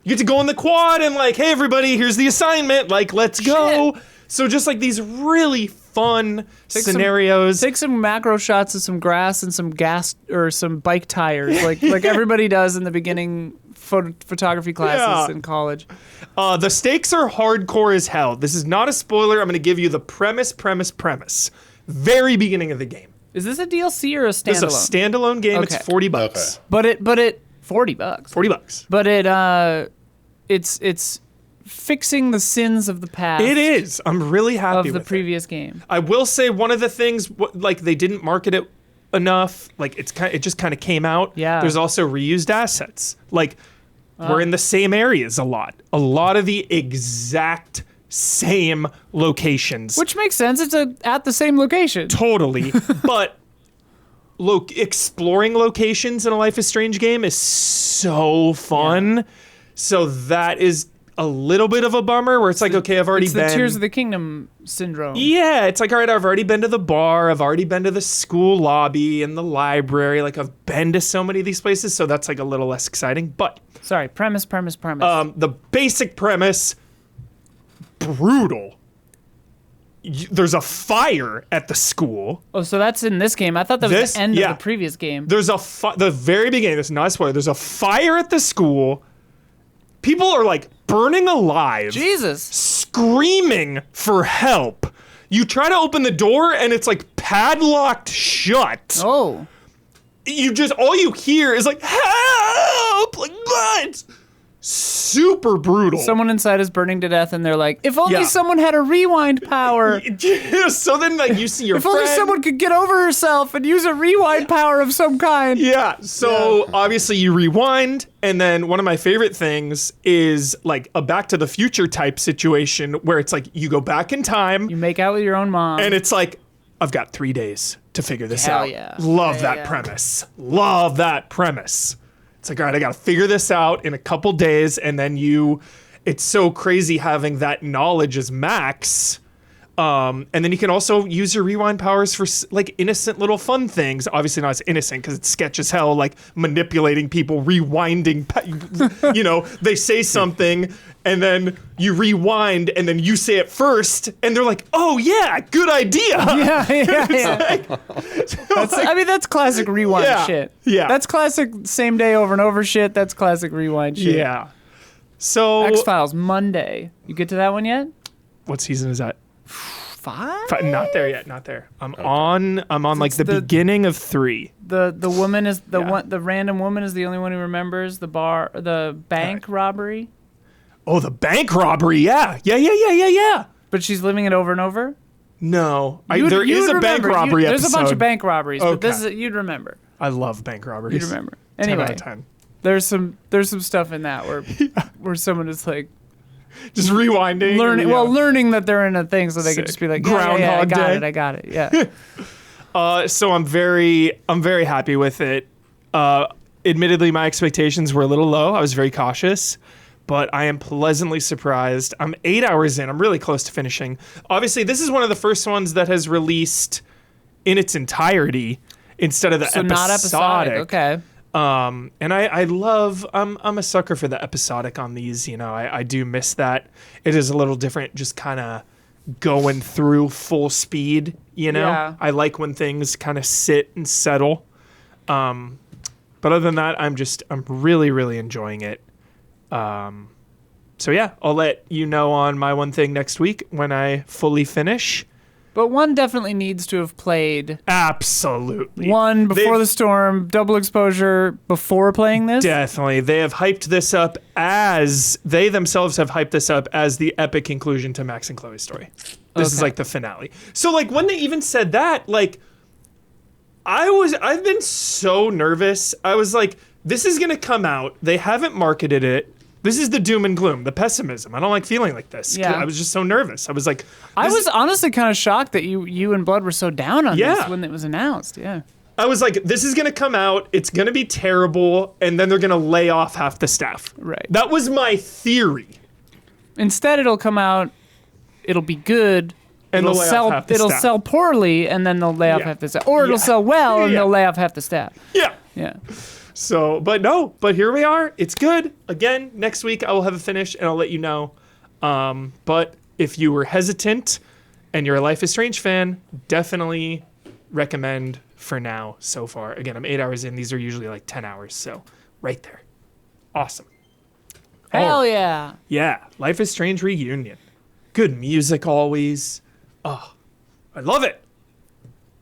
Speaker 1: You get to go in the quad and like, hey everybody, here's the assignment. Like, let's go. So just like these really fun scenarios.
Speaker 3: Take some macro shots of some grass and some gas or some bike tires, like everybody does in the beginning photography classes in college.
Speaker 1: The stakes are hardcore as hell. This is not a spoiler. I'm going to give you the premise. Very beginning of the game.
Speaker 3: Is this a DLC or a standalone?
Speaker 1: This is a standalone game.
Speaker 3: Okay.
Speaker 1: It's $40.
Speaker 2: Okay.
Speaker 3: But it $40.
Speaker 1: $40.
Speaker 3: But it's fixing the sins of the past.
Speaker 1: It is. I'm really happy
Speaker 3: of the
Speaker 1: with
Speaker 3: previous game.
Speaker 1: I will say one of the things like they didn't market it enough. Like it just kind of came out.
Speaker 3: Yeah.
Speaker 1: There's also reused assets. Like we're in the same areas a lot. A lot of the exact same locations.
Speaker 3: Which makes sense. It's at the same location.
Speaker 1: Totally. But exploring locations in a Life is Strange game is so fun. So that is a little bit of a bummer where it's like, okay, I've already
Speaker 3: It's
Speaker 1: been.
Speaker 3: the Tears of the Kingdom syndrome.
Speaker 1: Yeah, it's like, all right, I've already been to the bar, I've already been to the school lobby and the library. Like, I've been to so many of these places, so that's like a little less exciting. But
Speaker 3: Sorry, premise.
Speaker 1: the basic premise, brutal. There's a fire at the school.
Speaker 3: Oh, so that's in this game. I thought that was
Speaker 1: This-
Speaker 3: the end
Speaker 1: yeah.
Speaker 3: of the previous game.
Speaker 1: There's the very beginning, this is not a spoiler, there's a fire at the school. People are like burning alive.
Speaker 3: Jesus.
Speaker 1: Screaming for help. You try to open the door and it's like padlocked shut.
Speaker 3: Oh.
Speaker 1: All you hear is like, help! Like, what? Super brutal.
Speaker 3: Someone inside is burning to death, and they're like, if only
Speaker 1: Yeah.
Speaker 3: someone had a rewind power.
Speaker 1: So then like you see your
Speaker 3: If
Speaker 1: friend.
Speaker 3: only someone could get over herself and use a rewind power of some kind.
Speaker 1: Yeah. So obviously you rewind, and then one of my favorite things is like a Back to the Future type situation where it's like you go back in time
Speaker 3: You make out with your own mom.
Speaker 1: and it's like, I've got 3 days to figure this
Speaker 3: Hell
Speaker 1: out.
Speaker 3: yeah.
Speaker 1: Love
Speaker 3: Yeah,
Speaker 1: that
Speaker 3: yeah.
Speaker 1: premise. Love that premise. It's like, all right, I got to figure this out in a couple days, and then it's so crazy having that knowledge as Max. And then you can also use your rewind powers for like innocent little fun things. Obviously not as innocent because it's sketch as hell, like manipulating people, rewinding. They say something and then you rewind and then you say it first and they're like, oh yeah, good idea.
Speaker 3: yeah. That's classic rewind
Speaker 1: Yeah,
Speaker 3: shit.
Speaker 1: yeah.
Speaker 3: That's classic same day over and over shit. That's classic rewind shit.
Speaker 1: Yeah. So
Speaker 3: X-Files, Monday. You get to that one yet?
Speaker 1: what season is that?
Speaker 3: 5?
Speaker 1: Not there yet. Not there. I'm on like the
Speaker 3: the-
Speaker 1: beginning of 3.
Speaker 3: The woman is the
Speaker 1: Yeah.
Speaker 3: one. The random woman is the only one who remembers the bank robbery.
Speaker 1: Oh, the bank robbery. Yeah.
Speaker 3: But she's living it over and over.
Speaker 1: No,
Speaker 3: You'd-
Speaker 1: there
Speaker 3: you
Speaker 1: is
Speaker 3: would
Speaker 1: a bank
Speaker 3: remember.
Speaker 1: robbery
Speaker 3: There's
Speaker 1: episode.
Speaker 3: a bunch of bank robberies, but this
Speaker 1: Okay.
Speaker 3: is you'd remember.
Speaker 1: I love bank robberies.
Speaker 3: You'd remember.
Speaker 1: 10
Speaker 3: Anyway,
Speaker 1: out of 10.
Speaker 3: there's some stuff in that where someone is like
Speaker 1: Just rewinding.
Speaker 3: learning that they're in a thing, so they could
Speaker 1: Sick.
Speaker 3: just be like,
Speaker 1: Groundhog Day.
Speaker 3: I got it. Yeah.
Speaker 1: So I'm very happy with it. Admittedly, my expectations were a little low. I was very cautious, but I am pleasantly surprised. I'm 8 hours in. I'm really close to finishing. Obviously, this is one of the first ones that has released in its entirety instead of the
Speaker 3: So
Speaker 1: episodic.
Speaker 3: not episodic. Okay.
Speaker 1: And I love, I'm a sucker for the episodic on these, I do miss that. It is a little different, just kind of going through full speed,
Speaker 3: Yeah.
Speaker 1: I like when things kind of sit and settle. But other than that, I'm really, really enjoying it. So yeah, I'll let you know on my one thing next week when I fully finish.
Speaker 3: But one definitely needs to have played
Speaker 1: Absolutely.
Speaker 3: one before
Speaker 1: They've-
Speaker 3: the storm, double exposure before playing this.
Speaker 1: Definitely. They have hyped this up they themselves have hyped this up as the epic conclusion to Max and Chloe's story. This is
Speaker 3: Okay.
Speaker 1: like the finale. So like when they even said that, like I've been so nervous. I was like, this is going to come out. They haven't marketed it. This is the doom and gloom, the pessimism. I don't like feeling like this.
Speaker 3: Yeah.
Speaker 1: I was just so nervous. I was like,
Speaker 3: I
Speaker 1: this-
Speaker 3: was honestly kind of shocked that you and Blood were so down on
Speaker 1: Yeah.
Speaker 3: this when it was announced. Yeah.
Speaker 1: I was like, this is going to come out. It's going to be terrible. And then they're going to lay off half the staff.
Speaker 3: Right.
Speaker 1: That was my theory.
Speaker 3: Instead, it'll come out. It'll be good.
Speaker 1: And
Speaker 3: it'll
Speaker 1: they'll lay off
Speaker 3: sell.
Speaker 1: half the
Speaker 3: It'll
Speaker 1: staff.
Speaker 3: sell poorly, and then they'll lay off
Speaker 1: Yeah.
Speaker 3: half the staff. Or it'll
Speaker 1: Yeah.
Speaker 3: sell well, and
Speaker 1: Yeah.
Speaker 3: they'll lay off half the staff.
Speaker 1: Yeah.
Speaker 3: Yeah.
Speaker 1: So, but here we are. It's good. Again, next week I will have it finished and I'll let you know. But if you were hesitant and you're a Life is Strange fan, definitely recommend for now so far. Again, I'm 8 hours in. These are usually like 10 hours. So right there. Awesome.
Speaker 3: Hell
Speaker 1: Oh,
Speaker 3: yeah.
Speaker 1: yeah. Life is Strange reunion. Good music always. Oh, I love it.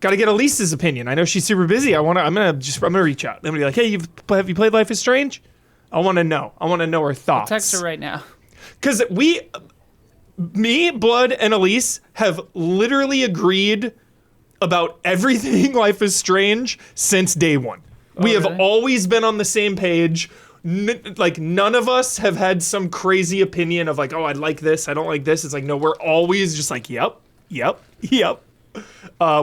Speaker 1: Got to get Elise's opinion. I know she's super busy. I'm gonna reach out. I'm gonna be like, hey, have you played Life is Strange? I want to know. I want to know her thoughts.
Speaker 3: Text her right now.
Speaker 1: Because me, Blood, and Elise have literally agreed about everything Life is Strange since day one. We have
Speaker 3: really?
Speaker 1: always been on the same page. None of us have had some crazy opinion of like, oh, I like this, I don't like this. It's like, no, we're always just like, yep.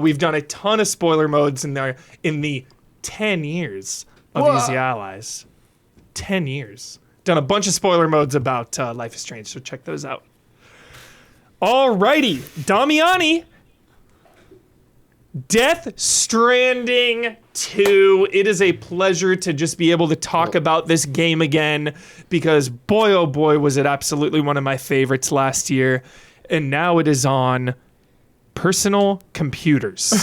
Speaker 1: We've done a ton of spoiler modes in the 10 years of
Speaker 3: Whoa.
Speaker 1: Easy Allies. 10 years. Done a bunch of spoiler modes about Life is Strange, so check those out. Alrighty, Damiani. Death Stranding 2. It is a pleasure to just be able to talk about this game again because boy, oh boy, was it absolutely one of my favorites last year. And now it is on personal computers.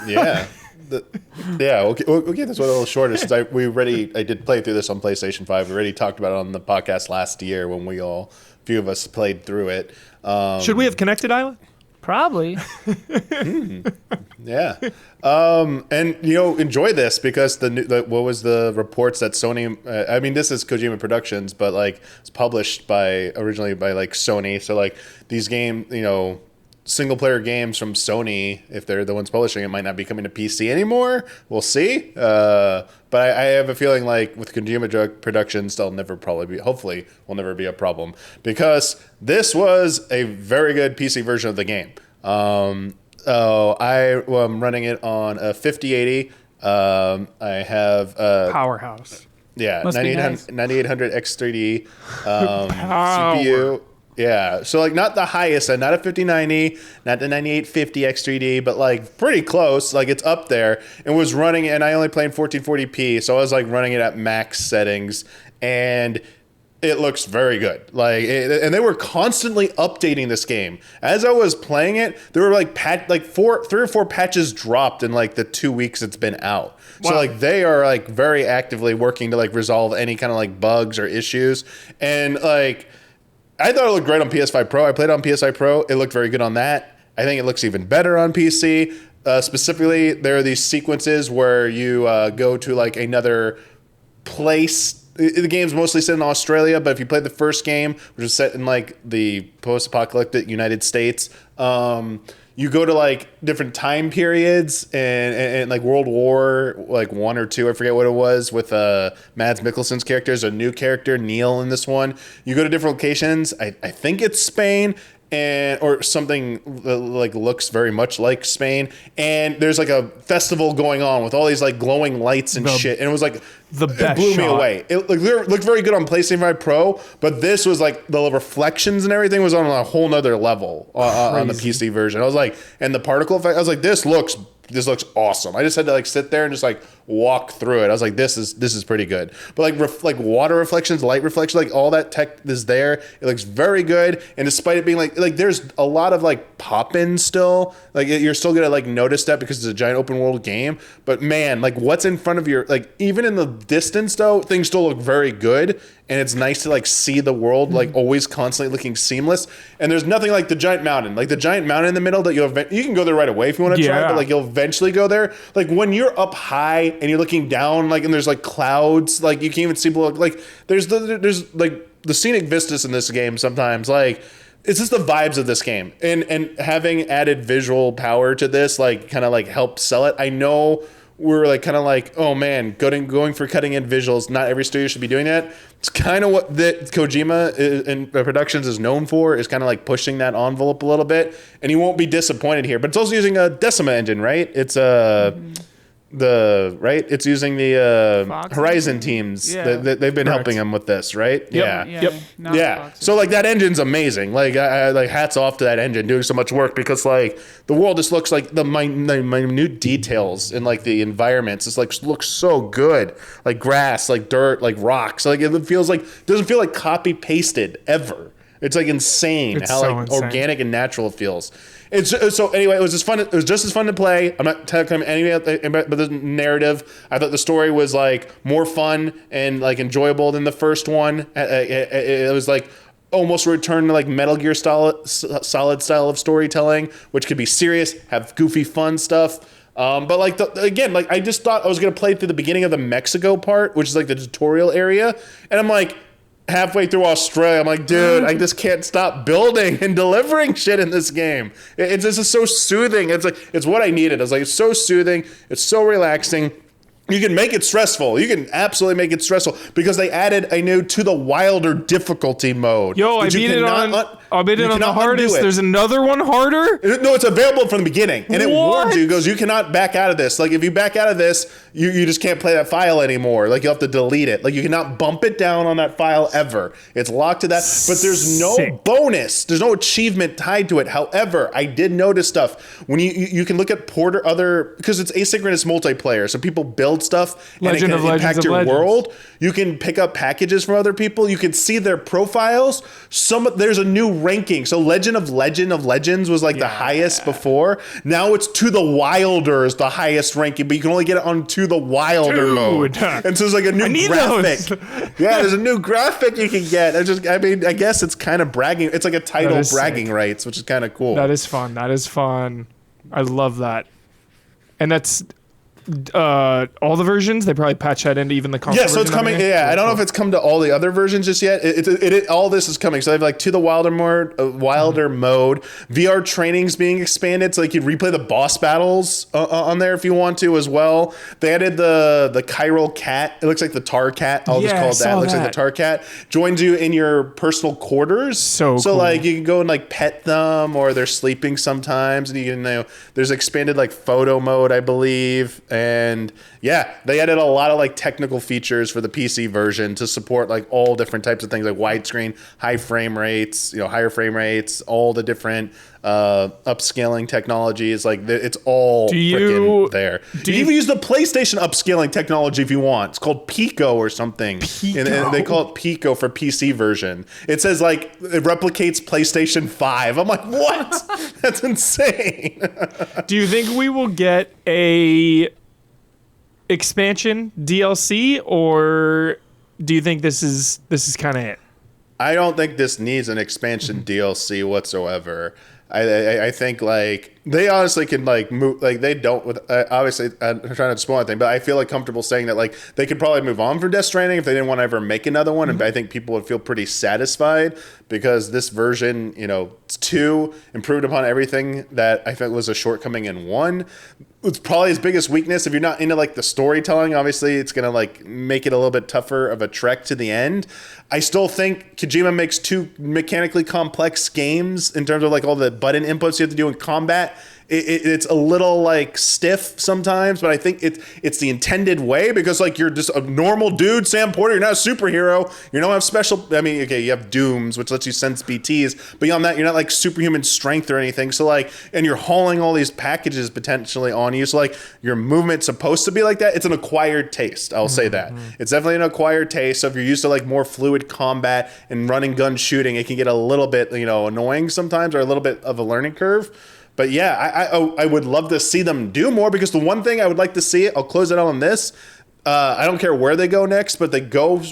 Speaker 2: Yeah. We'll get this one a little shorter since I did play through this on PlayStation 5. We already talked about it on the podcast last year when a few of us played through it.
Speaker 1: Should we have connected, Isla?
Speaker 3: Probably.
Speaker 2: Yeah. And enjoy this because what was the reports that Sony, I mean, this is Kojima Productions, but like it's published originally by like Sony. So like these games, single player games from Sony, if they're the ones publishing it, might not be coming to PC anymore. We'll see. But I have a feeling like with Kojima Productions, hopefully will never be a problem because this was a very good PC version of the game. I am running it on a 5080. I have
Speaker 1: Powerhouse.
Speaker 2: Yeah,
Speaker 3: Must be nice.
Speaker 2: 9800 X3D CPU. Yeah, so like not the highest end, not a 5090, not the 9850 X3D, but like pretty close. Like it's up there and was running, and I only played 1440p, so I was like running it at max settings, and it looks very good. And they were constantly updating this game. As I was playing it, there were like 3 or 4 patches dropped in like the 2 weeks it's been out. Wow. So like they are like very actively working to like resolve any kind of like bugs or issues, and like. I thought it looked great on PS5 Pro. I played it on PS5 Pro. It looked very good on that. I think it looks even better on PC. Specifically, there are these sequences where you go to like another place. The game's mostly set in Australia, but if you played the first game, which is set in like the post-apocalyptic United States, you go to like different time periods and like World War like 1 or 2, I forget what it was, with Mads Mikkelsen's character. There's a new character, Neil, in this one. You go to different locations. I think it's Spain or something like looks very much like Spain. And there's like a festival going on with all these like glowing lights and shit. And it was like it blew me away. It looked very good on PlayStation 5 Pro, but this was like the reflections and everything was on a whole nother level on the PC version. I was like, and the particle effect, I was like, this looks awesome. I just had to like sit there and just like walk through it. I was like, this is pretty good. But like water reflections, light reflections, like all that tech is there. It looks very good. And despite it being like there's a lot of like pop-ins still, like you're still gonna like notice that because it's a giant open world game. But man, like what's in front of your, like even in the distance though, things still look very good. And it's nice to like see the world like always constantly looking seamless. And there's nothing like the giant mountain. Like the giant mountain in the middle that you can go there right away if you want to try, but like you'll eventually go there. Like when you're up high and you're looking down, like and there's like clouds, like you can't even see below. Like there's like the scenic vistas in this game sometimes. Like it's just the vibes of this game. And having added visual power to this, like kind of like helped sell it. I know we're like kind of like, oh man, going for cutting edge visuals. Not every studio should be doing that. It's kind of what that Kojima and Productions is known for, is kind of like pushing that envelope a little bit, and you won't be disappointed here. But it's also using a Decima engine, right? It's it's using the Horizon teams.
Speaker 3: Yeah.
Speaker 2: They've been helping them with this, right?
Speaker 1: Yep.
Speaker 2: Yeah. So like that engine's amazing. Like I like hats off to that engine doing so much work, because like the world just looks like the minute details in like the environments. It's like looks so good. Like grass, like dirt, like rocks. Like it doesn't feel like copy pasted ever. It's like insane how like insane. Organic and natural it feels. So anyway, it was just fun. It was just as fun to play. I'm not telling anything about the narrative. I thought the story was like more fun and like enjoyable than the first one. It was like almost a return to like Metal Gear solid style of storytelling, which could be serious, have goofy fun stuff. But like again, like I just thought I was gonna play through the beginning of the Mexico part, which is like the tutorial area, and I'm like, halfway through Australia, I'm like, dude, I just can't stop building and delivering shit in this game. It's just so soothing. It's like, it's what I needed. I was like, it's so soothing. It's so relaxing. You can make it stressful. You can absolutely make it stressful, because they added a new to the wilder difficulty mode.
Speaker 1: Yo, I beat it on I'll bet it on the
Speaker 2: cannot undo
Speaker 1: hardest.
Speaker 2: it.
Speaker 1: There's another one harder?
Speaker 2: No, it's available from the beginning. And it
Speaker 1: What?
Speaker 2: warns you, it goes, you cannot back out of this. Like, if you back out of this, you just can't play that file anymore. Like, you have to delete it. Like, you cannot bump it down on that file ever. It's locked to that. But there's no
Speaker 1: Sick.
Speaker 2: bonus. There's no achievement tied to it. However, I did notice stuff. When you can look at because it's asynchronous multiplayer, so people build stuff and
Speaker 1: Legend
Speaker 2: it
Speaker 1: of
Speaker 2: can
Speaker 1: Legends
Speaker 2: impact
Speaker 1: of
Speaker 2: your
Speaker 1: Legends.
Speaker 2: world. You can pick up packages from other people. You can see their profiles. There's a new ranking. So Legend of Legends was like the highest before. Now it's To the Wilders, the highest ranking, but you can only get it on To the Wilder mode. And so there's like a new
Speaker 1: need
Speaker 2: graphic.
Speaker 1: those.
Speaker 2: Yeah, there's a new graphic you can get. I guess it's kind of bragging. It's like a title
Speaker 1: is
Speaker 2: bragging
Speaker 1: sick.
Speaker 2: rights, which is kind of cool.
Speaker 1: That is fun. I love that. And that's all the versions. They probably patch that into even the console.
Speaker 2: Yeah, so it's
Speaker 1: version
Speaker 2: coming.
Speaker 1: of it.
Speaker 2: Yeah, I don't know if it's come to all the other versions just yet. All this is coming. So they have like To the Wilder mode. VR training's being expanded, so like you replay the boss battles on there if you want to as well. They added the chiral cat. It looks like the tar cat. I'll just
Speaker 1: Yeah,
Speaker 2: call
Speaker 1: I
Speaker 2: it that.
Speaker 1: saw
Speaker 2: It looks like
Speaker 1: that.
Speaker 2: the tar cat. Joins you in your personal quarters.
Speaker 1: So cool.
Speaker 2: like you can go and like pet them, or they're sleeping sometimes, and you can there's expanded like photo mode, I believe. And yeah, they added a lot of like technical features for the PC version to support like all different types of things, like widescreen, high frame rates, higher frame rates, all the different upscaling technologies. Like it's all freaking there. You can even use the PlayStation upscaling technology if you want. It's called Pico or something. And they call it Pico for PC version. It says like it replicates PlayStation 5. I'm like, what? That's insane.
Speaker 1: Do you think we will get a expansion DLC, or do you think this is kind of it?
Speaker 2: I don't think this needs an expansion DLC whatsoever. I think like they honestly can like move, like they don't with obviously I'm trying to spoil anything, but I feel like comfortable saying that like they could probably move on from Death Stranding if they didn't want to ever make another one. And I think people would feel pretty satisfied because this version, it's 2, improved upon everything that I think was a shortcoming in 1. It's probably his biggest weakness. If you're not into like the storytelling, obviously it's gonna like make it a little bit tougher of a trek to the end. I still think Kojima makes 2 mechanically complex games in terms of like all the button inputs you have to do in combat. It's a little like stiff sometimes, but I think it's the intended way, because like you're just a normal dude, Sam Porter. You're not a superhero. You don't have special. I mean, okay, you have dooms, which lets you sense BTs, but beyond that, you're not like superhuman strength or anything. So like, and you're hauling all these packages potentially on you. So like, your movement's supposed to be like that. It's an acquired taste. I'll say that. It's definitely an acquired taste. So if you're used to like more fluid combat and running gun shooting, it can get a little bit annoying sometimes, or a little bit of a learning curve. But yeah, I would love to see them do more, because the one thing I would like to see, I'll close it out on this. I don't care where they go next, but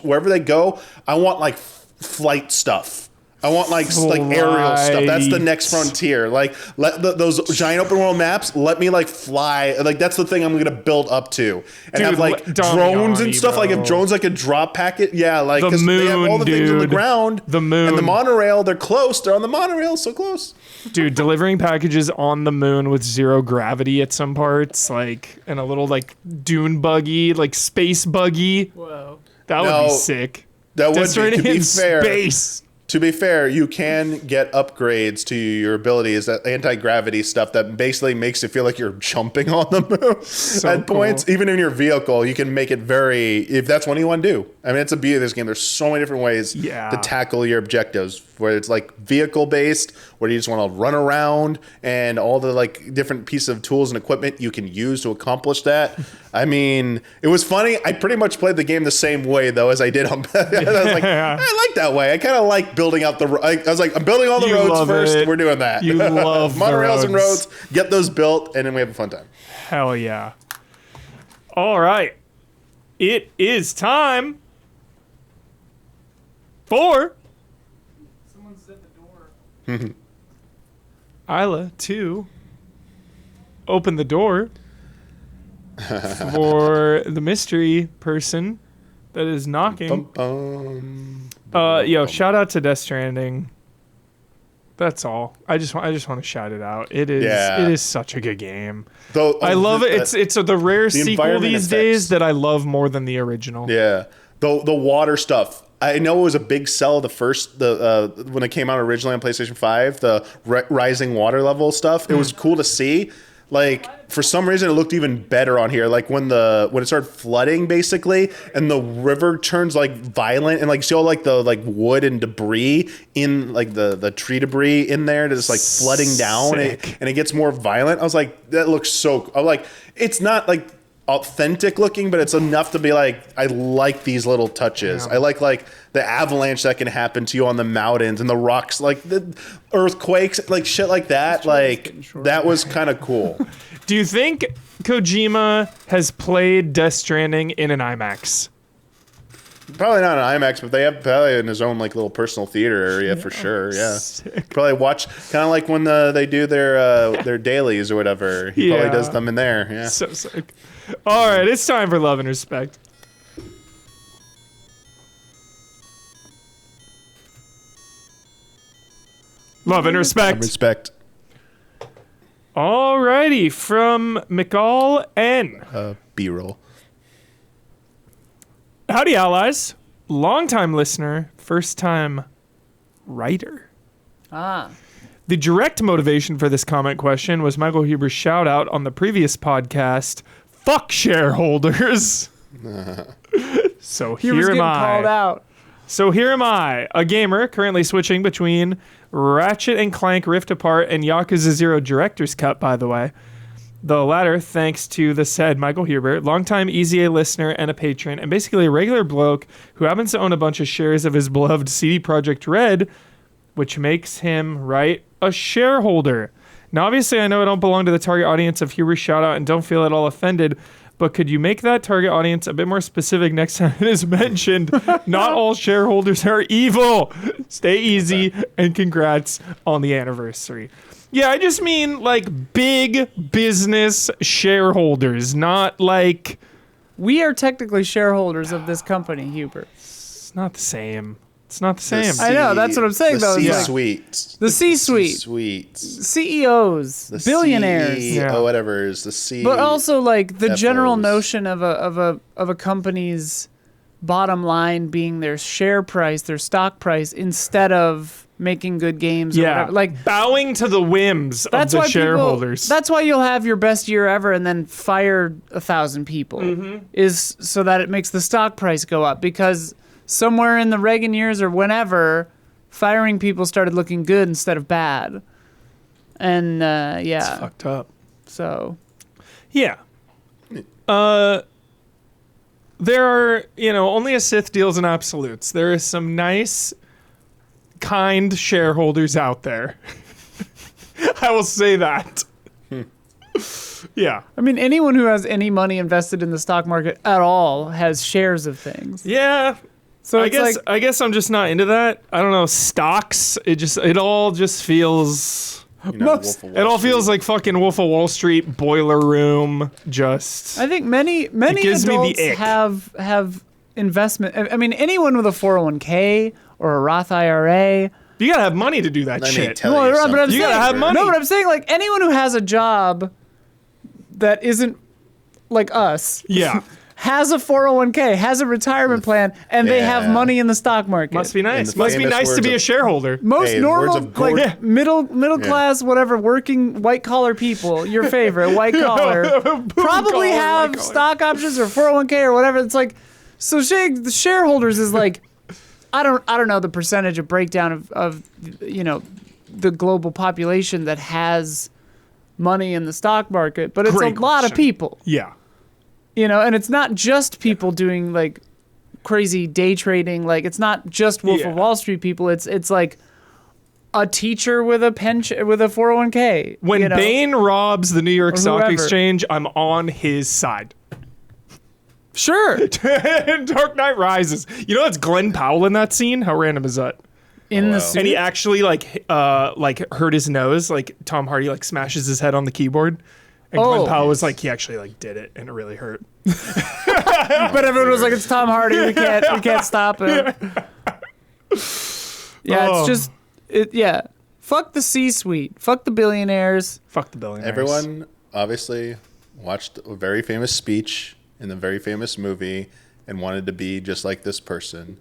Speaker 2: wherever they go, I want like flight stuff. I want like aerial stuff. That's the next frontier. Like let those giant open world maps, let me like fly. Like that's the thing I'm gonna build up to, and have like drones and stuff.
Speaker 1: Bro.
Speaker 2: Like if drones like a drop packet, yeah, like
Speaker 1: The
Speaker 2: because they have all the things on the
Speaker 1: dude.
Speaker 2: ground.
Speaker 1: The moon.
Speaker 2: And the monorail. They're close. They're on the monorail, so close.
Speaker 1: Dude, delivering packages on the moon with 0 gravity at some parts, like, and a little like dune buggy, like space buggy.
Speaker 3: Whoa.
Speaker 1: That would be sick.
Speaker 2: That would
Speaker 1: Death Stranding
Speaker 2: be, to be
Speaker 1: in
Speaker 2: fair.
Speaker 1: space.
Speaker 2: To be fair, you can get upgrades to your abilities, that anti-gravity stuff that basically makes it feel like you're jumping on the moon at points.
Speaker 1: cool.
Speaker 2: Even in your vehicle, you can make it if that's what you want to do. I mean, it's a beauty of this game. There's so many different ways to tackle your objectives, where it's like vehicle-based, where you just want to run around, and all the like different pieces of tools and equipment you can use to accomplish that. I mean, it was funny. I pretty much played the game the same way, though, as I did on... I was like, I like that way. I kind of like building out I was like, I'm building all the roads first.
Speaker 1: It.
Speaker 2: We're doing that.
Speaker 1: You love
Speaker 2: monorails
Speaker 1: the
Speaker 2: and roads. Get those built, and then we have a fun time.
Speaker 1: Hell yeah. All right. It is time for
Speaker 3: Someone set the door.
Speaker 1: Isla to open the door for the mystery person that is knocking. Shout out to Death Stranding. That's all. I just want to shout it out. It is such a good game. I love it. It's the rare sequel
Speaker 2: environment
Speaker 1: these
Speaker 2: effects.
Speaker 1: days that I love more than the original.
Speaker 2: Yeah. The water stuff. I know it was a big sell when it came out originally on PlayStation 5, the rising water level stuff. It was cool to see. Like, for some reason, it looked even better on here. Like when it started flooding, basically, and the river turns like violent, and like see all like the like wood and debris in like the tree debris in there, just like flooding down, and it gets more violent. I was like, that looks so. I'm like, it's not like authentic looking, but it's enough to be like, I like these little touches. Yeah. I like the avalanche that can happen to you on the mountains and the rocks, like the earthquakes, like shit like that. Like that was kind of cool.
Speaker 1: Do you think Kojima has played Death Stranding in an IMAX?
Speaker 2: Probably not an IMAX, but they have probably in his own like little personal theater area for sure. Yeah, sick. Probably watch kind of like when they do their dailies or whatever. He probably does them in there. Yeah,
Speaker 1: so sick. All right, it's time for Love and Respect. Love and Respect.
Speaker 2: Respect.
Speaker 1: All righty, from McCall N.
Speaker 2: B-roll.
Speaker 1: Howdy, allies. Longtime listener, first-time writer. The direct motivation for this comment question was Michael Huber's shout-out on the previous podcast, Fuck Shareholders. So here am I.
Speaker 3: Called out.
Speaker 1: So here am I, a gamer currently switching between Ratchet and Clank Rift Apart and Yakuza 0 Director's Cut, by the way. The latter thanks to the said Michael Huber, longtime EZA listener and a patron, and basically a regular bloke who happens to own a bunch of shares of his beloved CD Projekt Red, which makes him, right, a shareholder. Now, obviously, I know I don't belong to the target audience of Huber's shoutout and don't feel at all offended, but could you make that target audience a bit more specific next time it is mentioned? Not all shareholders are evil. Stay easy, and congrats on the anniversary. Yeah, I just mean like big business shareholders, not like...
Speaker 3: We are technically shareholders of this company, Huber.
Speaker 1: It's not the same. It's not the same.
Speaker 3: I know, that's what I'm saying, though.
Speaker 2: The C-suite.
Speaker 3: The C-suite.
Speaker 2: C-suite.
Speaker 3: CEOs. The billionaires.
Speaker 2: CEO, whatever is the C.
Speaker 3: But also, like, the
Speaker 2: FOs.
Speaker 3: general notion of a company's bottom line being their share price, their stock price, instead of making good games or whatever. Like,
Speaker 1: bowing to the whims of the shareholders.
Speaker 3: That's why you'll have your best year ever and then fire 1,000 people, is so that it makes the stock price go up, because somewhere in the Reagan years or whenever, firing people started looking good instead of bad. And,
Speaker 1: It's fucked up.
Speaker 3: So.
Speaker 1: Yeah. There are, only a Sith deals in absolutes. There are some nice, kind shareholders out there. I will say that. Yeah.
Speaker 3: I mean, anyone who has any money invested in the stock market at all has shares of things.
Speaker 1: Yeah. So I guess I'm just not into that. I don't know, stocks. It all just feels. It all feels like fucking Wolf of Wall Street, Boiler Room. Just.
Speaker 3: I think many adults have investment. I mean, anyone with a 401k or a Roth IRA.
Speaker 1: You gotta have money to do that shit.
Speaker 2: You
Speaker 1: gotta have money.
Speaker 3: No, but I'm saying, like, anyone who has a job that isn't like us.
Speaker 1: Yeah.
Speaker 3: Has a 401k, has a retirement plan, and they have money in the stock market.
Speaker 1: Must be nice. Must be nice to be a shareholder.
Speaker 3: Most normal, like middle class, whatever, working white collar people, your favorite white collar, probably have stock options or 401k or whatever. It's like, so the shareholders is like, I don't know the percentage of breakdown of the global population that has money in the stock market, but it's a lot of people.
Speaker 1: Yeah.
Speaker 3: And it's not just people doing like crazy day trading. Like, it's not just Wolf of Wall Street people. It's like a teacher with a pension, with a 401k.
Speaker 1: When Bain robs the New York Stock Exchange, I'm on his side.
Speaker 3: Sure.
Speaker 1: Dark Knight Rises. It's Glenn Powell in that scene. How random is that?
Speaker 3: In the suit?
Speaker 1: And he actually like hurt his nose. Like Tom Hardy like smashes his head on the keyboard. And Glenn Powell was like, he actually like did it, and it really hurt.
Speaker 3: But everyone was like, it's Tom Hardy. We can't stop him. It's just Fuck the C-suite. Fuck the billionaires.
Speaker 1: Fuck the billionaires.
Speaker 2: Everyone obviously watched a very famous speech in the very famous movie and wanted to be just like this person.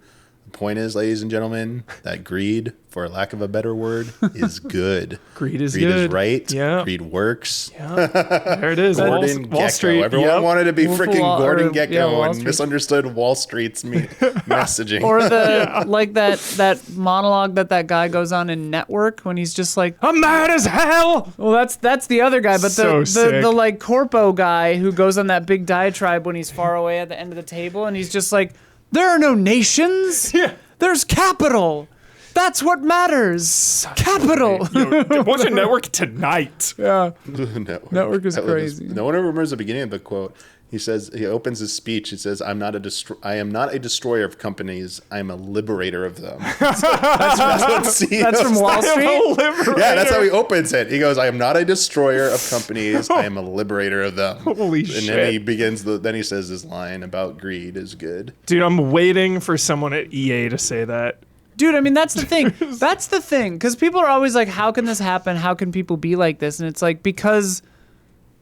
Speaker 2: The point is, ladies and gentlemen, that greed, for lack of a better word, is good.
Speaker 1: Greed is
Speaker 2: Greed
Speaker 1: good.
Speaker 2: is right.
Speaker 1: Yeah.
Speaker 2: Greed works.
Speaker 1: There it is.
Speaker 2: Gordon
Speaker 1: Wall
Speaker 2: Gekko.
Speaker 1: Street.
Speaker 2: Everyone
Speaker 1: Yep.
Speaker 2: wanted to be
Speaker 3: Wolf of
Speaker 2: freaking
Speaker 3: Wall-
Speaker 2: Gordon
Speaker 3: or,
Speaker 2: Gekko
Speaker 3: yeah, Wall
Speaker 2: and
Speaker 3: Street.
Speaker 2: misunderstood Wall Street's messaging.
Speaker 3: Or the like that monologue that guy goes on in Network when he's just like,
Speaker 1: I'm mad as hell.
Speaker 3: well, that's the other guy, but
Speaker 1: So sick.
Speaker 3: the like corpo guy who goes on that big diatribe when he's far away at the end of the table, and he's just like, there are no nations.
Speaker 1: Yeah.
Speaker 3: There's capital. That's what matters. Capital.
Speaker 1: Yo, watch a Network tonight.
Speaker 3: Yeah.
Speaker 2: Network
Speaker 3: is crazy.
Speaker 2: No one ever remembers the beginning of the quote. He says, he opens his speech. He says, I am not a destroyer of companies. I'm a liberator of them. That's what CEOs
Speaker 3: That's from Wall Street.
Speaker 2: Yeah, that's how he opens it. He goes, I am not a destroyer of companies. I am a liberator of them.
Speaker 1: Holy
Speaker 2: and
Speaker 1: shit.
Speaker 2: then he begins, then he says his line about greed is good.
Speaker 1: Dude, I'm waiting for someone at EA to say that.
Speaker 3: Dude, I mean, that's the thing. That's the thing. Because people are always like, how can this happen? How can people be like this? And it's like, because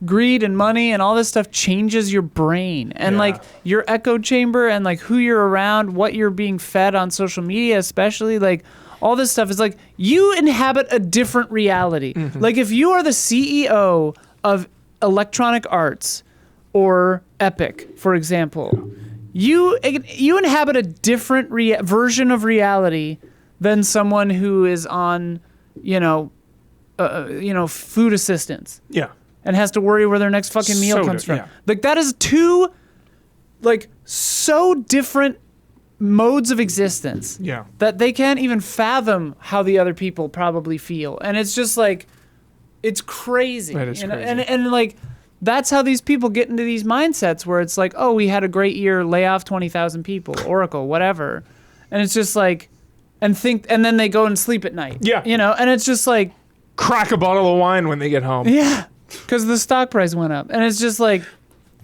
Speaker 3: greed and money and all this stuff changes your brain and
Speaker 1: Yeah.
Speaker 3: like your echo chamber and like who you're around, what you're being fed on social media, especially like all this stuff is like you inhabit a different reality. Like if you are the CEO of Electronic Arts or Epic, for example, you inhabit a different version of reality than someone who is on, food assistance
Speaker 1: Yeah.
Speaker 3: and has to worry where their next fucking meal
Speaker 1: So
Speaker 3: comes from.
Speaker 1: yeah.
Speaker 3: Like that is two, like so different modes of existence
Speaker 1: Yeah.
Speaker 3: that they can't even fathom how the other people probably feel, and it's just like, it's crazy.
Speaker 1: That is
Speaker 3: you know?
Speaker 1: crazy.
Speaker 3: And like. That's how these people get into these mindsets where it's like, oh, we had a great year, lay off 20,000 people, Oracle, whatever. And it's just like, and then they go and sleep at night.
Speaker 1: Yeah.
Speaker 3: And it's just like,
Speaker 1: Crack a bottle of wine when they get home.
Speaker 3: yeah, because the stock price went up. And it's just like,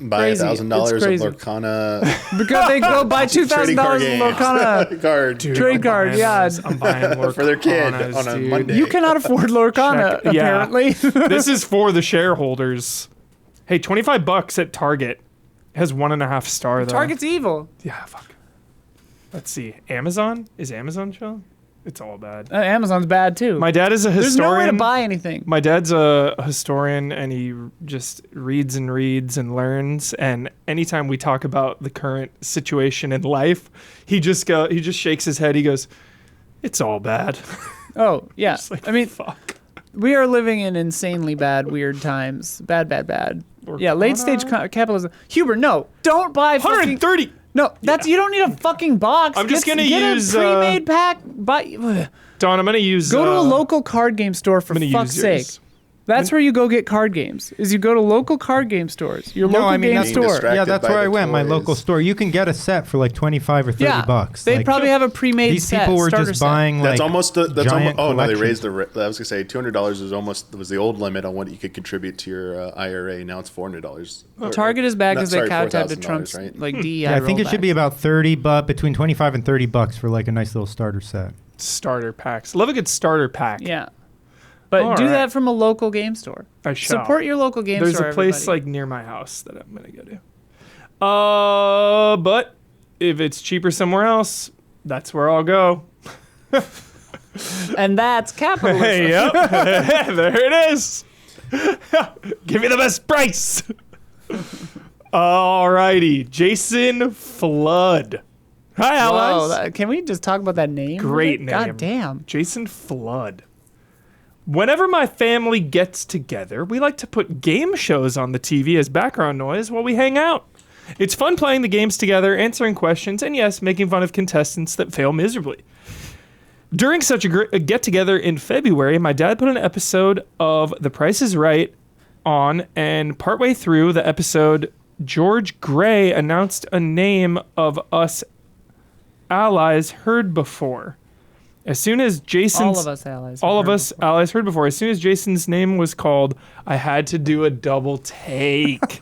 Speaker 2: Buy
Speaker 3: Crazy.
Speaker 2: $1,000
Speaker 3: It's
Speaker 2: of
Speaker 3: crazy.
Speaker 2: Lorcana
Speaker 3: because they go buy
Speaker 2: trading card
Speaker 3: $2,000
Speaker 2: games.
Speaker 3: of Lorcana.
Speaker 2: card.
Speaker 1: Dude,
Speaker 3: Trade
Speaker 1: I'm
Speaker 3: card,
Speaker 1: buying
Speaker 3: yeah.
Speaker 1: those. I'm buying Lorcanas,
Speaker 2: For their kid on a
Speaker 1: dude.
Speaker 2: Monday.
Speaker 3: You cannot afford Lorcana,
Speaker 1: Check- yeah.
Speaker 3: apparently.
Speaker 1: This is for the shareholders. Hey, $25 at Target. Has 1.5 star though.
Speaker 3: Target's evil.
Speaker 1: Yeah, fuck. Let's see. Amazon? Is Amazon chill? It's all bad.
Speaker 3: Amazon's bad too.
Speaker 1: My dad is a
Speaker 3: There's
Speaker 1: historian.
Speaker 3: no way to buy anything.
Speaker 1: My dad's a historian and he just reads and reads and learns, and anytime we talk about the current situation in life, he just shakes his head. He goes, "It's all bad."
Speaker 3: Oh, yeah.
Speaker 1: Just like,
Speaker 3: I mean,
Speaker 1: fuck.
Speaker 3: we are living in insanely bad, weird times. Bad. Yeah, late stage capitalism. Huber, no, don't buy fucking.
Speaker 1: 130.
Speaker 3: No, that's you don't need a fucking box.
Speaker 1: I'm just gonna
Speaker 3: get
Speaker 1: use,
Speaker 3: a pre-made pack. Buy.
Speaker 1: Don, I'm gonna use.
Speaker 3: Go to a local card game store for
Speaker 1: I'm gonna
Speaker 3: fuck's
Speaker 1: use
Speaker 3: sake.
Speaker 1: yours.
Speaker 3: That's where you go get card games. Is you go to local card game stores. Your local game
Speaker 4: that's
Speaker 2: Being
Speaker 3: store.
Speaker 2: distracted
Speaker 4: Yeah, that's
Speaker 2: by
Speaker 4: where
Speaker 2: the
Speaker 4: I went. My
Speaker 2: toys.
Speaker 4: local store. You can get a set for like 25 or 30
Speaker 3: Yeah,
Speaker 4: bucks.
Speaker 3: they
Speaker 4: Like,
Speaker 3: probably have a pre-made
Speaker 4: these
Speaker 3: set.
Speaker 4: people were
Speaker 3: starter
Speaker 4: just
Speaker 3: set.
Speaker 4: buying like
Speaker 2: That's almost that's almost.
Speaker 4: giant
Speaker 2: Oh no, they
Speaker 4: collections.
Speaker 2: raised the. I was gonna say $200 was the old limit on what you could contribute to your IRA. Now it's $400.
Speaker 3: Target is bad because they
Speaker 2: Sorry,
Speaker 3: kowtowed to
Speaker 2: $4,000,
Speaker 3: Trump's
Speaker 2: right?
Speaker 3: like DEI.
Speaker 4: Yeah, I think it should be
Speaker 3: rollbacks.
Speaker 4: about 30, but between 25 and 30 bucks for like a nice little starter set.
Speaker 1: Starter packs. Love a good starter pack.
Speaker 3: Yeah, but
Speaker 1: All
Speaker 3: do
Speaker 1: right.
Speaker 3: that from a local game store.
Speaker 1: I shall.
Speaker 3: Support your local game
Speaker 1: There's
Speaker 3: store.
Speaker 1: a place
Speaker 3: everybody.
Speaker 1: like near my house that I'm gonna go to. But if it's cheaper somewhere else, that's where I'll go.
Speaker 3: and that's capitalism.
Speaker 1: Hey, yep. There it is. Give me the best price. Alrighty. Jason Flood. Hi,
Speaker 3: Whoa,
Speaker 1: allies.
Speaker 3: can we just talk about that name?
Speaker 1: Great name.
Speaker 3: God damn.
Speaker 1: Jason Flood. Whenever my family gets together, we like to put game shows on the TV as background noise while we hang out. It's fun playing the games together, answering questions, and yes, making fun of contestants that fail miserably. During such a get-together in February, my dad put an episode of The Price is Right on, and partway through the episode, George Gray announced a name of us allies heard before. As soon as Jason's...
Speaker 3: All of us allies.
Speaker 1: All of us allies heard before. As soon as Jason's name was called, I had to do a double take.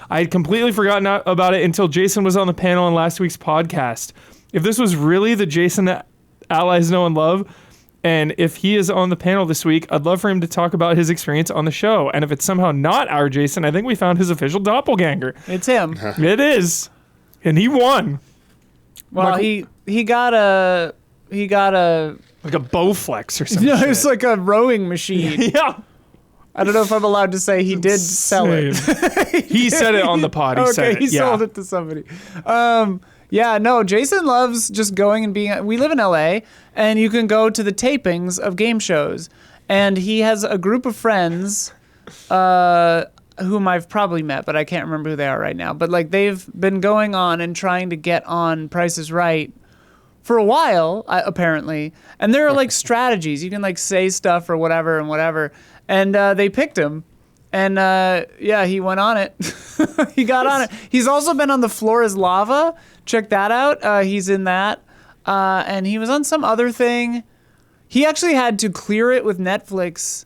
Speaker 1: I had completely forgotten about it until Jason was on the panel in last week's podcast. If this was really the Jason that allies know and love, and if he is on the panel this week, I'd love for him to talk about his experience on the show. And if it's somehow not our Jason, I think we found his official doppelganger.
Speaker 3: It's him.
Speaker 1: It is. And he won.
Speaker 3: Well,
Speaker 1: Michael-
Speaker 3: he got a
Speaker 1: like a Bowflex or something.
Speaker 3: no, it's like a rowing machine.
Speaker 1: Yeah.
Speaker 3: I don't know if I'm allowed to say he did sell it.
Speaker 1: He said it on the pod. He said
Speaker 3: Okay,
Speaker 1: it.
Speaker 3: he
Speaker 1: Yeah.
Speaker 3: sold it to somebody. Yeah, no, Jason loves just going and being. We live in LA, and you can go to the tapings of game shows, and he has a group of friends, whom I've probably met, but I can't remember who they are right now. But like they've been going on and trying to get on Price is Right for a while, apparently. And there are like strategies. You can like say stuff or whatever and whatever. And they picked him. And yeah, he went on it. He got on it. He's also been on The Floor is Lava. Check that out. He's in that. And he was on some other thing. He actually had to clear it with Netflix.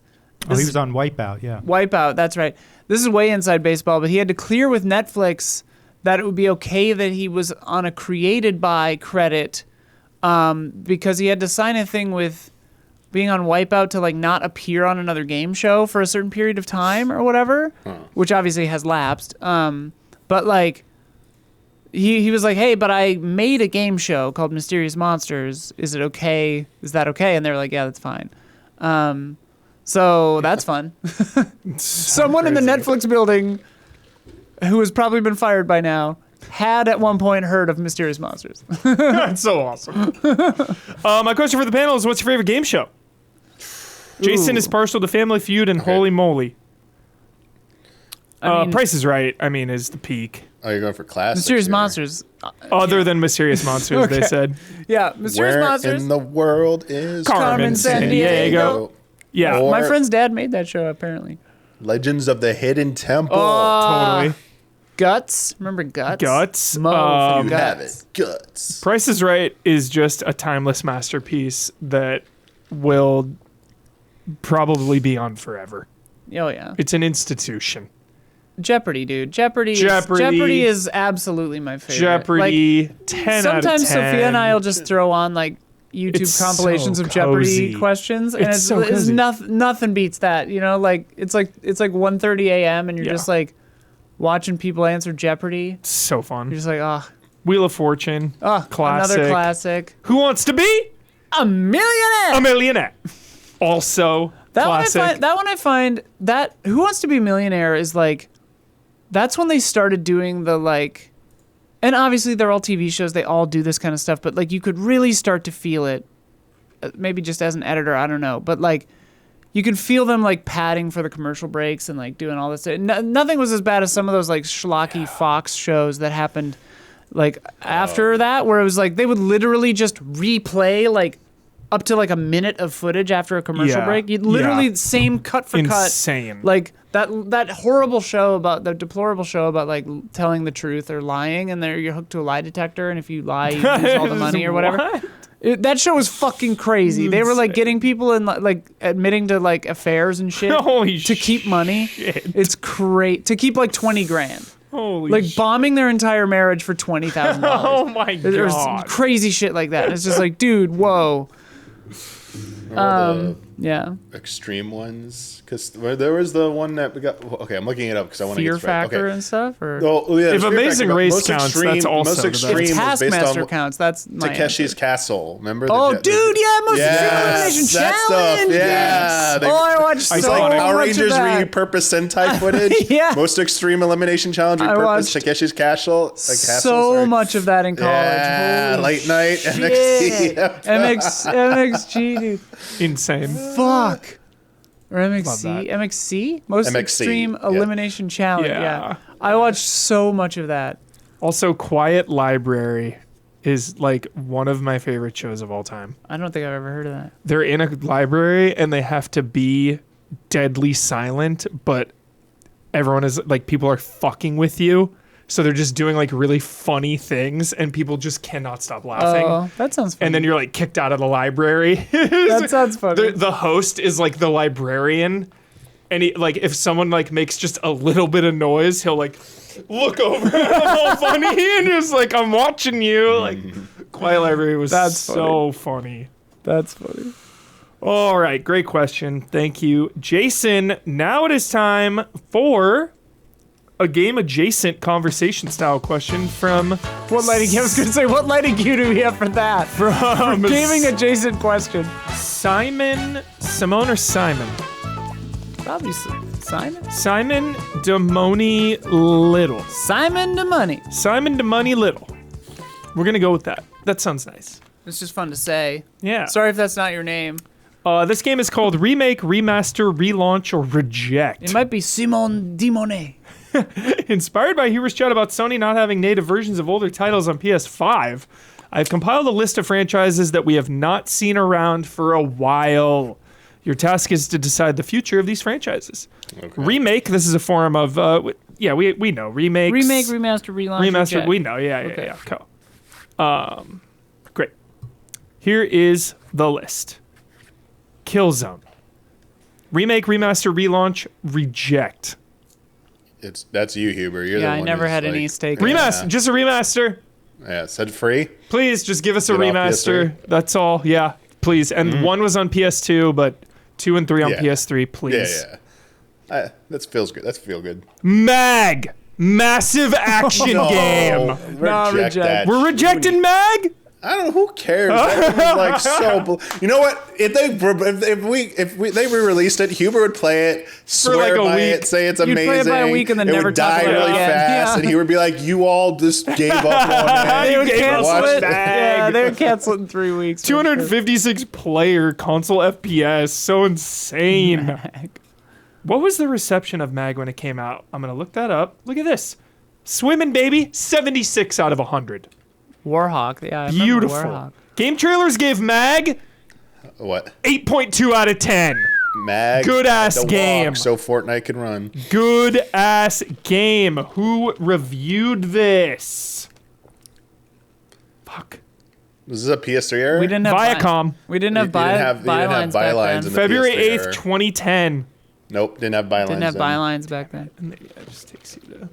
Speaker 4: Oh, he was on Wipeout, yeah.
Speaker 3: Wipeout, that's right. This is way inside baseball, but he had to clear with Netflix that it would be okay that he was on a created by credit because he had to sign a thing with being on Wipeout to like not appear on another game show for a certain period of time or whatever, which obviously has lapsed. But like he was like, hey, but I made a game show called Mysterious Monsters. Is it okay? Is that okay? And they were like, yeah, that's fine. So that's fun. Someone in the Netflix building who has probably been fired by now had at one point heard of Mysterious Monsters.
Speaker 1: That's so awesome. My question for the panel is, what's your favorite game show? Jason is partial to Family Feud and Holy Moly.
Speaker 3: I mean,
Speaker 1: Price is Right, I mean, is the peak.
Speaker 2: Oh, you're going for classics.
Speaker 3: Mysterious
Speaker 2: here.
Speaker 3: Monsters.
Speaker 1: Other than Mysterious Monsters, they
Speaker 3: Okay.
Speaker 1: said.
Speaker 3: Yeah, Mysterious
Speaker 2: Where
Speaker 3: Monsters.
Speaker 2: in the world is
Speaker 1: Carmen Sandiego. Yeah,
Speaker 2: Or
Speaker 3: My friend's dad made that show, apparently.
Speaker 2: Legends of the Hidden Temple.
Speaker 1: totally.
Speaker 3: Guts. Remember Guts?
Speaker 1: Guts.
Speaker 3: Mo from
Speaker 2: you have
Speaker 3: Guts.
Speaker 2: it. Guts.
Speaker 1: Price is Right is just a timeless masterpiece that will probably be on forever.
Speaker 3: Oh, yeah.
Speaker 1: It's an institution.
Speaker 3: Jeopardy, dude. Jeopardy is absolutely my favorite.
Speaker 1: Jeopardy,
Speaker 3: Like,
Speaker 1: 10 out of 10.
Speaker 3: sometimes Sophia and I will just throw on like YouTube
Speaker 1: It's
Speaker 3: compilations
Speaker 1: so
Speaker 3: of Jeopardy
Speaker 1: cozy.
Speaker 3: questions, and
Speaker 1: It's so cozy.
Speaker 3: nothing beats that. You know, like it's like 1:30 a.m. and you're
Speaker 1: Yeah.
Speaker 3: just like watching people answer Jeopardy.
Speaker 1: So
Speaker 3: You're
Speaker 1: fun.
Speaker 3: just like,
Speaker 1: Wheel of Fortune. Classic.
Speaker 3: another classic.
Speaker 1: Who Wants to Be
Speaker 3: A Millionaire.
Speaker 1: a Millionaire? Also classic.
Speaker 3: I find that Who Wants to Be a Millionaire is like, that's when they started doing the like, and obviously they're all TV shows, they all do this kind of stuff, but like you could really start to feel it, maybe just as an editor, I don't know, but like you could feel them like padding for the commercial breaks and like doing all this. Nothing was as bad as some of those like schlocky Fox shows that happened like after that, where it was like they would literally just replay like up to like a minute of footage after a commercial
Speaker 1: Yeah.
Speaker 3: break. You'd literally
Speaker 1: Yeah.
Speaker 3: same cut for
Speaker 1: Insane.
Speaker 3: cut. Like that horrible show about the deplorable show about like telling the truth or lying, and you're hooked to a lie detector, and if you lie, you lose all the money or whatever.
Speaker 1: What?
Speaker 3: That show was fucking crazy. They were like getting people in like admitting to like affairs and shit
Speaker 1: Holy
Speaker 3: to keep money.
Speaker 1: shit.
Speaker 3: It's great to keep like 20 grand.
Speaker 1: Holy
Speaker 3: Like bombing their entire marriage for $20,000.
Speaker 1: Oh my
Speaker 3: There's
Speaker 1: god.
Speaker 3: crazy shit like that. It's just like, dude, whoa.
Speaker 2: Or
Speaker 3: Yeah.
Speaker 2: the extreme ones. Because there was the one that we got. Okay, I'm looking it up because I want to
Speaker 3: Fear
Speaker 2: get straight.
Speaker 3: Factor
Speaker 2: Okay.
Speaker 3: and stuff? Or
Speaker 2: Well, yeah,
Speaker 1: If
Speaker 2: Fear
Speaker 1: Amazing
Speaker 2: Factor, but
Speaker 1: Race
Speaker 2: most
Speaker 1: counts,
Speaker 2: extreme,
Speaker 1: that's also
Speaker 2: most
Speaker 1: the
Speaker 2: extreme
Speaker 1: best.
Speaker 3: if
Speaker 2: was based
Speaker 3: Taskmaster
Speaker 2: on
Speaker 3: counts, that's my
Speaker 2: Takeshi's
Speaker 3: answer.
Speaker 2: Castle. Remember?
Speaker 3: Oh,
Speaker 2: the,
Speaker 3: dude, yeah, most extreme elimination
Speaker 2: that
Speaker 3: challenge.
Speaker 2: stuff. Yeah. They-
Speaker 3: Oh, I watched
Speaker 1: I
Speaker 3: so
Speaker 1: saw
Speaker 3: much
Speaker 1: it.
Speaker 2: Power
Speaker 3: of
Speaker 2: Rangers
Speaker 3: that.
Speaker 2: repurposed Sentai footage.
Speaker 3: Yeah.
Speaker 2: Most extreme elimination challenge
Speaker 3: I
Speaker 2: repurposed
Speaker 3: watched
Speaker 2: Takeshi's Castle.
Speaker 3: So much of that in college.
Speaker 2: Yeah,
Speaker 3: Holy
Speaker 2: late night
Speaker 3: shit.
Speaker 2: NXT.
Speaker 3: MXG, dude.
Speaker 1: Insane.
Speaker 3: Fuck. Or
Speaker 1: Love
Speaker 3: MXC?
Speaker 1: that.
Speaker 3: MXC? Most
Speaker 2: MXC,
Speaker 3: Extreme
Speaker 2: yeah.
Speaker 3: Elimination Challenge.
Speaker 1: Yeah.
Speaker 3: Yeah. I watched so much of that.
Speaker 1: Also, Quiet Library is like one of my favorite shows of all time.
Speaker 3: I don't think I've ever heard of that.
Speaker 1: They're in a library and they have to be deadly silent, but everyone is like, people are fucking with you. So they're just doing like really funny things and people just cannot stop laughing.
Speaker 3: Oh, that sounds funny.
Speaker 1: And then you're like kicked out of the library.
Speaker 3: that sounds funny.
Speaker 1: The host is like the librarian, and he, like if someone like makes just a little bit of noise, he'll like look over all funny and just like, I'm watching you. Like Quiet Library was
Speaker 3: That's
Speaker 1: so funny.
Speaker 3: That's funny.
Speaker 1: All right, great question. Thank you, Jason. Now it is time for a game adjacent conversation style question from
Speaker 3: What lighting? I was gonna say, what lighting cue do we have for that?
Speaker 1: from
Speaker 3: Gaming adjacent question.
Speaker 1: Simon or Simon?
Speaker 3: Probably Simon.
Speaker 1: Simon Damoni Little.
Speaker 3: Simon the money.
Speaker 1: Simon Damoni Little. We're gonna go with that. That sounds nice.
Speaker 3: It's just fun to say.
Speaker 1: Yeah.
Speaker 3: Sorry if that's not your name.
Speaker 1: This game is called Remake, Remaster, Relaunch, or Reject.
Speaker 3: It might be Simon Dimone.
Speaker 1: Inspired by Huber's chat about Sony not having native versions of older titles on PS5, I've compiled a list of franchises that we have not seen around for a while. Your task is to decide the future of these franchises.
Speaker 2: Okay.
Speaker 1: Remake, this is a form of, we know. Remakes.
Speaker 3: Remake, remaster, relaunch.
Speaker 1: Remaster,
Speaker 3: reject.
Speaker 1: we know. Yeah. Cool. Great. Here is the list. Killzone. Remake, remaster, relaunch, reject.
Speaker 2: That's you, Huber. You're the
Speaker 3: Yeah,
Speaker 2: one
Speaker 3: I never
Speaker 2: who's
Speaker 3: had
Speaker 2: like,
Speaker 3: any stake.
Speaker 1: Remaster, just a remaster.
Speaker 2: Yeah, said free.
Speaker 1: Please just give us a
Speaker 2: Get off
Speaker 1: remaster.
Speaker 2: PS3.
Speaker 1: That's all. Yeah, please. And one was on PS2, but 2 and 3 on
Speaker 2: Yeah.
Speaker 1: PS3, please.
Speaker 2: Yeah. That feels good. That's feel good.
Speaker 1: Mag, massive action game.
Speaker 2: No,
Speaker 3: reject.
Speaker 2: that.
Speaker 1: We're rejecting Mag.
Speaker 2: I don't know. Who cares? That game is like so. You know what? If they re-released it, Huber would play it, swear
Speaker 1: like a
Speaker 2: by
Speaker 1: week.
Speaker 2: it, say it's
Speaker 3: You'd
Speaker 2: amazing.
Speaker 3: play it by a week and then
Speaker 2: it
Speaker 3: never
Speaker 2: would
Speaker 3: talk
Speaker 2: die
Speaker 3: about it
Speaker 2: really
Speaker 3: again.
Speaker 2: fast,
Speaker 3: Yeah.
Speaker 2: and he would be like, "You all just gave up on it."
Speaker 3: They would
Speaker 1: gave up
Speaker 3: cancel
Speaker 1: on
Speaker 3: it.
Speaker 1: Mag.
Speaker 3: Yeah, they would cancel it in 3 weeks.
Speaker 1: 256 player console FPS. So insane. What was the reception of Mag when it came out? I'm going to look that up. Look at this. Swimming, baby. 76 out of 100.
Speaker 3: Warhawk. Yeah, I remember
Speaker 1: Beautiful.
Speaker 3: Warhawk.
Speaker 1: Game Trailers gave Mag
Speaker 2: What?
Speaker 1: 8.2 out of 10.
Speaker 2: Mag.
Speaker 1: Good ass
Speaker 2: had to
Speaker 1: game.
Speaker 2: walk so Fortnite could run.
Speaker 1: Good ass game. Who reviewed this? Fuck.
Speaker 2: Was this a PS3 era?
Speaker 3: We didn't have
Speaker 1: Viacom.
Speaker 3: We didn't have
Speaker 2: You didn't have
Speaker 3: bylines back
Speaker 2: bylines
Speaker 3: then.
Speaker 2: in the
Speaker 1: February
Speaker 2: PS3
Speaker 1: 8th,
Speaker 2: era.
Speaker 1: 2010.
Speaker 2: Nope, didn't have bylines.
Speaker 3: Didn't have
Speaker 2: then.
Speaker 3: bylines back then.
Speaker 1: Yeah, it just takes you to.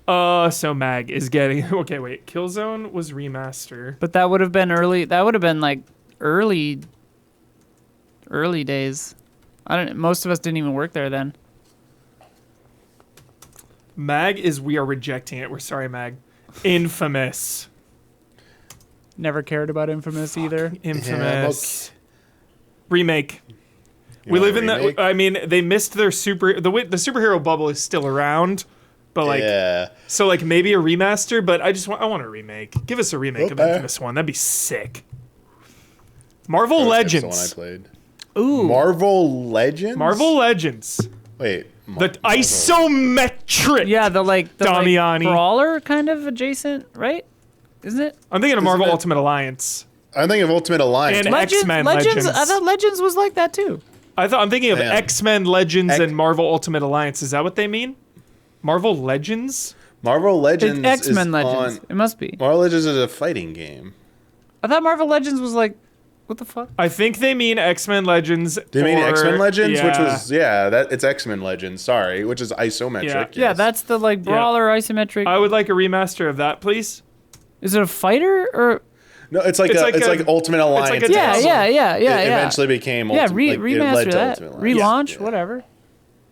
Speaker 1: Yeah. So Mag is getting. Okay, wait. Killzone was remaster.
Speaker 3: But that would have been early. That would have been like early days. I don't. Most of us didn't even work there then.
Speaker 1: Mag is we are rejecting it. We're sorry, Mag. Infamous.
Speaker 3: Never cared about Infamous either.
Speaker 1: Infamous. Remake.
Speaker 2: You
Speaker 1: We
Speaker 2: want
Speaker 1: live
Speaker 2: a
Speaker 1: in
Speaker 2: remake?
Speaker 1: the. I mean, they missed their the superhero bubble is still around, but like,
Speaker 2: yeah.
Speaker 1: so like maybe a remaster. But I want a remake. Give us a remake of
Speaker 2: Okay.
Speaker 1: Infamous 1. That'd be sick. Marvel
Speaker 2: That's
Speaker 1: Legends.
Speaker 2: the one I played.
Speaker 3: Ooh.
Speaker 2: Marvel Legends.
Speaker 1: Marvel Legends.
Speaker 2: Wait.
Speaker 1: The isometric.
Speaker 3: Yeah, the
Speaker 1: Damiani.
Speaker 3: brawler kind of adjacent, right? Isn't it?
Speaker 1: I'm thinking of Marvel
Speaker 2: it-
Speaker 1: Ultimate Alliance.
Speaker 2: I'm thinking of Ultimate Alliance.
Speaker 1: And X-Men Legends.
Speaker 3: I thought Legends was like that too.
Speaker 1: I'm thinking of
Speaker 2: Damn.
Speaker 1: X-Men Legends
Speaker 2: X-
Speaker 1: and Marvel Ultimate Alliance. Is that what they mean? Marvel Legends?
Speaker 2: Marvel Legends.
Speaker 3: It's X-Men
Speaker 2: is
Speaker 3: Legends.
Speaker 2: On,
Speaker 3: It must be.
Speaker 2: Marvel Legends is a fighting game.
Speaker 3: I thought Marvel Legends was like, what the fuck?
Speaker 1: I think they mean X-Men Legends.
Speaker 2: Do you mean
Speaker 1: or-
Speaker 2: X-Men Legends?
Speaker 1: yeah.
Speaker 2: Which was it's X-Men Legends. Sorry, which is isometric.
Speaker 1: Yeah.
Speaker 2: yes.
Speaker 3: Yeah, that's the like brawler isometric.
Speaker 1: I would like a remaster of that, please.
Speaker 3: Is it a fighter or?
Speaker 2: No, it's like
Speaker 1: It's like
Speaker 2: it's
Speaker 1: a-
Speaker 2: like Ultimate Alliance.
Speaker 1: like a
Speaker 3: Yeah,
Speaker 1: Awesome.
Speaker 3: yeah.
Speaker 2: It eventually became
Speaker 3: Yeah,
Speaker 2: Ultimate, like, it led
Speaker 3: remaster
Speaker 2: to
Speaker 3: that.
Speaker 2: Ultimate Alliance.
Speaker 3: Relaunch,
Speaker 2: Yeah.
Speaker 3: whatever.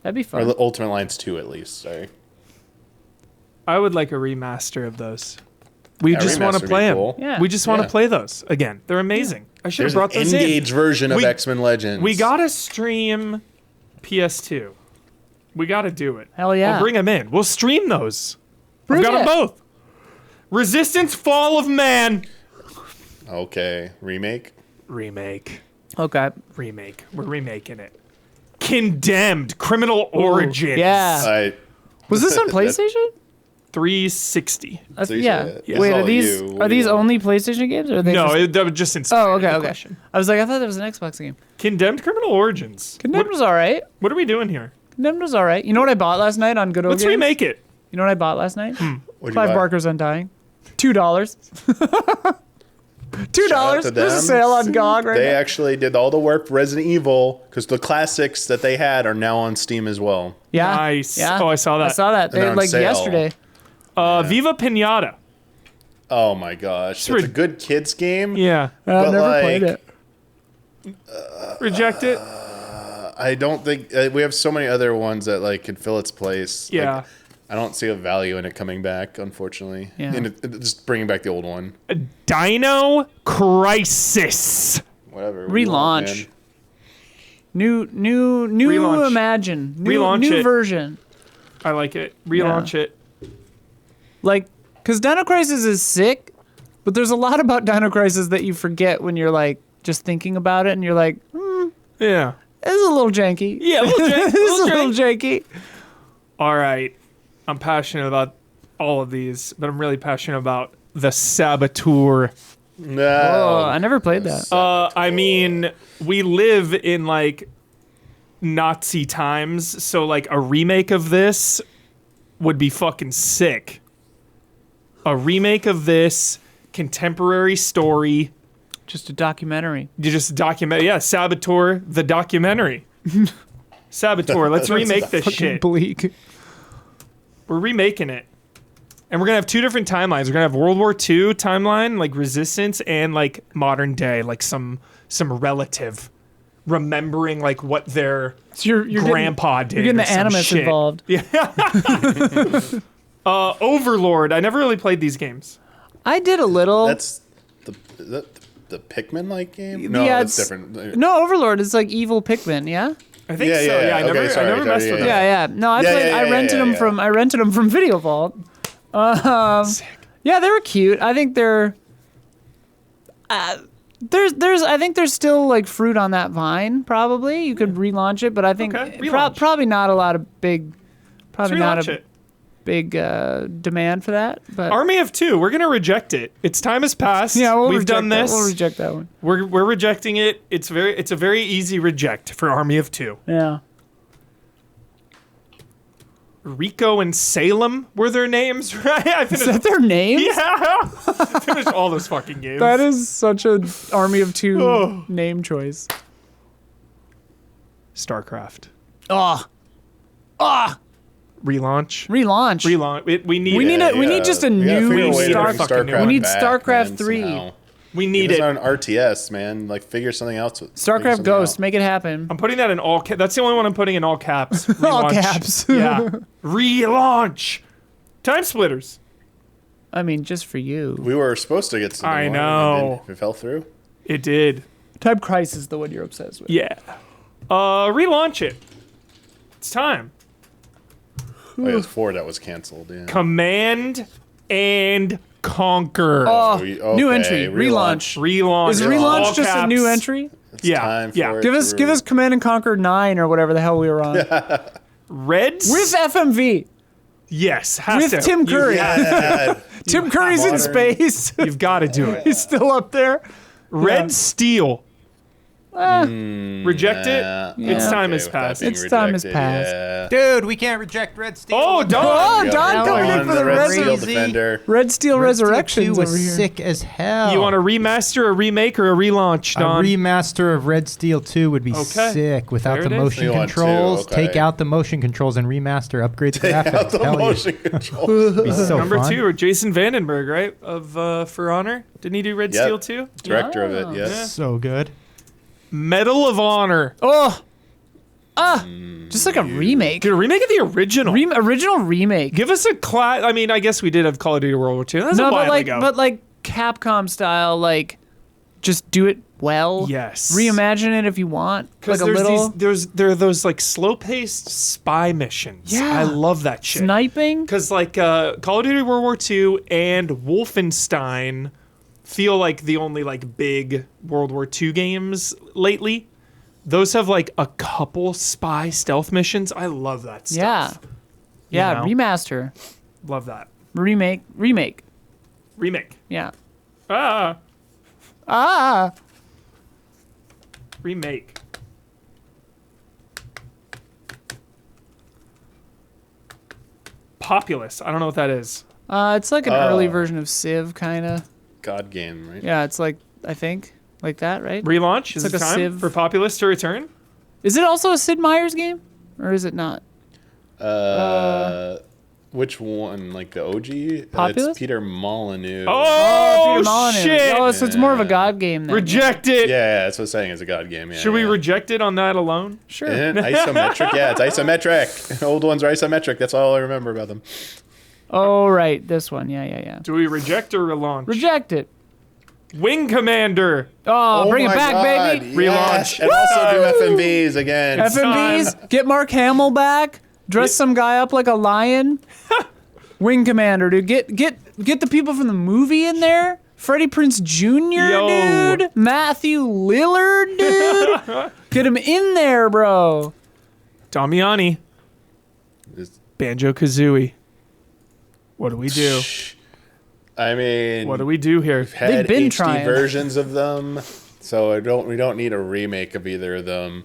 Speaker 3: That'd be
Speaker 2: Or
Speaker 3: fun.
Speaker 2: Ultimate Alliance 2 at least. Sorry.
Speaker 1: I would like a remaster of those. We
Speaker 2: Yeah,
Speaker 1: just want
Speaker 2: remaster
Speaker 1: to
Speaker 2: would
Speaker 1: play
Speaker 2: be
Speaker 1: them.
Speaker 2: cool.
Speaker 3: Yeah.
Speaker 1: We just want to
Speaker 2: Yeah.
Speaker 1: play those again. They're amazing. I should have
Speaker 2: There's
Speaker 1: brought
Speaker 2: an
Speaker 1: those
Speaker 2: Engage
Speaker 1: in.
Speaker 2: version of
Speaker 1: We-
Speaker 2: X-Men Legends.
Speaker 1: We gotta stream PS2. We gotta do it.
Speaker 3: Hell yeah.
Speaker 1: We'll bring them in. We'll stream those.
Speaker 3: Bring
Speaker 1: We've got
Speaker 3: it.
Speaker 1: them both. Resistance: Fall of Man.
Speaker 2: Okay, remake.
Speaker 1: Remake.
Speaker 3: Okay.
Speaker 1: Remake. We're remaking it. Condemned: Criminal Origins.
Speaker 3: Yeah.
Speaker 2: I
Speaker 3: Was this on PlayStation?
Speaker 1: 360.
Speaker 2: So you
Speaker 3: Yeah.
Speaker 2: said-
Speaker 3: Wait,
Speaker 2: It's
Speaker 3: are
Speaker 2: all
Speaker 3: these
Speaker 2: you. What
Speaker 3: are
Speaker 2: do you
Speaker 3: these
Speaker 2: want?
Speaker 3: only PlayStation games, or are they?
Speaker 1: No,
Speaker 3: just...
Speaker 1: that was just inspired
Speaker 3: Oh, okay,
Speaker 1: the
Speaker 3: okay.
Speaker 1: question.
Speaker 3: I was like, I thought that was an Xbox game.
Speaker 1: Condemned: Criminal Origins.
Speaker 3: Condemned was all right.
Speaker 1: What are we doing here?
Speaker 3: Condemned was all right. You know what I bought last night on Good Old
Speaker 1: Let's
Speaker 3: Games?
Speaker 1: remake it.
Speaker 3: You know what I bought last night?
Speaker 2: What'd you
Speaker 3: Clive
Speaker 2: buy?
Speaker 3: Barker's Undying. $2. $2.
Speaker 2: to
Speaker 3: There's a
Speaker 2: them.
Speaker 3: sale on GOG right
Speaker 2: They
Speaker 3: now.
Speaker 2: actually did all the work for Resident Evil because the classics that they had are now on Steam as well.
Speaker 3: Yeah.
Speaker 1: Nice.
Speaker 3: Yeah.
Speaker 1: Oh, I saw that.
Speaker 3: I saw that.
Speaker 2: They're
Speaker 3: They
Speaker 2: on
Speaker 3: like
Speaker 2: sale.
Speaker 3: yesterday.
Speaker 1: Viva Pinata.
Speaker 2: Oh my gosh, it's
Speaker 1: rid-
Speaker 2: a good kids game.
Speaker 1: Yeah.
Speaker 3: I've
Speaker 2: But,
Speaker 3: never
Speaker 2: like,
Speaker 3: played it.
Speaker 1: Reject it.
Speaker 2: I don't think we have so many other ones that like could fill its place.
Speaker 1: Yeah.
Speaker 2: Like, I don't see a value in it coming back, unfortunately.
Speaker 3: Yeah.
Speaker 2: And just bringing back the old one.
Speaker 1: Dino Crisis.
Speaker 2: Whatever.
Speaker 3: Relaunch. New
Speaker 1: Relaunch.
Speaker 3: imagine.
Speaker 1: Relaunch
Speaker 3: new
Speaker 1: it.
Speaker 3: version.
Speaker 1: I like it. Relaunch it.
Speaker 3: Like, because Dino Crisis is sick, but there's a lot about Dino Crisis that you forget when you're like just thinking about it, and you're like,
Speaker 1: Yeah.
Speaker 3: it's a little janky.
Speaker 1: Yeah, a little
Speaker 3: It's a little janky.
Speaker 1: All right. I'm passionate about all of these, but I'm really passionate about the Saboteur.
Speaker 2: No.
Speaker 3: Oh, I never played that.
Speaker 1: I mean, we live in like Nazi times, so like a remake of this would be fucking sick. A remake of this contemporary story.
Speaker 3: Just a documentary.
Speaker 1: You just document, yeah, Saboteur, the documentary. Saboteur, let's remake this shit.
Speaker 3: Bleak.
Speaker 1: We're remaking it. And we're going to have two different timelines. We're going to have World War II timeline, like Resistance, and like modern day, like some relative remembering like what their
Speaker 3: So you're
Speaker 1: grandpa did.
Speaker 3: You're getting
Speaker 1: or
Speaker 3: the
Speaker 1: some
Speaker 3: animus
Speaker 1: shit.
Speaker 3: involved.
Speaker 1: Overlord. I never really played these games.
Speaker 3: I did a little.
Speaker 2: That's the Pikmin-like game? No,
Speaker 3: Yeah,
Speaker 2: that's
Speaker 3: it's-
Speaker 2: different.
Speaker 3: No, Overlord is like evil Pikmin, yeah?
Speaker 1: I think
Speaker 2: Yeah,
Speaker 1: so.
Speaker 2: yeah,
Speaker 1: Yeah, I
Speaker 2: okay,
Speaker 1: never,
Speaker 2: sorry,
Speaker 1: I never
Speaker 2: sorry,
Speaker 1: messed with
Speaker 2: yeah.
Speaker 1: them.
Speaker 3: Yeah. No, I
Speaker 2: Yeah,
Speaker 3: played.
Speaker 2: yeah,
Speaker 3: I
Speaker 2: yeah,
Speaker 3: rented
Speaker 2: yeah,
Speaker 3: them
Speaker 2: yeah.
Speaker 3: from. I rented them from Video Vault.
Speaker 1: Sick.
Speaker 3: Yeah, they were cute. I think they're. There's. I think there's still like fruit on that vine. Probably you could relaunch it, but I think
Speaker 1: Okay, relaunch.
Speaker 3: probably not a lot of big.
Speaker 1: Let's
Speaker 3: Probably not
Speaker 1: relaunch
Speaker 3: a
Speaker 1: it.
Speaker 3: big demand for that. But
Speaker 1: Army of Two. We're gonna reject it. Its time has passed.
Speaker 3: yeah,
Speaker 1: We've done this.
Speaker 3: We'll reject that one.
Speaker 1: We're rejecting it. It's a very easy reject for Army of Two.
Speaker 3: Yeah.
Speaker 1: Rico and Salem were their names, right? I
Speaker 3: Is
Speaker 1: finished,
Speaker 3: that their names?
Speaker 1: yeah, finished all those fucking games.
Speaker 3: That is such a Army of Two
Speaker 1: Oh.
Speaker 3: name choice.
Speaker 1: StarCraft
Speaker 3: Oh.
Speaker 1: relaunch.
Speaker 3: Relaunch.
Speaker 1: We need.
Speaker 3: We need
Speaker 1: it.
Speaker 3: We need just a
Speaker 2: We gotta
Speaker 3: new
Speaker 2: figure a way to
Speaker 3: Star.
Speaker 2: bring StarCraft
Speaker 3: We need
Speaker 2: back,
Speaker 3: StarCraft
Speaker 2: man,
Speaker 3: 3.
Speaker 2: somehow.
Speaker 1: We need
Speaker 2: Give
Speaker 1: it.
Speaker 2: us on RTS, man. Like figure something else.
Speaker 3: StarCraft Ghost. Make it happen.
Speaker 1: I'm putting that in all. That's the only one I'm putting in all caps.
Speaker 3: All
Speaker 1: Relaunch.
Speaker 3: caps.
Speaker 1: Yeah. Relaunch. Time Splitters.
Speaker 3: I mean, just for you.
Speaker 2: We were supposed to get something.
Speaker 1: I
Speaker 2: on,
Speaker 1: know.
Speaker 2: and it fell through.
Speaker 1: It did.
Speaker 3: Type Crisis is the one you're obsessed with.
Speaker 1: Yeah. Relaunch it. It's time.
Speaker 2: Oh, it was 4 that was canceled. Yeah.
Speaker 1: Command and Conquer.
Speaker 3: Oh,
Speaker 2: Okay,
Speaker 3: new entry. Relaunch.
Speaker 1: Relaunch.
Speaker 3: Is
Speaker 1: All
Speaker 3: relaunch just a
Speaker 1: caps.
Speaker 3: new entry?
Speaker 2: It's
Speaker 1: Yeah,
Speaker 2: time
Speaker 1: yeah.
Speaker 2: for it
Speaker 3: Give
Speaker 2: to
Speaker 3: us Command and Conquer 9 or whatever the hell we were on.
Speaker 1: Reds.
Speaker 3: With FMV.
Speaker 1: Yes. Has
Speaker 3: With
Speaker 1: to.
Speaker 3: Tim Curry.
Speaker 2: Yeah.
Speaker 3: Tim Curry's in
Speaker 2: modern.
Speaker 3: space.
Speaker 1: You've got to do it.
Speaker 3: He's still up there.
Speaker 1: Red
Speaker 3: Yeah.
Speaker 1: Steel. Reject it.
Speaker 2: Nah,
Speaker 1: Its
Speaker 2: I'm
Speaker 1: time
Speaker 2: okay
Speaker 1: has
Speaker 2: with that
Speaker 1: passed.
Speaker 2: being
Speaker 3: Its time has
Speaker 2: rejected,
Speaker 3: passed.
Speaker 2: Yeah.
Speaker 4: Dude, we can't reject Red Steel.
Speaker 1: Oh, Don.
Speaker 3: Oh,
Speaker 2: Yeah,
Speaker 3: Don
Speaker 2: we're
Speaker 3: coming in
Speaker 2: going
Speaker 3: for
Speaker 2: the
Speaker 3: the
Speaker 2: Red Steel
Speaker 3: Red
Speaker 2: Defender.
Speaker 3: Steel
Speaker 4: Red Steel 2
Speaker 3: Resurrections
Speaker 4: was
Speaker 3: over here.
Speaker 4: sick as hell.
Speaker 1: You want a remaster, a remake, or a relaunch,
Speaker 4: A
Speaker 1: Don?
Speaker 4: remaster of Red Steel 2 would be
Speaker 1: Okay.
Speaker 4: sick without
Speaker 1: There
Speaker 4: the
Speaker 1: it is.
Speaker 4: motion
Speaker 2: You want
Speaker 4: controls.
Speaker 2: two, okay.
Speaker 4: Take out the motion controls and remaster. Upgrade the graphics.
Speaker 2: Out the
Speaker 4: Hell yeah.
Speaker 2: motion control.
Speaker 4: Be so
Speaker 1: Number
Speaker 4: fun.
Speaker 1: 2, or Jason Vandenberg, right? Of For Honor. Didn't he do Red
Speaker 2: Yep.
Speaker 1: Steel too?
Speaker 2: Director of it,
Speaker 3: Oh.
Speaker 2: yes.
Speaker 4: So good.
Speaker 1: Medal of Honor.
Speaker 3: Oh. Just like a remake.
Speaker 1: Dude, a remake of the original.
Speaker 3: Original remake.
Speaker 1: Give us a class. I mean, I guess we did have Call of Duty World War II. That's a
Speaker 3: No,
Speaker 1: while
Speaker 3: but like,
Speaker 1: ago.
Speaker 3: but like Capcom style, like, just do it well.
Speaker 1: Yes.
Speaker 3: Reimagine it if you want. Like a little
Speaker 1: there are those like slow-paced spy missions.
Speaker 3: Yeah.
Speaker 1: I love that shit.
Speaker 3: sniping.
Speaker 1: Because like Call of Duty World War II and Wolfenstein feel like the only like big World War II games lately. Those have like a couple spy stealth missions. I love that
Speaker 3: Yeah.
Speaker 1: stuff.
Speaker 3: Yeah.
Speaker 1: know?
Speaker 3: Remaster.
Speaker 1: Love that.
Speaker 3: Remake.
Speaker 1: Remake.
Speaker 3: Yeah.
Speaker 1: Ah. Remake. Populous. I don't know what that is.
Speaker 3: It's like an early version of Civ, kind of.
Speaker 2: God game, right?
Speaker 3: Yeah, it's like, I think, like that, right?
Speaker 1: Relaunch? Is
Speaker 3: like
Speaker 1: it
Speaker 3: a
Speaker 1: time
Speaker 3: Civ.
Speaker 1: for Populous to return?
Speaker 3: Is it also a Sid Meier's game? Or is it not?
Speaker 2: Which one? Like the OG?
Speaker 3: Populous?
Speaker 2: It's Peter Molyneux.
Speaker 1: Oh,
Speaker 3: Peter Molyneux.
Speaker 1: shit!
Speaker 3: Oh, so it's more of a God game then.
Speaker 1: Reject it.
Speaker 2: Yeah, that's what I'm saying. It's a God game. Yeah,
Speaker 1: Should we
Speaker 2: yeah.
Speaker 1: reject it on that alone?
Speaker 3: Sure.
Speaker 2: Isn't it isometric? Yeah, it's isometric. Old ones are isometric. That's all I remember about them.
Speaker 3: Oh, right. This one. Yeah.
Speaker 1: Do we reject or relaunch?
Speaker 3: Reject it.
Speaker 1: Wing Commander.
Speaker 3: Oh, bring it
Speaker 2: my
Speaker 3: back,
Speaker 2: God,
Speaker 3: baby.
Speaker 1: Relaunch.
Speaker 2: Yes. And also do FMVs again.
Speaker 3: FMVs. Get Mark Hamill back. Dress some guy up like a lion. Wing Commander, dude. Get the people from the movie in there. Freddie Prinze Jr., dude. Matthew Lillard, dude. Get him in there, bro.
Speaker 1: Damiani. Banjo-Kazooie. What do we do?
Speaker 2: I mean,
Speaker 1: What do we do here?
Speaker 2: had
Speaker 3: They've been
Speaker 2: HD
Speaker 3: trying.
Speaker 2: versions of them, so we don't need a remake of either of them.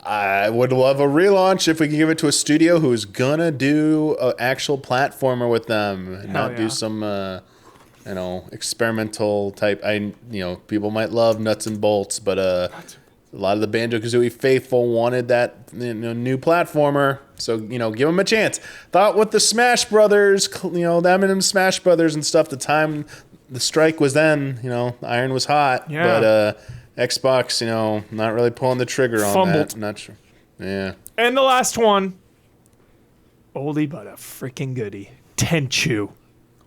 Speaker 2: I would love a relaunch if we can give it to a studio who's gonna do an actual platformer with them, and not
Speaker 1: yeah.
Speaker 2: do some experimental type. People might love nuts and bolts, but a lot of the Banjo-Kazooie faithful wanted that new platformer. So, give them a chance. Thought with the Smash Brothers, them and them Smash Brothers and stuff, the time the strike was then, the iron was hot.
Speaker 1: Yeah.
Speaker 2: But Xbox, not really pulling the trigger on
Speaker 1: Fumbled.
Speaker 2: that. Not sure. Yeah.
Speaker 1: And the last one. Oldie but a freaking goodie. Tenchu.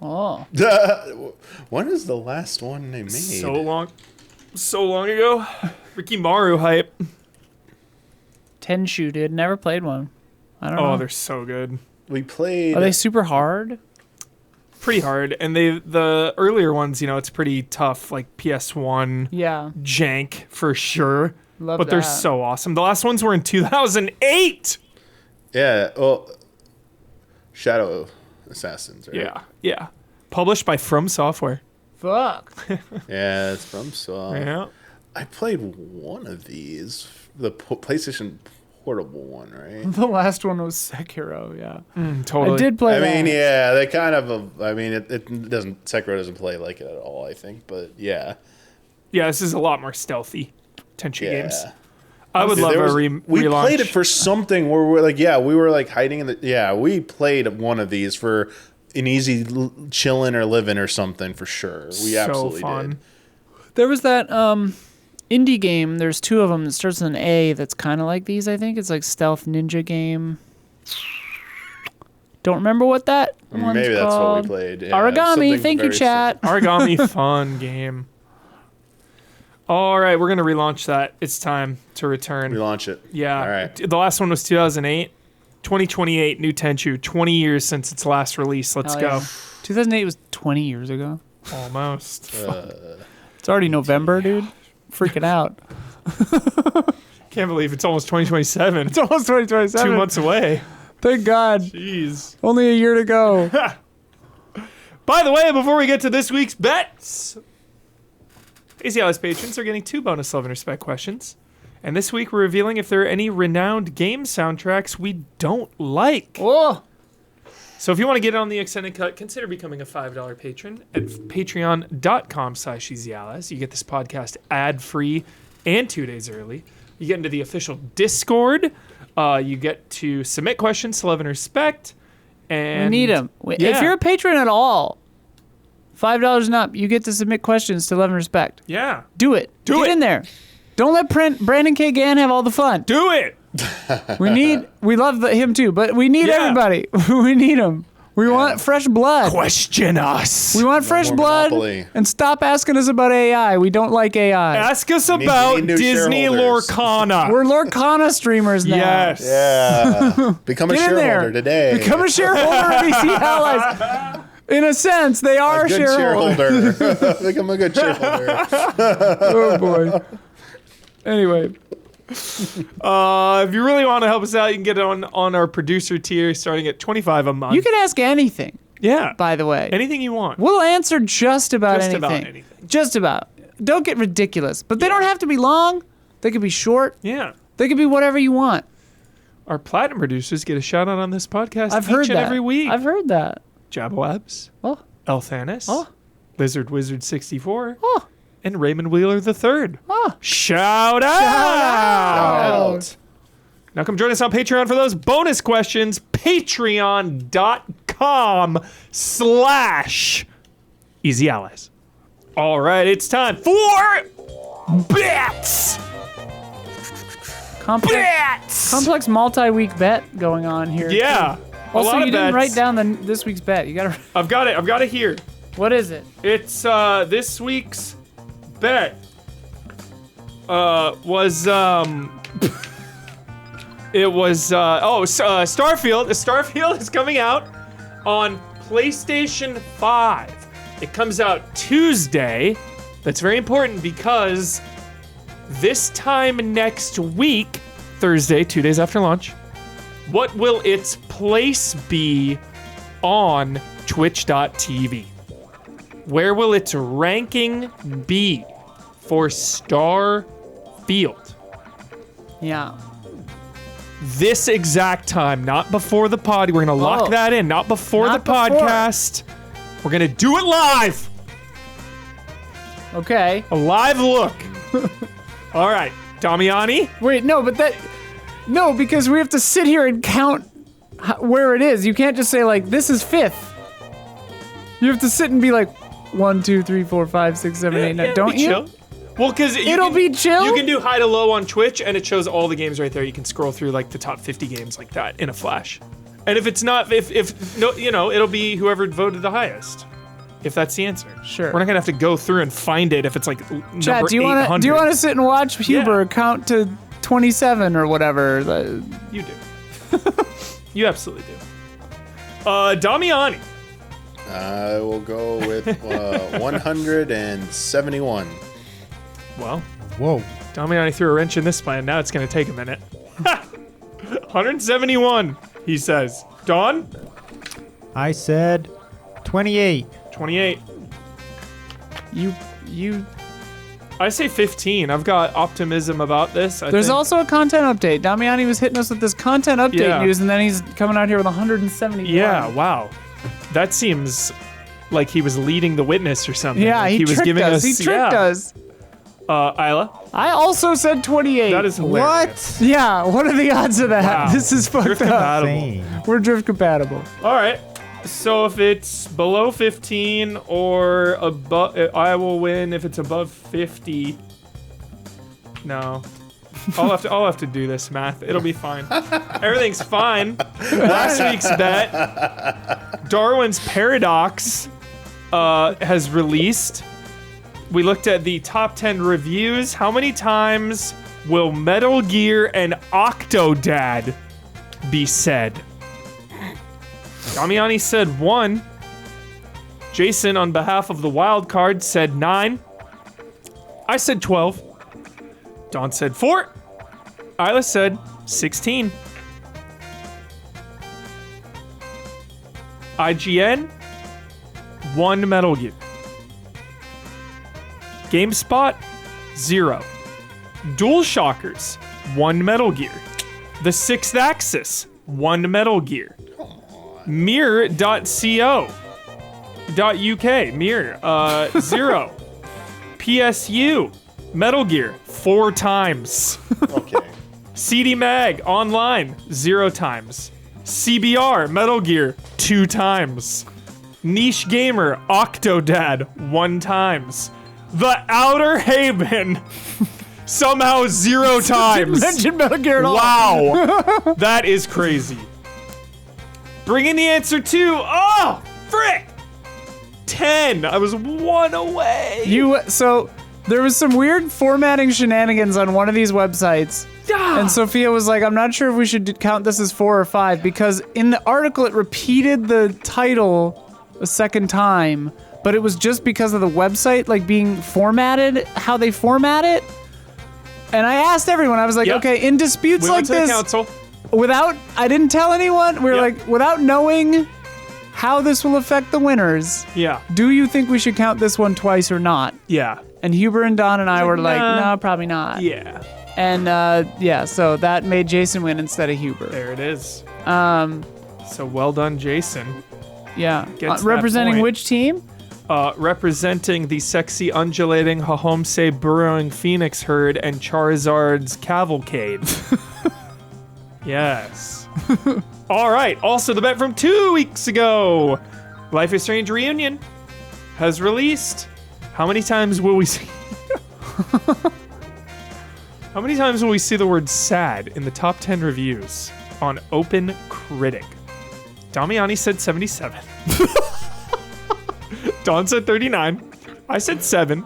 Speaker 3: Oh.
Speaker 2: When is the last one they made?
Speaker 1: So long ago. Ricky Maru hype.
Speaker 3: Tenchu, dude. Never played one. I don't know.
Speaker 1: Oh, they're so good.
Speaker 2: We played.
Speaker 3: Are they super hard?
Speaker 1: Pretty hard. And the earlier ones, it's pretty tough, like PS1
Speaker 3: Yeah.
Speaker 1: jank for sure.
Speaker 3: Love
Speaker 1: but they're
Speaker 3: that.
Speaker 1: so awesome. The last ones were in 2008.
Speaker 2: Yeah. Well, Shadow Assassins, right?
Speaker 1: Yeah. Published by From Software.
Speaker 3: Fuck.
Speaker 2: Yeah, it's from Soft.
Speaker 1: Yeah.
Speaker 2: I played one of these, the PlayStation Portable one, right?
Speaker 3: The last one was Sekiro, yeah.
Speaker 1: Totally.
Speaker 3: I did play
Speaker 2: I
Speaker 3: that.
Speaker 2: mean, yeah, they kind of. It doesn't. Sekiro doesn't play like it at all. I think, but yeah,
Speaker 1: Yeah, this is a lot more stealthy Tenchu
Speaker 2: yeah.
Speaker 1: games. I would love
Speaker 2: There
Speaker 1: a
Speaker 2: was-
Speaker 1: we
Speaker 2: We played it for something where we were like hiding in the. Yeah, we played one of these for an easy chillin' or living or something for sure. We absolutely did.
Speaker 3: There was that indie game. There's two of them that starts with an A that's kind of like these, I think. It's like stealth ninja game. Don't remember what that one's
Speaker 2: Maybe that's what
Speaker 3: called.
Speaker 2: we played. Yeah,
Speaker 3: Origami.
Speaker 2: something
Speaker 3: Thank you,
Speaker 2: very
Speaker 3: chat.
Speaker 1: Origami fun game. All right, we're going to relaunch that. It's time to return.
Speaker 2: Relaunch it.
Speaker 1: Yeah.
Speaker 2: All right.
Speaker 1: The last one was 2008. 2028, new Tenchu. 20 years since its last release. Let's
Speaker 3: Hell
Speaker 1: go.
Speaker 3: yeah. 2008 was 20 years ago.
Speaker 1: Almost.
Speaker 3: It's already November, dude. Freaking out.
Speaker 1: Can't believe it's almost 2027.
Speaker 3: It's almost 2027.
Speaker 1: 2 months away.
Speaker 3: Thank God.
Speaker 1: Jeez.
Speaker 3: Only a year to go.
Speaker 1: By the way, before we get to this week's bets, Easy Allies patrons are getting 2 bonus love and respect questions. And this week we're revealing if there are any renowned game soundtracks we don't like.
Speaker 3: Oh.
Speaker 1: So if you want to get on the extended cut, consider becoming a $5 patron at patreon.com/easyallies. You get this podcast ad-free and 2 days early. You get into the official Discord. You get to submit questions to love and respect. And
Speaker 3: We need them.
Speaker 1: Yeah.
Speaker 3: If you're a patron at all, $5 and up, you get to submit questions to Love and Respect.
Speaker 1: Yeah.
Speaker 3: Do it.
Speaker 1: Do
Speaker 3: Get
Speaker 1: it.
Speaker 3: in there. Don't let Brandon K. Gann have all the fun.
Speaker 1: Do it.
Speaker 3: We love him too, but we need
Speaker 1: Yeah.
Speaker 3: everybody. We need him. We want fresh blood.
Speaker 1: Question us.
Speaker 3: We want fresh
Speaker 2: more
Speaker 3: blood.
Speaker 2: Monopoly.
Speaker 3: And stop asking us about AI. We don't like AI.
Speaker 1: Ask us
Speaker 2: need
Speaker 1: about
Speaker 2: new
Speaker 1: Disney
Speaker 2: shareholders.
Speaker 1: Lorcana.
Speaker 3: We're Lorcana streamers now.
Speaker 1: Yes.
Speaker 2: Yeah. Become a
Speaker 3: Get in
Speaker 2: shareholder
Speaker 3: there.
Speaker 2: today.
Speaker 3: Become a shareholder of EC Allies. In a sense, they are
Speaker 2: a good
Speaker 3: shareholders.
Speaker 2: shareholder. Become a good shareholder.
Speaker 3: Oh boy. Anyway,
Speaker 1: If you really want to help us out, you can get it on our producer tier starting at $25 a month.
Speaker 3: you can ask anything,
Speaker 1: yeah.
Speaker 3: by the way.
Speaker 1: Anything you want.
Speaker 3: We'll answer just about
Speaker 1: Just
Speaker 3: anything.
Speaker 1: about anything.
Speaker 3: Just about. Don't get ridiculous. But they don't have to be long. They could be short.
Speaker 1: Yeah.
Speaker 3: They could be whatever you want.
Speaker 1: Our platinum producers get a shout out on this podcast
Speaker 3: I've
Speaker 1: each
Speaker 3: heard
Speaker 1: and
Speaker 3: that.
Speaker 1: every week.
Speaker 3: I've heard that.
Speaker 1: Jabwabs,
Speaker 3: Oh,
Speaker 1: Elthanis,
Speaker 3: Oh.
Speaker 1: Lizard Wizard 64,
Speaker 3: oh,
Speaker 1: and Raymond Wheeler III.
Speaker 3: oh.
Speaker 1: Shout out!
Speaker 3: out.
Speaker 1: Now come join us on Patreon for those bonus questions. Patreon.com/Easy Allies. All right, it's time for bets.
Speaker 3: Complex multi-week bet going on here.
Speaker 1: Yeah.
Speaker 3: too.
Speaker 1: a
Speaker 3: Also,
Speaker 1: lot
Speaker 3: you
Speaker 1: of
Speaker 3: didn't
Speaker 1: bets.
Speaker 3: write down this week's bet. You gotta.
Speaker 1: I've got it here.
Speaker 3: What is it?
Speaker 1: It's this week's bet was Starfield. Starfield is coming out on PlayStation 5. It comes out Tuesday. That's very important because this time next week, Thursday, 2 days after launch, what will its place be on Twitch.tv? Where will its ranking be for Starfield?
Speaker 3: Yeah.
Speaker 1: This exact time, not before the pod. We're going to lock that in, not before
Speaker 3: Not
Speaker 1: the
Speaker 3: before.
Speaker 1: podcast. We're going to do it live.
Speaker 3: Okay.
Speaker 1: A live look. All right, Damiani.
Speaker 3: Wait, no, because we have to sit here and count where it is. You can't just say like this is 5th. You have to sit and be like 1, 2, 3, 4, 5, 6, 7, 8, 9. Don't
Speaker 1: be
Speaker 3: you?
Speaker 1: chill. Well, because
Speaker 3: It'll be chill?
Speaker 1: You can do high to low on Twitch, and it shows all the games right there. You can scroll through like the top 50 games like that in a flash. And if it's not, if no, it'll be whoever voted the highest. If that's the answer.
Speaker 3: Sure.
Speaker 1: We're not gonna have to go through and find it if it's like
Speaker 3: Chad,
Speaker 1: number
Speaker 3: do you
Speaker 1: 800.
Speaker 3: want to sit and watch Huber count to 27 or whatever?
Speaker 1: You do. You absolutely do. Damiani.
Speaker 2: I will go with 171.
Speaker 1: Well,
Speaker 4: Whoa.
Speaker 1: Damiani threw a wrench in this plan. Now it's gonna take a minute. 171, he says. Dawn?
Speaker 4: I said 28.
Speaker 1: 28.
Speaker 3: You.
Speaker 1: I say 15. I've got optimism about this. I
Speaker 3: There's
Speaker 1: think.
Speaker 3: also a content update. Damiani was hitting us with this content update
Speaker 1: Yeah.
Speaker 3: news, and then he's coming out here with 171.
Speaker 1: Yeah, wow. That seems like he was leading the witness or something.
Speaker 3: Yeah,
Speaker 1: like
Speaker 3: he
Speaker 1: was
Speaker 3: tricked
Speaker 1: giving
Speaker 3: us. He tricked us.
Speaker 1: Isla?
Speaker 3: I also said 28.
Speaker 1: That is hilarious.
Speaker 4: What?
Speaker 3: Yeah, what are the odds of that?
Speaker 1: Wow.
Speaker 3: This is fucked
Speaker 1: Drift
Speaker 3: up.
Speaker 1: compatible.
Speaker 4: Insane.
Speaker 3: We're drift compatible.
Speaker 1: All right. So if it's below 15 or above, I will win. If it's above 50, no. I'll have to do this math. It'll be fine. Everything's fine. Last week's bet, Darwin's Paradox, has released. We looked at the top 10 reviews. How many times will Metal Gear and Octodad be said? Damiani said 1. Jason, on behalf of the wild card, said 9. I said 12. Don said 4. Isla said 16. IGN, 1 Metal Gear. GameSpot, 0. DualShockers, 1 Metal Gear. The Sixth Axis, 1 Metal Gear. Mirror.co.uk, Mirror, 0. PSU, Metal Gear, 4 times.
Speaker 2: Okay.
Speaker 1: CD Mag, online, 0 times. CBR, Metal Gear, 2 times. Niche Gamer, Octodad, 1 times. The Outer Haven, somehow 0 times.
Speaker 3: Mention Metal Gear at all.
Speaker 1: Wow. That is crazy. Bringing the answer to, oh, frick! 10. I was 1 away.
Speaker 3: So there was some weird formatting shenanigans on one of these websites. And Sophia was like, I'm not sure if we should count this as 4 or 5 because in the article it repeated the title a second time, but it was just because of the website like being formatted, how they format it. And I asked everyone, I was like,
Speaker 1: Yep.
Speaker 3: okay, in disputes
Speaker 1: We
Speaker 3: like
Speaker 1: went to the
Speaker 3: this,
Speaker 1: council.
Speaker 3: I didn't tell anyone. We were
Speaker 1: Yep.
Speaker 3: like, without knowing how this will affect the winners,
Speaker 1: Yeah.
Speaker 3: do you think we should count this one twice or not?
Speaker 1: Yeah.
Speaker 3: And Huber and Don and I were like,
Speaker 1: nah.
Speaker 3: no, probably not.
Speaker 1: Yeah.
Speaker 3: And so that made Jason win instead of Huber.
Speaker 1: There it is. So well done, Jason.
Speaker 3: Yeah.
Speaker 1: Gets that
Speaker 3: Representing
Speaker 1: point.
Speaker 3: which team?
Speaker 1: Representing the sexy, undulating, Hahomse burrowing phoenix herd and Charizard's cavalcade. Yes. All right. Also, the bet from 2 weeks ago. Life is Strange Reunion has released. How many times will we see? How many times will we see the word sad in the top 10 reviews on Open Critic? Damiani said 77. Dawn said 39. I said 7.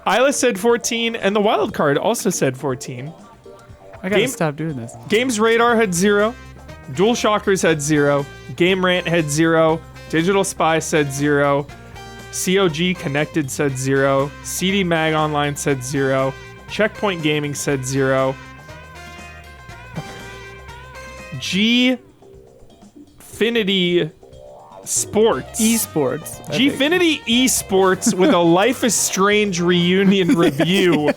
Speaker 1: Isla said 14. And the wild card also said 14.
Speaker 3: I gotta stop doing this.
Speaker 1: Games Radar had 0. Dual Shockers had 0. Game Rant had 0. Digital Spy said 0. COG Connected said 0. CD Mag Online said 0. Checkpoint Gaming said 0. Gfinity Sports.
Speaker 3: Esports.
Speaker 1: Gfinity Esports with a Life is Strange Reunion review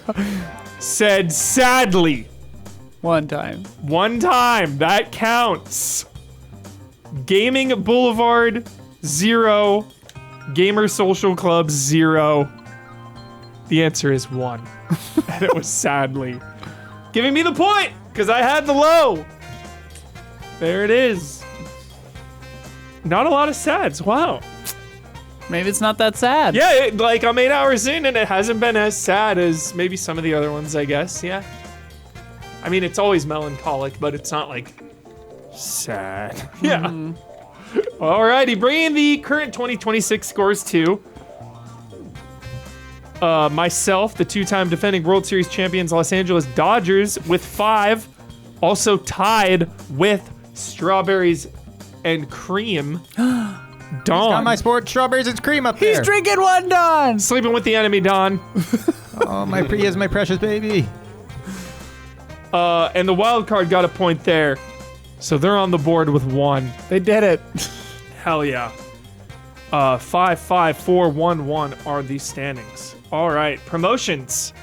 Speaker 1: said sadly.
Speaker 3: One time.
Speaker 1: One time. That counts. Gaming Boulevard 0. Gamer Social Club 0. The answer is 1. And it was sadly. Giving me the point, because I had the low. There it is. Not a lot of sads. Wow.
Speaker 3: Maybe it's not that sad.
Speaker 1: Yeah, like I'm 8 hours in and it hasn't been as sad as maybe some of the other ones, I guess. Yeah. I mean, it's always melancholic, but it's not like sad. Yeah. Alrighty, bringing the current 2026 scores to myself, the 2-time defending World Series champions Los Angeles Dodgers with 5, also tied with Strawberries and Cream. Dawn.
Speaker 4: Got my sport strawberries and cream up there.
Speaker 3: He's drinking one, Don.
Speaker 1: Sleeping with the enemy, Don.
Speaker 4: Oh, he is my precious baby.
Speaker 1: And the wild card got a point there. So they're on the board with 1.
Speaker 3: They did it.
Speaker 1: Hell yeah. 5, 5, 4, 1, 1 are the standings. All right, promotions.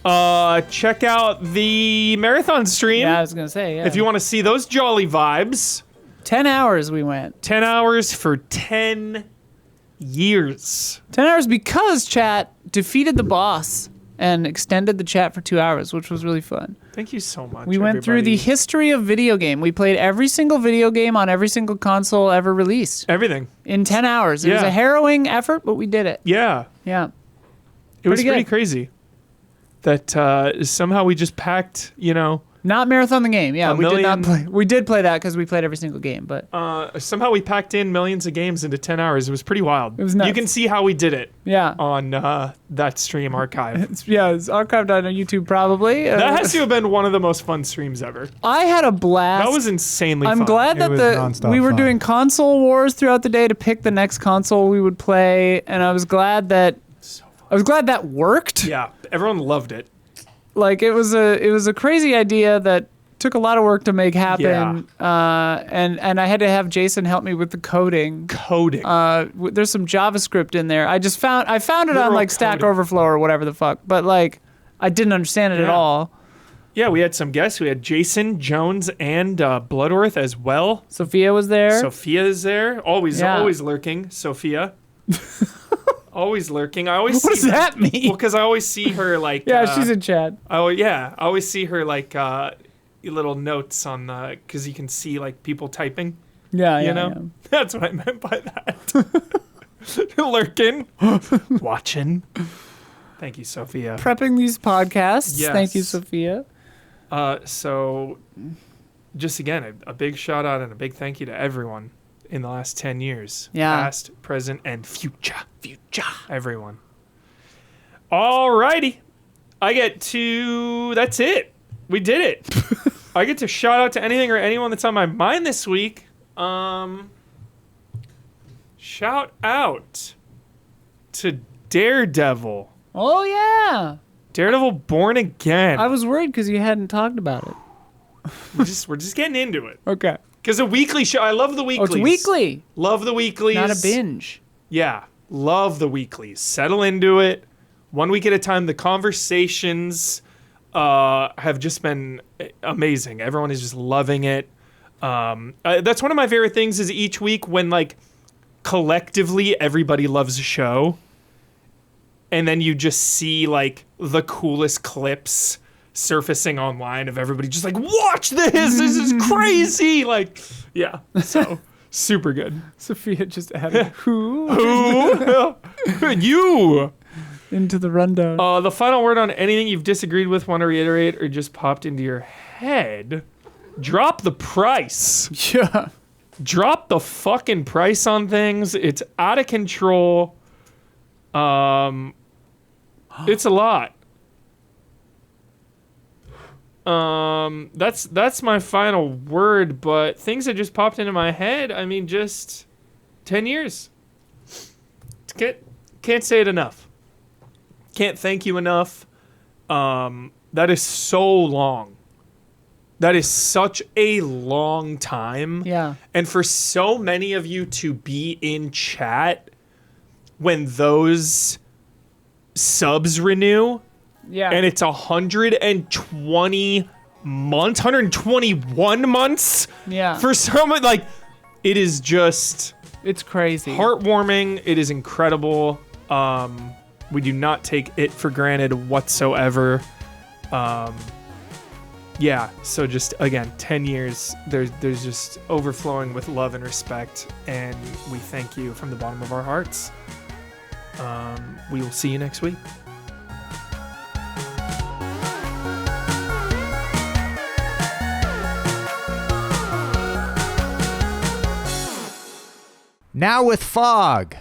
Speaker 1: Check out the marathon stream.
Speaker 3: Yeah, I was gonna say, yeah.
Speaker 1: If you want to see those jolly vibes.
Speaker 3: 10 hours we went.
Speaker 1: 10 hours for 10 years.
Speaker 3: 10 hours because chat defeated the boss and extended the chat for 2 hours, which was really fun.
Speaker 1: Thank you so much.
Speaker 3: We went through the history of video game. We played every single video game on every single console ever released
Speaker 1: everything
Speaker 3: in 10 hours. It was a harrowing effort, but we did it.
Speaker 1: Yeah.
Speaker 3: Yeah.
Speaker 1: It was pretty
Speaker 3: good.
Speaker 1: crazy that somehow we just packed,
Speaker 3: Not marathon the game. Yeah,
Speaker 1: A
Speaker 3: we did not
Speaker 1: million-
Speaker 3: play. We did play that because we played every single game, but
Speaker 1: somehow we packed in millions of games into 10 hours. It was pretty wild.
Speaker 3: It was nuts.
Speaker 1: You can see how we did it
Speaker 3: yeah.
Speaker 1: on that stream archive.
Speaker 3: It's archived on YouTube probably.
Speaker 1: That has to have been one of the most fun streams ever.
Speaker 3: I had a blast.
Speaker 1: That was insanely
Speaker 3: I'm
Speaker 1: fun.
Speaker 3: glad that
Speaker 4: was nonstop
Speaker 3: we were
Speaker 4: fun.
Speaker 3: doing console wars throughout the day to pick the next console we would play, and I was glad that worked.
Speaker 1: Yeah, everyone loved it.
Speaker 3: Like it was a crazy idea that took a lot of work to make happen. And I had to have Jason help me with the coding. There's some JavaScript in there. I found it on
Speaker 1: Literal
Speaker 3: like Stack
Speaker 1: coding.
Speaker 3: Overflow or whatever the fuck, but like I didn't understand it at
Speaker 1: Yeah.
Speaker 3: all.
Speaker 1: Yeah, we had some guests. We had Jason, Jones, and Bloodworth as well.
Speaker 3: Sophia was there.
Speaker 1: Sophia is there. Always lurking. Sophia. Always lurking. I always
Speaker 3: What
Speaker 1: see
Speaker 3: does that mean?
Speaker 1: Well, because I always see her like.
Speaker 3: Yeah, she's in chat.
Speaker 1: Oh yeah, I always see her like little notes on the because you can see like people typing.
Speaker 3: Yeah,
Speaker 1: You
Speaker 3: yeah,
Speaker 1: know,
Speaker 3: yeah.
Speaker 1: that's what I meant by that. Lurking, watching. Thank you, Sophia.
Speaker 3: Prepping these podcasts.
Speaker 1: Yes.
Speaker 3: Thank you, Sophia.
Speaker 1: So, just again, a big shout out and a big thank you to everyone in the last 10 years.
Speaker 3: Yeah.
Speaker 1: Past, present, and future. Everyone. Alrighty. That's it. We did it. I get to shout out to anything or anyone that's on my mind this week. Shout out to Daredevil.
Speaker 3: Oh yeah.
Speaker 1: Daredevil Born Again.
Speaker 3: I was worried because you hadn't talked about it.
Speaker 1: We're just getting into it.
Speaker 3: Okay.
Speaker 1: Because a weekly show, I love the
Speaker 3: Oh,
Speaker 1: weeklies.
Speaker 3: it's weekly,
Speaker 1: Love the weeklies.
Speaker 3: not a binge.
Speaker 1: Yeah, love the weeklies. Settle into it. 1 week at a time. The conversations have just been amazing. Everyone is just loving it. That's one of my favorite things is each week when like collectively everybody loves a show. And then you just see like the coolest clips surfacing online of everybody just like, watch this. This is crazy. Like, yeah. So super good.
Speaker 3: Sophia just added who
Speaker 1: You.
Speaker 3: into the rundown.
Speaker 1: The final word on anything you've disagreed with, want to reiterate, or just popped into your head. Drop the price.
Speaker 3: Yeah.
Speaker 1: Drop the fucking price on things. It's out of control. It's a lot. That's my final word, but things that just popped into my head, I mean, just 10 years. Can't say it enough. Can't thank you enough. That is so long. That is such a long time.
Speaker 3: Yeah.
Speaker 1: And for so many of you to be in chat when those subs renew,
Speaker 3: Yeah.
Speaker 1: and it's 120 months, 121 months
Speaker 3: Yeah.
Speaker 1: for someone, like, it is just
Speaker 3: It's crazy.
Speaker 1: heartwarming. It is incredible. We do not take it for granted whatsoever. Yeah, so just, again, 10 years, there's just overflowing with love and respect, and we thank you from the bottom of our hearts. We will see you next week.
Speaker 4: Now with Fog.